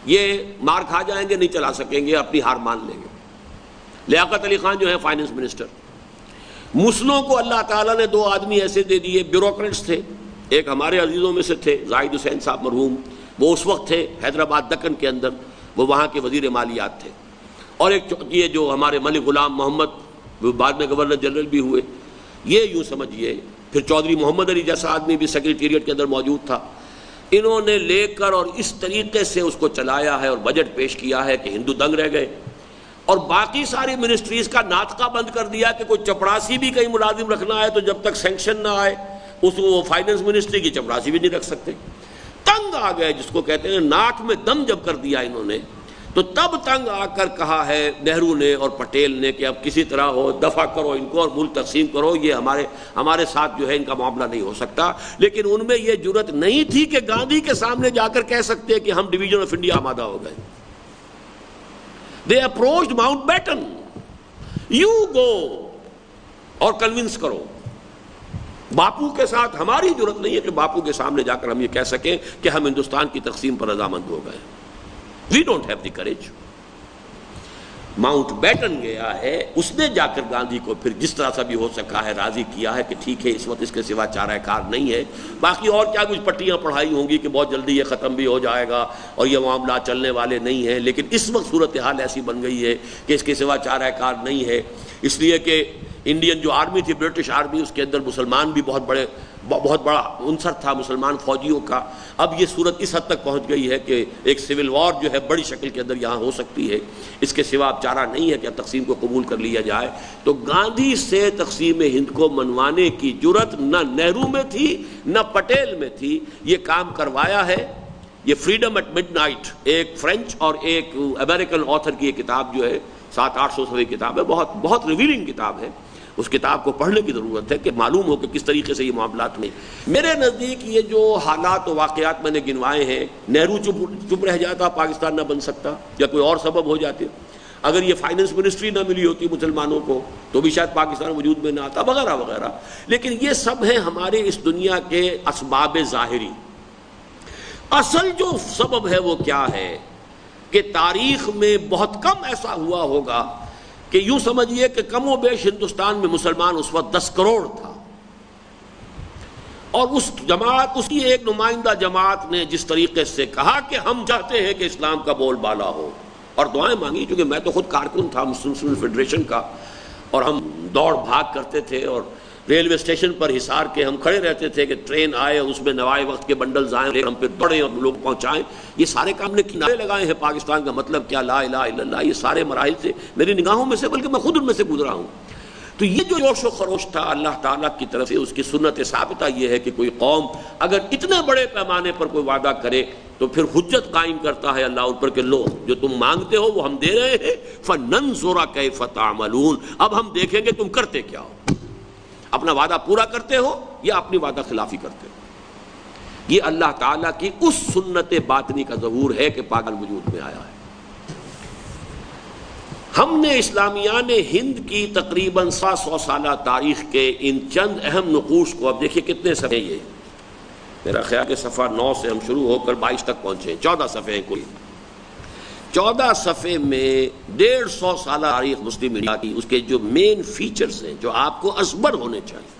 یہ مار کھا جائیں گے، نہیں چلا سکیں گے، اپنی ہار مان لیں گے۔ لیاقت علی خان جو ہے فائننس منسٹر، مسلموں کو اللہ تعالیٰ نے 2 آدمی ایسے دے دیے، بیوروکریٹس تھے، ایک ہمارے عزیزوں میں سے تھے زاہد حسین صاحب مرحوم، وہ اس وقت تھے حیدرآباد دکن کے اندر، وہ وہاں کے وزیر مالیات تھے، اور ایک یہ جو ہمارے ملک غلام محمد وہ بعد میں گورنر جنرل بھی ہوئے، یہ یوں سمجھیے. پھر چودھری محمد علی جیسا آدمی بھی سیکریٹریٹ کے اندر موجود تھا. انہوں نے لے کر اور اس طریقے سے اس کو چلایا ہے اور بجٹ پیش کیا ہے کہ ہندو دنگ رہ گئے. اور باقی ساری منسٹریز کا ناطقہ بند کر دیا کہ کوئی چپڑاسی بھی کہیں ملازم رکھنا ہے تو جب تک سینکشن نہ آئے اس کو وہ فائننس منسٹری کی چپڑاسی بھی نہیں رکھ سکتے. تنگ آ گئے جس کو کہتے ہیں, ناک میں دم جب کر دیا انہوں نے, تو تب تنگ آ کر کہا ہے نہرو نے اور پٹیل نے کہ اب کسی طرح ہو دفع کرو ان کو اور ملک تقسیم کرو, یہ ہمارے ساتھ جو ہے ان کا معاملہ نہیں ہو سکتا. لیکن ان میں یہ جرت نہیں تھی کہ گاندھی کے سامنے جا کر کہہ سکتے کہ ہم ڈویژن آف انڈیا آمادہ ہو گئے. They approached Mount Batten. You go اور کنونس کرو. باپو کے ساتھ ہماری ضرورت نہیں ہے کہ باپو کے سامنے جا کر ہم یہ کہہ سکیں کہ ہم ہندوستان کی تقسیم پر رضامند ہو گئے. We don't have the courage. Mountbatten گیا ہے, اس نے جا کر گاندھی کو پھر جس طرح سے بھی ہو سکا ہے راضی کیا ہے کہ ٹھیک ہے اس وقت اس کے سوا چارہ کار نہیں ہے. باقی اور کیا کچھ پٹیاں پڑھائی ہوں گی کہ بہت جلدی یہ ختم بھی ہو جائے گا اور یہ معاملات چلنے والے نہیں ہیں. لیکن اس وقت صورتحال ایسی بن گئی ہے کہ اس کے سوا چارہ کار نہیں ہے. اس لیے کہ انڈین جو آرمی تھی, برٹش آرمی, اس کے اندر مسلمان بھی بہت بڑا عنصر تھا مسلمان فوجیوں کا. اب یہ صورت اس حد تک پہنچ گئی ہے کہ ایک سول وار جو ہے بڑی شکل کے اندر یہاں ہو سکتی ہے. اس کے سوا اب چارہ نہیں ہے کہ اب تقسیم کو قبول کر لیا جائے. تو گاندھی سے تقسیم ہند کو منوانے کی جرت نہ نہرو میں تھی نہ پٹیل میں تھی. یہ کام کروایا ہے. یہ فریڈم ایٹ مڈ نائٹ, ایک فرینچ اور ایک امریکن آتھر کی یہ کتاب جو ہے 700-800 صفحے کی کتاب ہے, بہت ریویلنگ کتاب ہے. اس کتاب کو پڑھنے کی ضرورت ہے کہ معلوم ہو کہ کس طریقے سے یہ معاملات میں. میرے نزدیک یہ جو حالات و واقعات میں نے گنوائے ہیں, نہرو چپ رہ جاتا پاکستان نہ بن سکتا, یا کوئی اور سبب ہو جاتے. اگر یہ فائننس منسٹری نہ ملی ہوتی مسلمانوں کو تو بھی شاید پاکستان وجود میں نہ آتا, وغیرہ وغیرہ. لیکن یہ سب ہیں ہمارے اس دنیا کے اسباب ظاہری. اصل جو سبب ہے وہ کیا ہے کہ تاریخ میں بہت کم ایسا ہوا ہوگا کہ یوں سمجھیے کہ کم و بیش ہندوستان میں مسلمان اس وقت 10 کروڑ تھا, اور اس جماعت, اس کی ایک نمائندہ جماعت نے جس طریقے سے کہا کہ ہم چاہتے ہیں کہ اسلام کا بول بالا ہو, اور دعائیں مانگی. کیونکہ میں تو خود کارکن تھا مسلم فیڈریشن کا, اور ہم دوڑ بھاگ کرتے تھے, اور ریلوے اسٹیشن پر حصار کے ہم کھڑے رہتے تھے کہ ٹرین آئے, اس میں نوائے وقت کے بنڈلز آئیں, ہم پہ دوڑیں اور لوگ پہنچائیں. یہ سارے کام نے کنارے لگائے ہیں. پاکستان کا مطلب کیا, لا الہ الا اللہ, یہ سارے مراحل سے میری نگاہوں میں سے, بلکہ میں خود ان میں سے گزرا ہوں. تو یہ جو جوش و خروش تھا اللہ تعالیٰ کی طرف سے, اس کی سنت ثابتہ یہ ہے کہ کوئی قوم اگر اتنے بڑے پیمانے پر کوئی وعدہ کرے تو پھر حجت قائم کرتا ہے اللہ ان پر کہ لو جو تم مانگتے ہو وہ ہم دے رہے ہیں, فَنَنْظُرَ كَيْفَ تَعْمَلُونَ, اب ہم دیکھیں گے تم کرتے کیا ہو. اپنا وعدہ پورا کرتے ہو یا اپنی وعدہ خلافی کرتے ہو. یہ اللہ تعالیٰ کی اس سنت باطنی کا ظہور ہے کہ پاگل وجود میں آیا ہے. ہم نے اسلامیان ہند کی تقریباً 100 سالہ تاریخ کے ان چند اہم نقوش کو, اب دیکھیے کتنے صفحے, یہ میرا خیال کہ صفحہ 9 سے ہم شروع ہو کر 22 تک پہنچے, 14 صفحے ہیں کوئی. 14 صفحے میں 150 سالہ تاریخ مسلم انڈیا کی, اس کے جو مین فیچرز ہیں جو آپ کو ازبر ہونے چاہیے,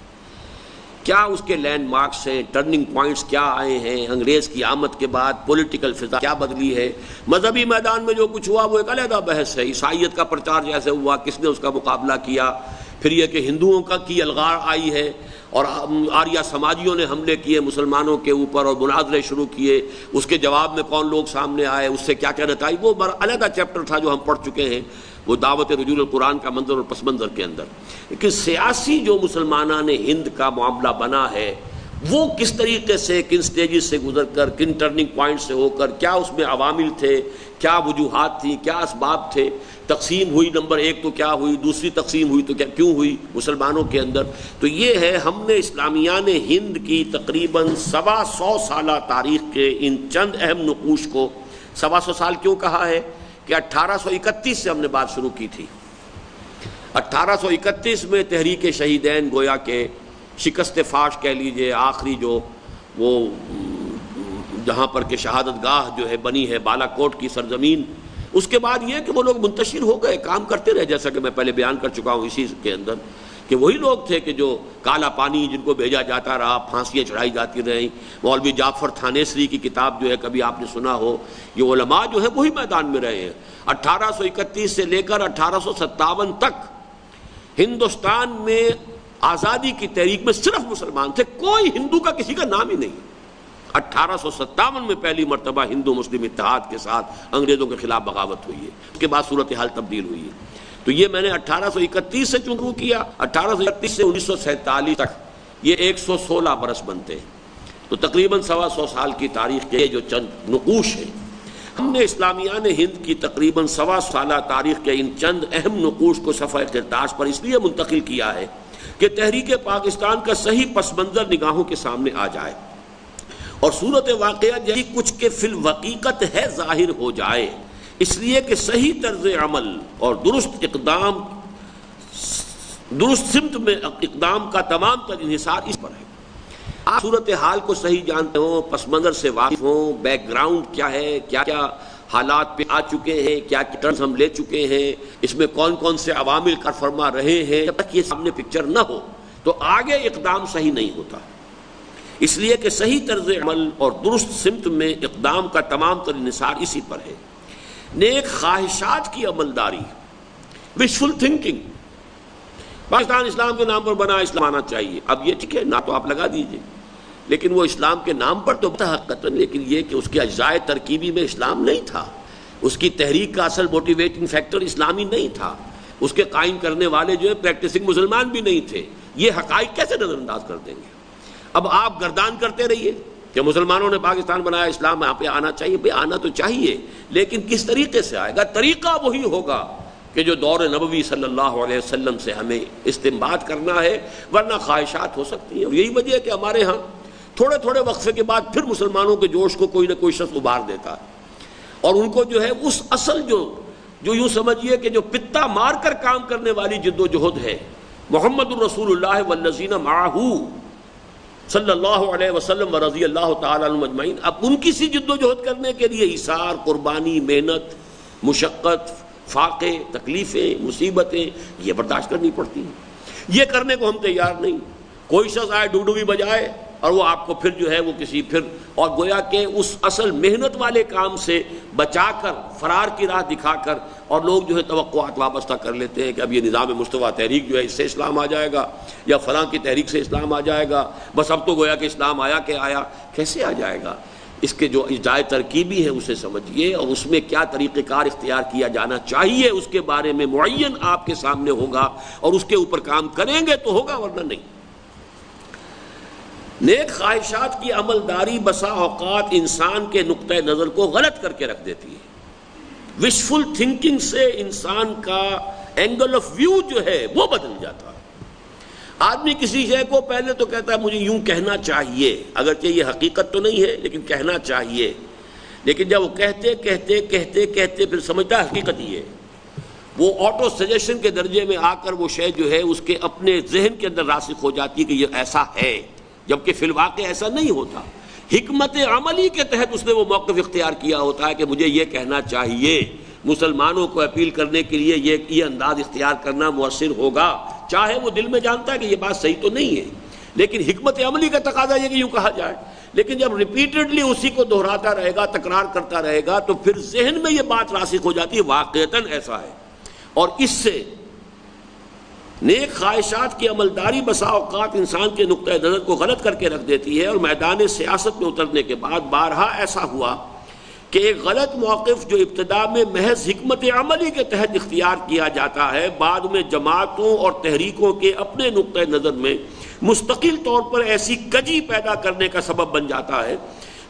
کیا اس کے لینڈ مارکس ہیں, ٹرننگ پوائنٹس کیا آئے ہیں, انگریز کی آمد کے بعد پولیٹیکل فضا کیا بدلی ہے, مذہبی میدان میں جو کچھ ہوا وہ ایک علیحدہ بحث ہے, عیسائیت کا پرچار جیسے ہوا کس نے اس کا مقابلہ کیا, پھر یہ کہ ہندوؤں کی الغار آئی ہے اور آریہ سماجیوں نے حملے کیے مسلمانوں کے اوپر اور مناظرے شروع کیے, اس کے جواب میں کون لوگ سامنے آئے, اس سے کیا کیا نتائج, وہ علیحدہ چیپٹر تھا جو ہم پڑھ چکے ہیں, وہ دعوت رجوع القرآن کا منظر اور پس منظر کے اندر. لیکن سیاسی جو مسلمانان ہند کا معاملہ بنا ہے وہ کس طریقے سے, کن سٹیجز سے گزر کر, کن ٹرننگ پوائنٹ سے ہو کر, کیا اس میں عوامل تھے, کیا وجوہات تھیں, کیا اسباب تھے, تقسیم ہوئی نمبر 1 تو کیا ہوئی, دوسری تقسیم ہوئی تو کیوں ہوئی مسلمانوں کے اندر. تو یہ ہے ہم نے اسلامیان ہند کی تقریباً 125 سالہ تاریخ کے ان چند اہم نقوش کو, 125 سال کیوں کہا ہے کہ 1831 سے ہم نے بات شروع کی تھی. 1831 میں تحریک شہیدین گویا کہ شکست فاش کہہ لیجئے, آخری جو وہ جہاں پر کہ شہادت گاہ جو ہے بنی ہے بالا کوٹ کی سرزمین, اس کے بعد یہ کہ وہ لوگ منتشر ہو گئے, کام کرتے رہے, جیسا کہ میں پہلے بیان کر چکا ہوں اسی کے اندر کہ وہی لوگ تھے کہ جو کالا پانی جن کو بھیجا جاتا رہا, پھانسیاں چڑھائی جاتی رہیں. مولوی جعفر تھانیسری کی کتاب جو ہے کبھی آپ نے سنا ہو, یہ علماء جو ہے وہی میدان میں رہے ہیں. 1831 سے لے کر 1857 تک ہندوستان میں آزادی کی تحریک میں صرف مسلمان تھے، کوئی ہندو کا کسی کا نام ہی نہیں۔ 1857 میں پہلی مرتبہ ہندو مسلم اتحاد کے ساتھ انگریزوں کے خلاف بغاوت ہوئی ہے، اس کے بعد صورتحال تبدیل ہوئی ہے۔ تو یہ میں نے 1831 سے شروع کیا، 1831 سے 1947 تک یہ 116 برس بنتے ہیں، تو تقریباً 125 سال کی تاریخ کے جو چند نقوش ہیں، ہم نے اسلامیان ہند کی تقریباً 125 سالہ تاریخ کے ان چند اہم نقوش کو صفحہ کرتاس پر اس لیے منتقل کیا ہے کہ تحریک پاکستان کا صحیح پس منظر نگاہوں کے سامنے آ جائے اور صورت واقعہ جیسی کچھ کے فی الحقیقت ہے ظاہر ہو جائے، اس لیے کہ صحیح طرز عمل اور درست سمت میں اقدام کا تمام تر انحصار اس پر ہے۔ آپ صورتحال کو صحیح جانتے ہوں، پس منظر سے واقف ہوں، بیک گراؤنڈ کیا ہے، کیا کیا حالات پہ آ چکے ہیں، کیا کیا ٹرنز ہم لے چکے ہیں، اس میں کون کون سے عوامل کار فرما رہے ہیں، جب تک یہ سامنے پکچر نہ ہو تو آگے اقدام صحیح نہیں ہوتا۔ اس لیے کہ صحیح طرز عمل اور درست سمت میں اقدام کا تمام تر انحصار اسی پر ہے۔ نیک خواہشات کی عملداری، وشفل تھنکنگ، پاکستان اسلام کے نام پر بنا، اسلام آنا چاہیے، اب یہ ٹھیک ہے نا تو آپ لگا دیجئے، لیکن وہ اسلام کے نام پر تو حقیقتاً، لیکن یہ کہ اس کے اجزاء ترکیبی میں اسلام نہیں تھا، اس کی تحریک کا اصل موٹیویٹنگ فیکٹر اسلامی نہیں تھا، اس کے قائم کرنے والے جو ہے پریکٹسنگ مسلمان بھی نہیں تھے، یہ حقائق کیسے نظر انداز کر دیں گے؟ اب آپ گردان کرتے رہیے کہ مسلمانوں نے پاکستان بنایا، اسلام یہاں پہ آنا چاہیے، بھئی آنا تو چاہیے، لیکن کس طریقے سے آئے گا؟ طریقہ وہی ہوگا کہ جو دور نبوی صلی اللہ علیہ وسلم سے ہمیں استنباط کرنا ہے، ورنہ خواہشات ہو سکتی ہیں۔ اور یہی وجہ ہے کہ ہمارے ہاں تھوڑے تھوڑے وقفے کے بعد پھر مسلمانوں کے جوش کو کوئی نہ کوئی شخص ابھار دیتا ہے، اور ان کو جو ہے اس اصل جو یوں سمجھیے کہ جو پتا مار کر کام کرنے والی جد و جہد ہے، محمد الرسول اللہ والذین معہ صلی اللہ علیہ وسلم ورضی اللہ تعالی عنہم اجمعین، اب ان کی سی جد و جہد کرنے کے لیے ایثار، قربانی، محنت، مشقت، فاقے، تکلیفیں، مصیبتیں یہ برداشت کرنی پڑتی ہیں۔ یہ کرنے کو ہم تیار نہیں۔ کوئی شخص آئے ڈوڈوی بجائے اور وہ آپ کو پھر جو ہے وہ کسی پھر اور گویا کہ اس اصل محنت والے کام سے بچا کر، فرار کی راہ دکھا کر، اور لوگ جو ہے توقعات وابستہ کر لیتے ہیں کہ اب یہ نظام مصطفیٰ تحریک جو ہے اس سے اسلام آ جائے گا، یا فلاں کی تحریک سے اسلام آ جائے گا، بس اب تو گویا کہ اسلام آیا کہ آیا۔ کیسے آ جائے گا؟ اس کے جو اجزائے ترکیبی ہے اسے سمجھیے، اور اس میں کیا طریقہ کار اختیار کیا جانا چاہیے اس کے بارے میں معین آپ کے سامنے ہوگا، اور اس کے اوپر کام کریں گے تو ہوگا، ورنہ نہیں۔ نیک خواہشات کی عملداری بسا اوقات انسان کے نقطہ نظر کو غلط کر کے رکھ دیتی ہے۔ وشفل تھنکنگ سے انسان کا اینگل آف ویو جو ہے وہ بدل جاتا ہے۔ آدمی کسی شے کو پہلے تو کہتا ہے مجھے یوں کہنا چاہیے، اگرچہ یہ حقیقت تو نہیں ہے لیکن کہنا چاہیے، لیکن جب وہ کہتے کہتے کہتے کہتے پھر سمجھتا ہے حقیقت یہ ہے، وہ آٹو سجیشن کے درجے میں آ کر وہ شے جو ہے اس کے اپنے ذہن کے اندر راسخ ہو جاتی ہے کہ یہ ایسا ہے، جبکہ فی الواقع ایسا نہیں ہوتا۔ حکمت عملی کے تحت اس نے وہ موقف اختیار کیا ہوتا ہے کہ مجھے یہ کہنا چاہیے، مسلمانوں کو اپیل کرنے کے لیے یہ انداز اختیار کرنا مؤثر ہوگا، چاہے وہ دل میں جانتا ہے کہ یہ بات صحیح تو نہیں ہے، لیکن حکمت عملی کا تقاضا یہ کہ یوں کہا جائے۔ لیکن جب ریپیٹڈلی اسی کو دہراتا رہے گا، تکرار کرتا رہے گا، تو پھر ذہن میں یہ بات راسخ ہو جاتی ہے واقعتاً ایسا ہے، اور اس سے نیک خواہشات کی عملداری بسا اوقات انسان کے نقطہ نظر کو غلط کر کے رکھ دیتی ہے۔ اور میدان سیاست میں اترنے کے بعد بارہا ایسا ہوا کہ ایک غلط موقف جو ابتدا میں محض حکمت عملی کے تحت اختیار کیا جاتا ہے، بعد میں جماعتوں اور تحریکوں کے اپنے نقطہ نظر میں مستقل طور پر ایسی کجی پیدا کرنے کا سبب بن جاتا ہے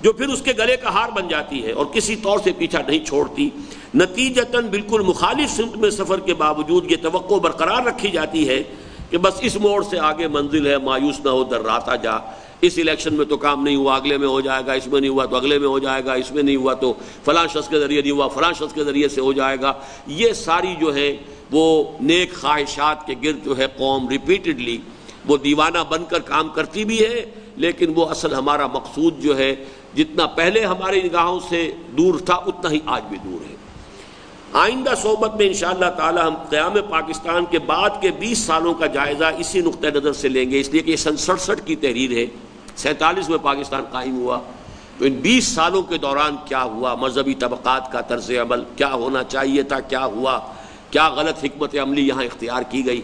جو پھر اس کے گلے کا ہار بن جاتی ہے اور کسی طور سے پیچھا نہیں چھوڑتی۔ نتیجتاً بالکل مخالف سمت میں سفر کے باوجود یہ توقع برقرار رکھی جاتی ہے کہ بس اس موڑ سے آگے منزل ہے، مایوس نہ ہو درراتا جا، اس الیکشن میں تو کام نہیں ہوا، اگلے میں ہو جائے گا، اس میں نہیں ہوا تو اگلے میں ہو جائے گا، اس میں نہیں ہوا تو فلاں شخص کے ذریعے نہیں ہوا، فلاں شخص کے ذریعے سے ہو جائے گا۔ یہ ساری جو ہے وہ نیک خواہشات کے گرد جو ہے قوم ریپیٹڈلی وہ دیوانہ بن کر کام کرتی بھی ہے، لیکن وہ اصل ہمارا مقصود جو ہے جتنا پہلے ہماری نگاہوں سے دور تھا اتنا ہی آج بھی دور ہے۔ آئندہ صحبت میں انشاءاللہ تعالی ہم قیام پاکستان کے بعد کے 20 سالوں کا جائزہ اسی نقطہ نظر سے لیں گے، اس لیے کہ یہ سن 67 کی تحریر ہے، 47 میں پاکستان قائم ہوا، تو ان 20 سالوں کے دوران کیا ہوا، مذہبی طبقات کا طرز عمل کیا ہونا چاہیے تھا، کیا ہوا، کیا غلط حکمت عملی یہاں اختیار کی گئی،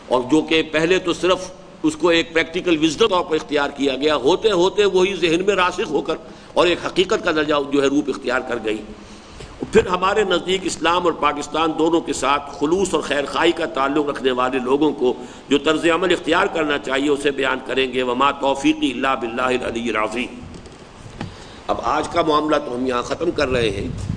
اور جو کہ پہلے تو صرف اس کو ایک پریکٹیکل وزڈم طور پر اختیار کیا گیا، ہوتے ہوتے وہی ذہن میں راسخ ہو کر اور ایک حقیقت کا درجہ جو ہے روپ اختیار کر گئی۔ پھر ہمارے نزدیک اسلام اور پاکستان دونوں کے ساتھ خلوص اور خیر خواہی کا تعلق رکھنے والے لوگوں کو جو طرز عمل اختیار کرنا چاہیے اسے بیان کریں گے۔ وما توفیقی الا باللہ العلی العظیم۔ اب آج کا معاملہ تو ہم یہاں ختم کر رہے ہیں۔